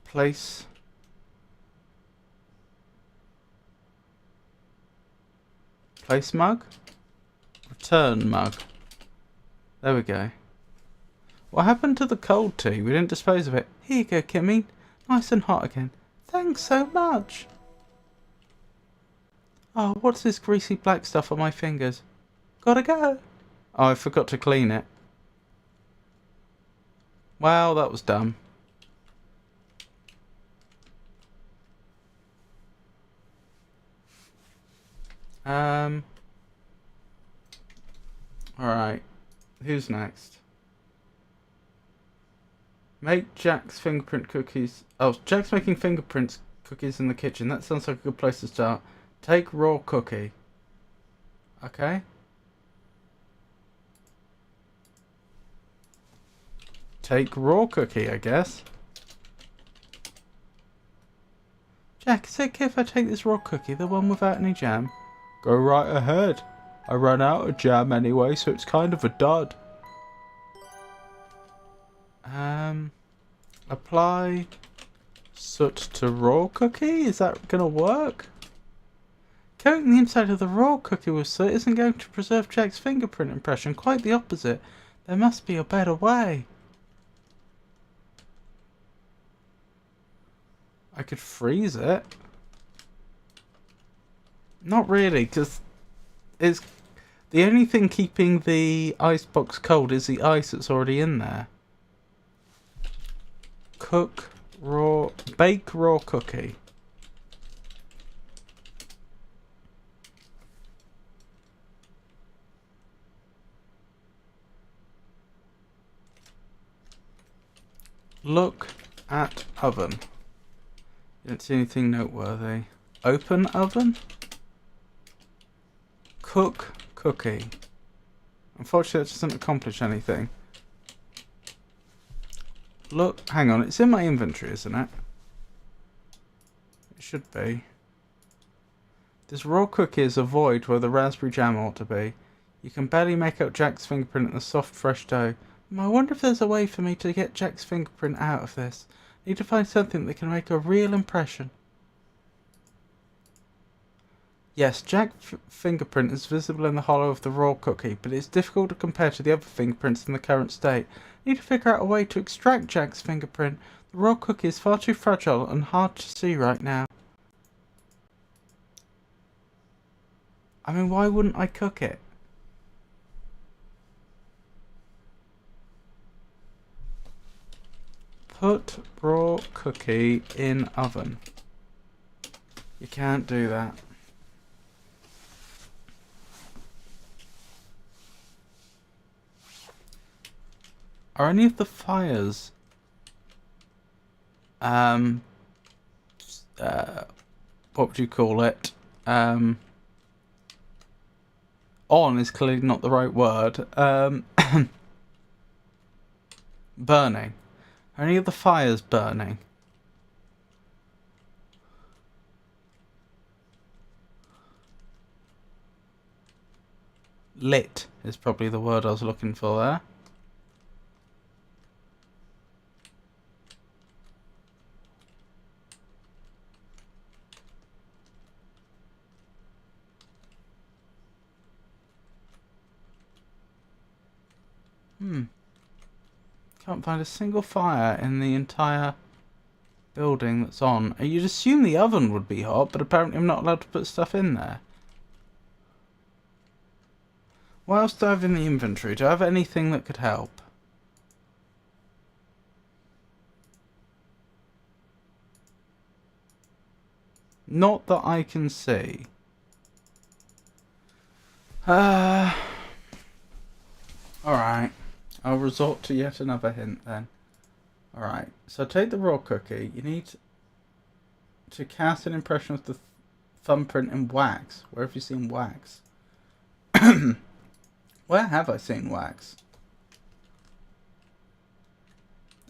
Place. Place mug. Return mug. There we go. What happened to the cold tea? We didn't dispose of it. Here you go, Kimmy. Nice and hot again. Thanks so much. Oh, what's this greasy black stuff on my fingers? Gotta go. Oh, I forgot to clean it. Well, that was dumb. Alright. Who's next? Make Jack's fingerprint cookies. Oh, Jack's making fingerprints cookies in the kitchen. That sounds like a good place to start. Take raw cookie. Okay. Take raw cookie, I guess. Jack, is it okay if I take this raw cookie, the one without any jam? Go right ahead. I ran out of jam anyway, so it's kind of a dud. Apply soot to raw cookie? Is that gonna work? Coating the inside of the raw cookie with soot isn't going to preserve Jack's fingerprint impression. Quite the opposite. There must be a better way. I could freeze it. Not really, because it's the only thing keeping the icebox cold is the ice that's already in there. Bake raw cookie. Look at oven. You don't see anything noteworthy. Open oven. Cook cookie. Unfortunately, that doesn't accomplish anything. Look, hang on, it's in my inventory, isn't it? It should be. This raw cookie is a void where the raspberry jam ought to be. You can barely make out Jack's fingerprint in the soft, fresh dough. I wonder if there's a way for me to get Jack's fingerprint out of this. I need to find something that can make a real impression. Yes, Jack's fingerprint is visible in the hollow of the raw cookie, but it's difficult to compare to the other fingerprints in the current state. I need to figure out a way to extract Jack's fingerprint. The raw cookie is far too fragile and hard to see right now. I mean, why wouldn't I cook it? Put raw cookie in oven. You can't do that. Are any of the fires what would you call it? On is clearly not the right word. Burning. Are any of the fires burning? Lit is probably the word I was looking for there. Can't find a single fire in the entire building that's on. You'd assume the oven would be hot, but apparently I'm not allowed to put stuff in there. What else do I have in the inventory? Do I have anything that could help? Not that I can see. Alright. I'll resort to yet another hint then. Alright, so take the raw cookie. You need To cast an impression of the thumbprint in wax. Where have you seen wax? Where have I seen wax?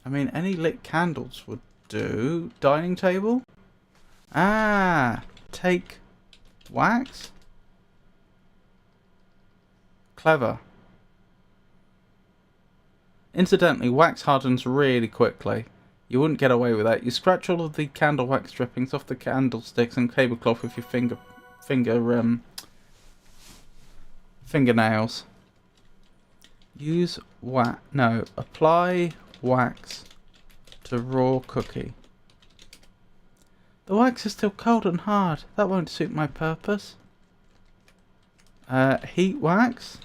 I mean, any lit candles would do. Dining table? Ah, take wax? Clever. Incidentally, wax hardens really quickly. You wouldn't get away with that. You scratch all of the candle wax drippings off the candlesticks and tablecloth with your fingernails. Apply wax to raw cookie. The wax is still cold and hard. That won't suit my purpose. Heat wax.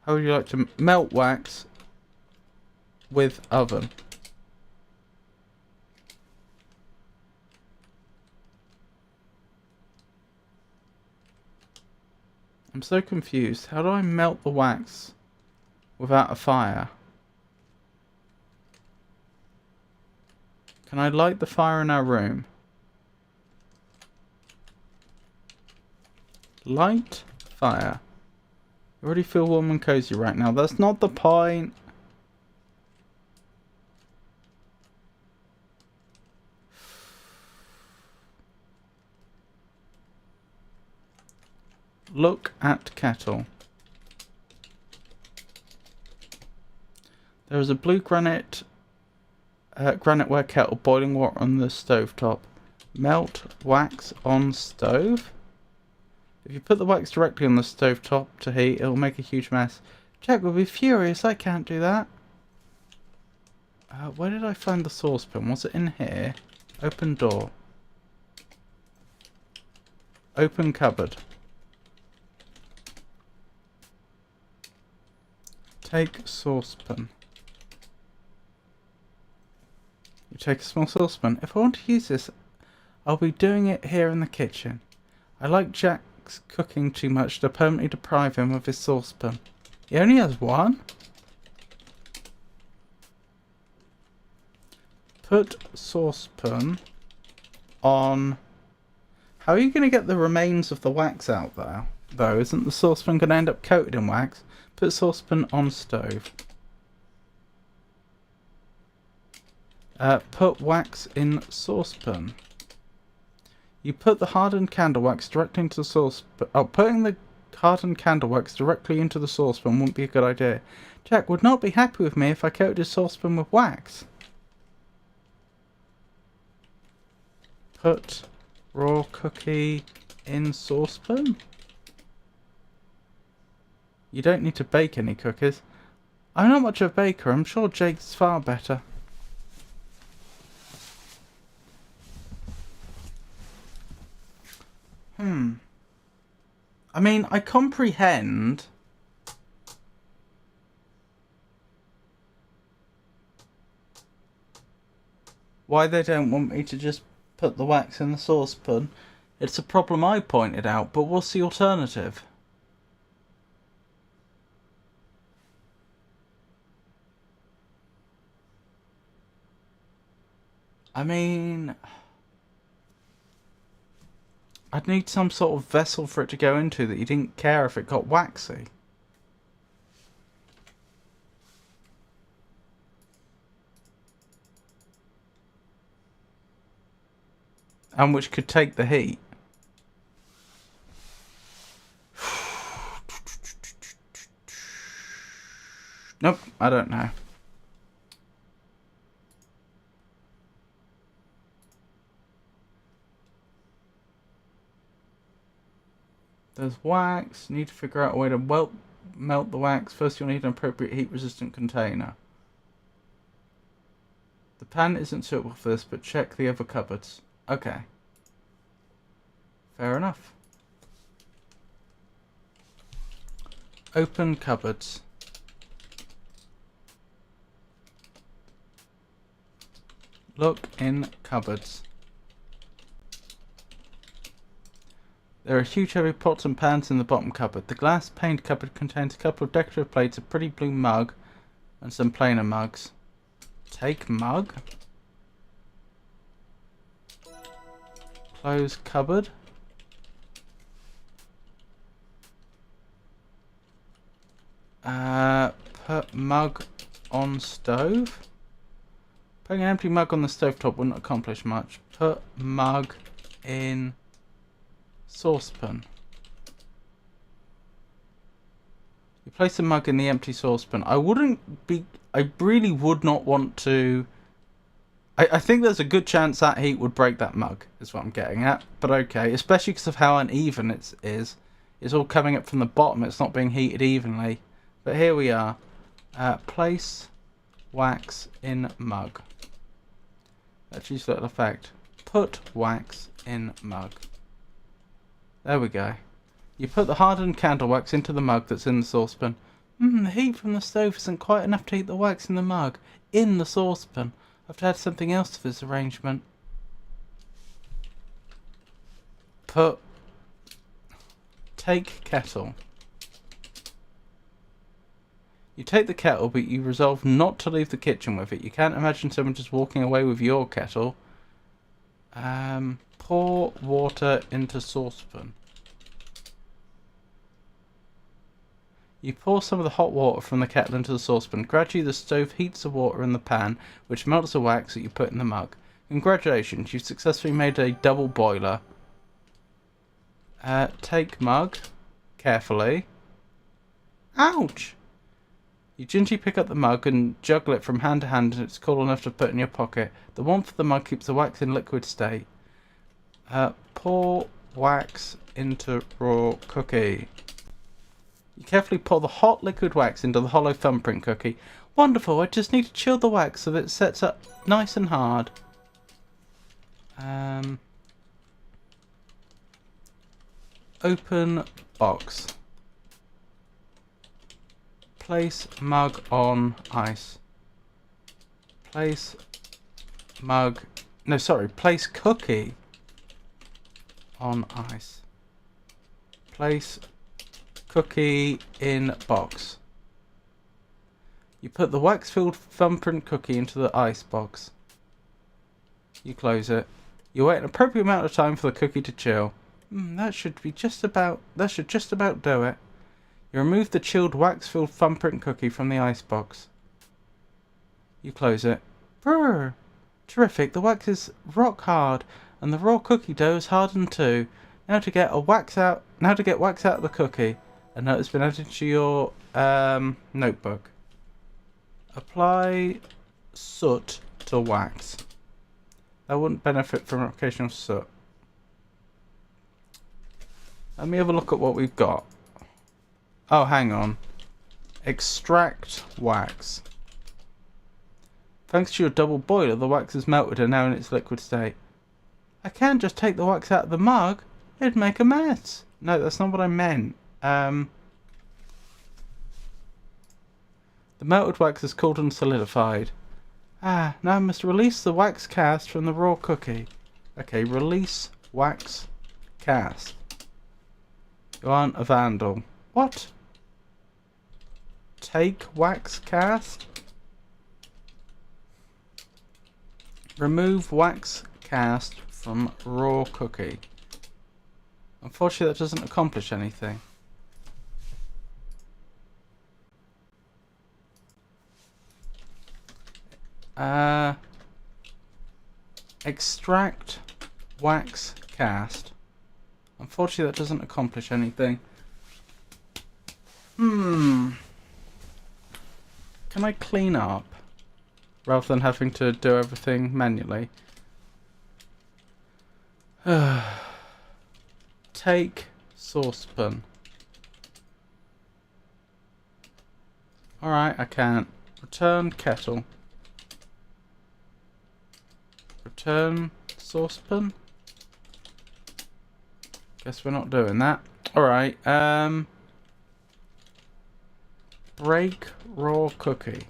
How would you like to melt wax with oven? I'm so confused. How do I melt the wax without a fire? Can I light the fire in our room? Light fire. I already feel warm and cozy right now. That's not the point. Look at kettle. There is a blue graniteware kettle, boiling water on the stovetop. Melt wax on stove. If you put the wax directly on the stovetop to heat, it will make a huge mess. Jack will be furious. I can't do that. Where did I find the saucepan? Was it in here? Open door. Open cupboard. Take saucepan. You take a small saucepan. If I want to use this, I'll be doing it here in the kitchen. I like Jack's cooking too much to permanently deprive him of his saucepan. He only has one? Put saucepan on... How are you going to get the remains of the wax out there? Though, isn't the saucepan going to end up coated in wax? Put saucepan on stove. Put wax in saucepan. You put the hardened candle wax directly into the saucepan. Oh, putting the hardened candle wax directly into the saucepan wouldn't be a good idea. Jack would not be happy with me if I coated his saucepan with wax. Put raw cookie in saucepan. You don't need to bake any cookies. I'm not much of a baker. I'm sure Jake's far better. I mean, I comprehend why they don't want me to just put the wax in the saucepan. It's a problem I pointed out, but what's the alternative? I mean... I'd need some sort of vessel for it to go into that you didn't care if it got waxy. And which could take the heat. Nope, I don't know. There's wax. Need to figure out a way to melt the wax. First, you'll need an appropriate heat-resistant container. The pan isn't suitable for this, but check the other cupboards. Okay. Fair enough. Open cupboards. Look in cupboards. There are huge heavy pots and pans in the bottom cupboard. The glass paned cupboard contains a couple of decorative plates, a pretty blue mug, and some plainer mugs. Take mug. Close cupboard. Put mug on stove. Putting an empty mug on the stovetop wouldn't accomplish much. Put mug in saucepan. You place the mug in the empty saucepan. I really would not want to. I think there's a good chance that heat would break that mug, is what I'm getting at. But okay, especially because of how uneven it is. It's all coming up from the bottom. It's not being heated evenly. But here we are. Place wax in mug. Let's use little effect. Put wax in mug. There we go. You put the hardened candle wax into the mug that's in the saucepan. The heat from the stove isn't quite enough to heat the wax in the mug. In the saucepan. I have to add something else to this arrangement. Take kettle. You take the kettle, but you resolve not to leave the kitchen with it. You can't imagine someone just walking away with your kettle. Pour water into saucepan. You pour some of the hot water from the kettle into the saucepan. Gradually the stove heats the water in the pan, which melts the wax that you put in the mug. Congratulations, you've successfully made a double boiler. Take mug. Carefully. Ouch! You gingerly pick up the mug and juggle it from hand to hand until it's cool enough to put in your pocket. The warmth of the mug keeps the wax in liquid state. Pour wax into raw cookie. You carefully pour the hot liquid wax into the hollow thumbprint cookie. Wonderful, I just need to chill the wax so that it sets up nice and hard. Open box. Place mug on ice. Place cookie on ice. Place cookie in box. You put the wax-filled thumbprint cookie into the ice box. You close it. You wait an appropriate amount of time for the cookie to chill. That should just about do it. You remove the chilled wax-filled thumbprint cookie from the ice box. You close it. Brrr! Terrific, the wax is rock hard, and the raw cookie dough is hardened too. Now to get wax out of the cookie. A note has been added to your notebook. Apply soot to wax. That wouldn't benefit from application of soot. Let me have a look at what we've got. Oh, hang on. Extract wax. Thanks to your double boiler, the wax is melted and now in its liquid state. I can't just take the wax out of the mug. It'd make a mess. No, that's not what I meant. The melted wax is cooled and solidified. Now I must release the wax cast from the raw cookie. Okay, release wax cast. You aren't a vandal. What? Take wax cast? Remove wax cast from raw cookie. Unfortunately, that doesn't accomplish anything. Extract wax cast. Unfortunately, that doesn't accomplish anything. Can I clean up rather than having to do everything manually? Take saucepan. Alright, I can't. Return kettle. Return saucepan. Guess we're not doing that. Alright, break raw cookie.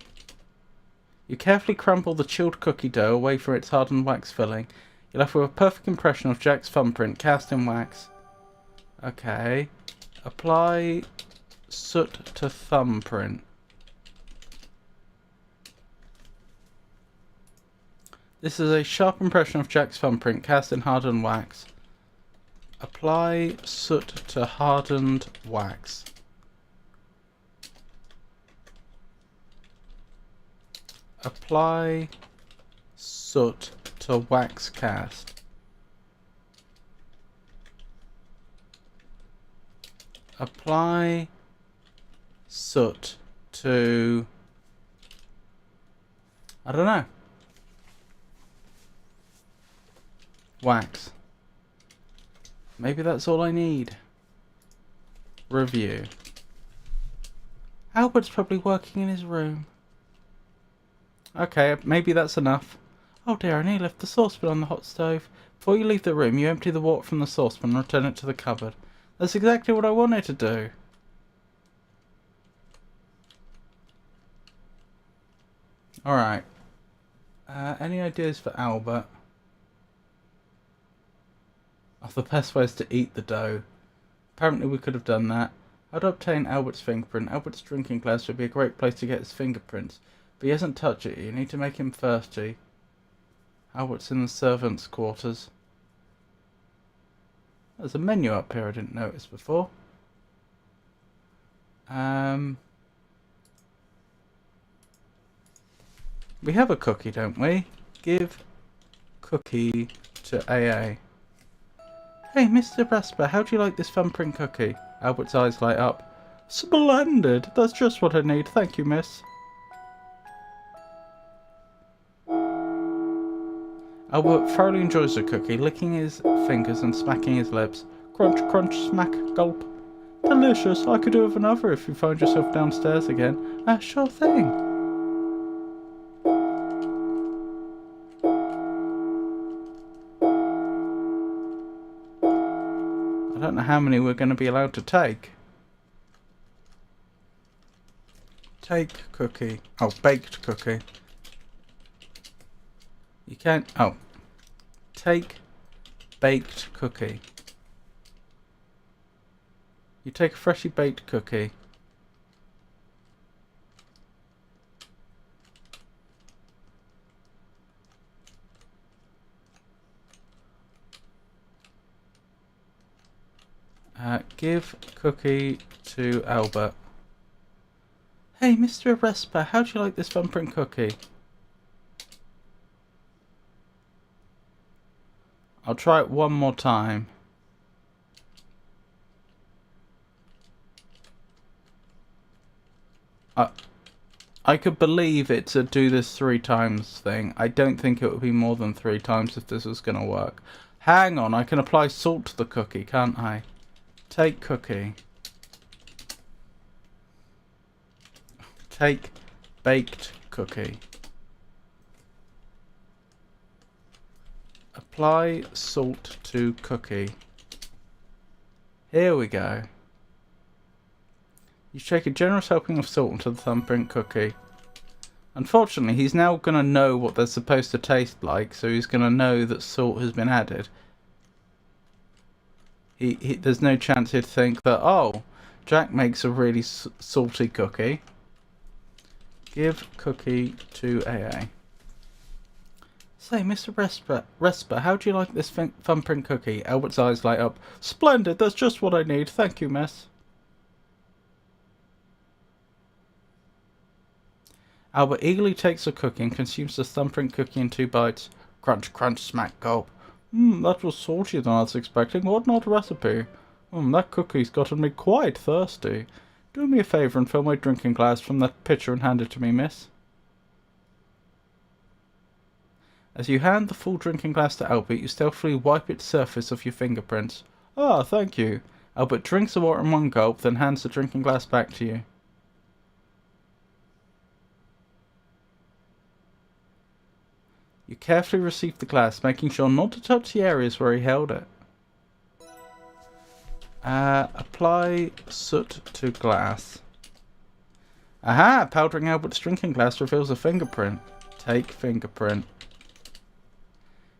You carefully crumble the chilled cookie dough away from its hardened wax filling. You're left with a perfect impression of Jack's thumbprint cast in wax. Okay. Apply soot to thumbprint. This is a sharp impression of Jack's thumbprint cast in hardened wax. Apply soot to hardened wax. Apply soot to wax cast. Apply soot to... I don't know. Wax. Maybe that's all I need. Review. Albert's probably working in his room. Okay, maybe that's enough. Oh dear, I nearly left the saucepan on the hot stove. Before you leave the room, you empty the water from the saucepan and return it to the cupboard. That's exactly what I wanted to do. Alright. Any ideas for Albert? Oh, the best way is to eat the dough. Apparently we could have done that. How to obtain Albert's fingerprint? Albert's drinking glass would be a great place to get his fingerprints. But he hasn't touched it. You need to make him thirsty. Albert's in the servants' quarters. There's a menu up here I didn't notice before. We have a cookie, don't we? Give cookie to AA. Hey, Mr. Brasper, how do you like this thumbprint cookie? Albert's eyes light up. Splendid! That's just what I need. Thank you, miss. Albert thoroughly enjoys the cookie, licking his fingers and smacking his lips. Crunch, crunch, smack, gulp. Delicious. I could do with another if you find yourself downstairs again. Sure thing. I don't know how many we're going to be allowed to take. Take cookie. Oh, baked cookie. You can't... Oh. Take baked cookie. You take a freshly baked cookie. Give cookie to Albert. Hey, Mr. Respa, how do you like this thumbprint cookie? I'll try it one more time. I could believe it's a do this 3 times thing. I don't think it would be more than 3 times if this was going to work. Hang on, I can apply salt to the cookie, can't I? Take cookie. Take baked cookie. Apply salt to cookie. Here we go. You shake a generous helping of salt into the thumbprint cookie. Unfortunately, he's now going to know what they're supposed to taste like, so he's going to know that salt has been added. There's no chance he'd think that, oh, Jack makes a really salty cookie. Give cookie to AA. Say, Mr. Resper, how do you like this thumbprint cookie? Albert's eyes light up. Splendid, that's just what I need. Thank you, miss. Albert eagerly takes a cookie and consumes the thumbprint cookie in 2 bites. Crunch, crunch, smack, gulp. That was saltier than I was expecting. What an odd recipe. That cookie's gotten me quite thirsty. Do me a favour and fill my drinking glass from that pitcher and hand it to me, miss. As you hand the full drinking glass to Albert, you stealthily wipe its surface of your fingerprints. Ah, thank you. Albert drinks the water in 1 gulp, then hands the drinking glass back to you. You carefully receive the glass, making sure not to touch the areas where he held it. Apply soot to glass. Aha! Powdering Albert's drinking glass reveals a fingerprint. Take fingerprint.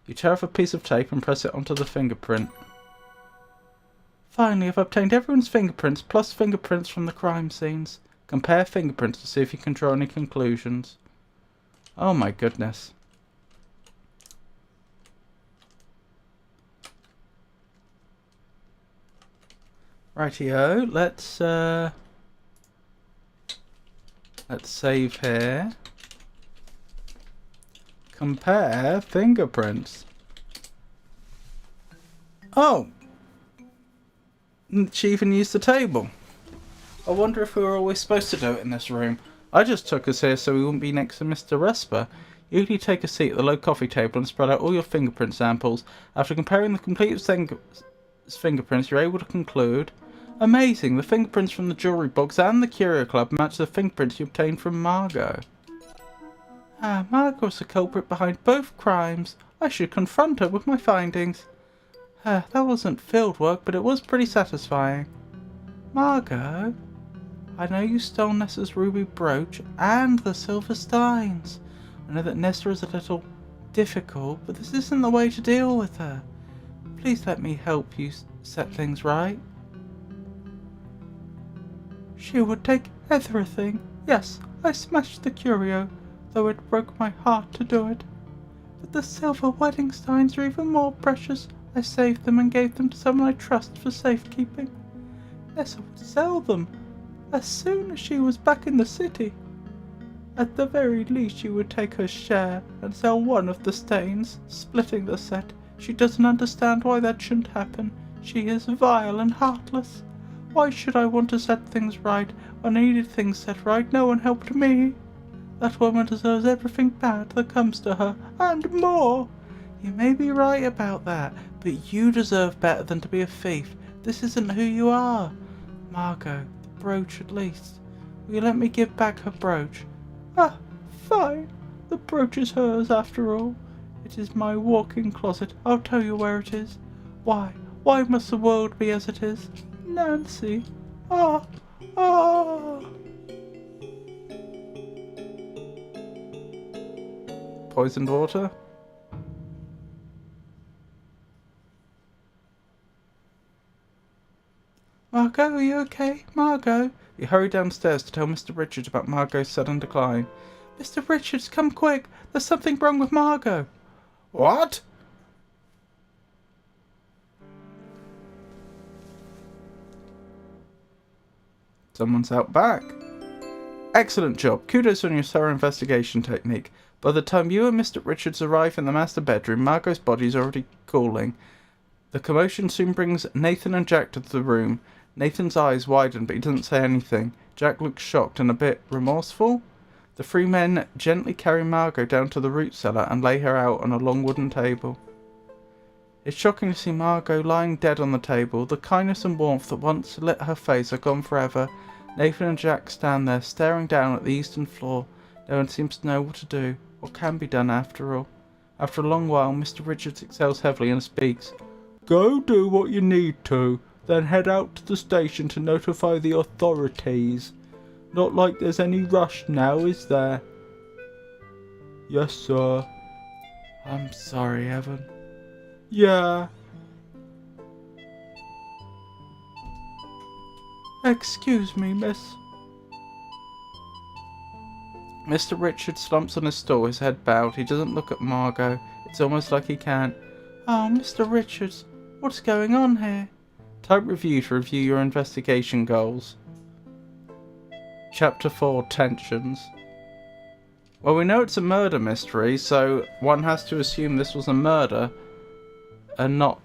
You tear off a piece of tape and press it onto the fingerprint. Finally, I've obtained everyone's fingerprints, plus fingerprints from the crime scenes. Compare fingerprints to see if you can draw any conclusions. Oh my goodness. Rightio, let's save here. Compare fingerprints. Oh! She even used the table. I wonder if we were always supposed to do it in this room. I just took us here so we wouldn't be next to Mr. Resper. You usually take a seat at the low coffee table and spread out all your fingerprint samples. After comparing the complete fingerprints, you're able to conclude... Amazing! The fingerprints from the jewellery box and the curio club match the fingerprints you obtained from Margot. Ah, Margot's the culprit behind both crimes. I should confront her with my findings. That wasn't field work, but it was pretty satisfying. Margot, I know you stole Nessa's ruby brooch and the silver steins. I know that Nessa is a little difficult, but this isn't the way to deal with her. Please let me help you set things right. She would take everything. Yes, I smashed the curio, though it broke my heart to do it. But the silver wedding steins are even more precious. I saved them and gave them to someone I trust for safekeeping. Nessa would sell them as soon as she was back in the city. At the very least, she would take her share and sell one of the stains, splitting the set. She doesn't understand why that shouldn't happen. She is vile and heartless. Why should I want to set things right? When I needed things set right, no one helped me. That woman deserves everything bad that comes to her, and more. You may be right about that, but you deserve better than to be a thief. This isn't who you are. Margot, the brooch at least. Will you let me give back her brooch? Ah, fine. The brooch is hers after all. It is my walk-in closet. I'll tell you where it is. Why must the world be as it is? Nancy. Ah. Poisoned water? Margot, are you okay? Margot? You hurry downstairs to tell Mr. Richards about Margot's sudden decline. Mr. Richards, come quick! There's something wrong with Margot! What? Someone's out back. Excellent job. Kudos on your thorough investigation technique. By the time you and Mr. Richards arrive in the master bedroom, Margot's body is already cooling. The commotion soon brings Nathan and Jack to the room. Nathan's eyes widen, but he doesn't say anything. Jack looks shocked and a bit remorseful. The three men gently carry Margot down to the root cellar and lay her out on a long wooden table. It's shocking to see Margot lying dead on the table. The kindness and warmth that once lit her face are gone forever. Nathan and Jack stand there, staring down at the eastern floor. No one seems to know what to do, what can be done after all. After a long while, Mr. Richards exhales heavily and speaks. Go do what you need to, then head out to the station to notify the authorities. Not like there's any rush now, is there? Yes, sir. I'm sorry, Evan. Yeah. Excuse me, miss. Mr. Richard slumps on his stool, his head bowed. He doesn't look at Margot. It's almost like he can't. Oh, Mr. Richards, what's going on here? Type review to review your investigation goals. Chapter 4, Tensions. Well, we know it's a murder mystery, so one has to assume this was a murder and not,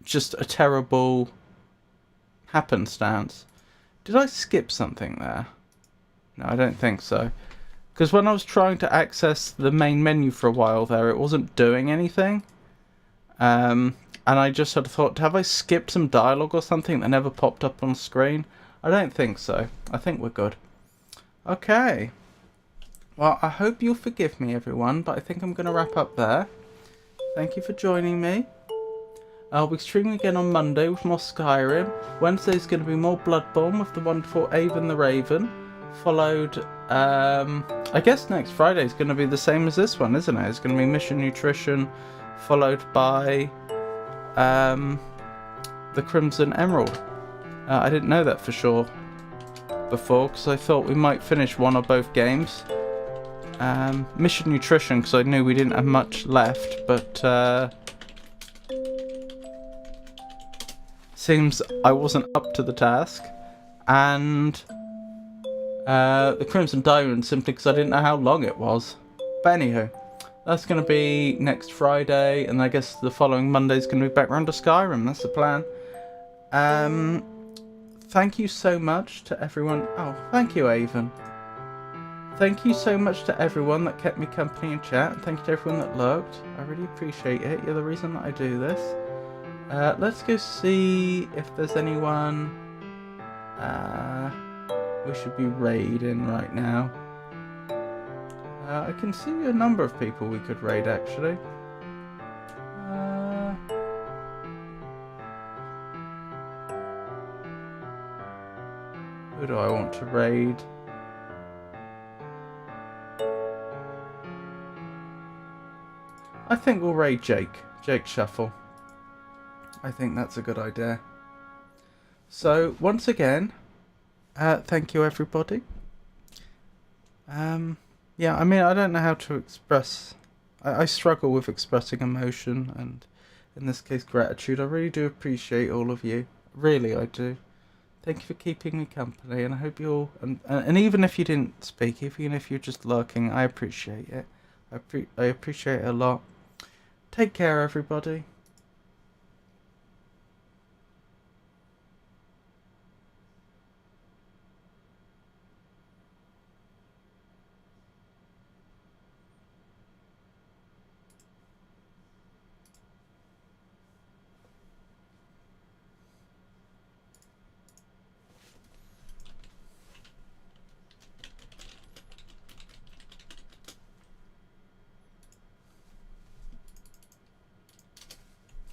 just a terrible happenstance. Did I skip something there? No, I don't think so. Because when I was trying to access the main menu for a while there, it wasn't doing anything. And I just sort of thought, have I skipped some dialogue or something that never popped up on screen? I don't think so. I think we're good. Okay. Well, I hope you'll forgive me, everyone, but I think I'm going to wrap up there. Thank you for joining me. I'll be streaming again on Monday with more Skyrim. Wednesday's going to be more Bloodborne with the wonderful Avon the Raven. Followed, I guess next Friday is going to be the same as this one, isn't it? It's going to be Mission Nutrition, followed by, the Crimson Emerald. I didn't know that for sure before, because I thought we might finish one or both games. Mission Nutrition, because I knew we didn't have much left, but seems I wasn't up to the task. And the Crimson Diamond, simply because I didn't know how long it was. But anywho, that's going to be next Friday, and I guess the following Monday is going to be back round to Skyrim. That's the plan. Thank you so much to everyone. Oh, thank you, Avon. Thank you so much to everyone that kept me company in chat. Thank you to everyone that looked. I really appreciate it. You're the reason that I do this. Let's go see if there's anyone we should be raiding right now. I can see a number of people we could raid, actually. Who do I want to raid? I think we'll raid Jake Shuffle. I think that's a good idea. So, once again, thank you everybody. Yeah, I mean, I don't know how to express... I struggle with expressing emotion, and in this case gratitude. I really do appreciate all of you. Really, I do. Thank you for keeping me company, and I hope you all... And even if you didn't speak, even if you're just lurking, I appreciate it. I appreciate it a lot. Take care, everybody.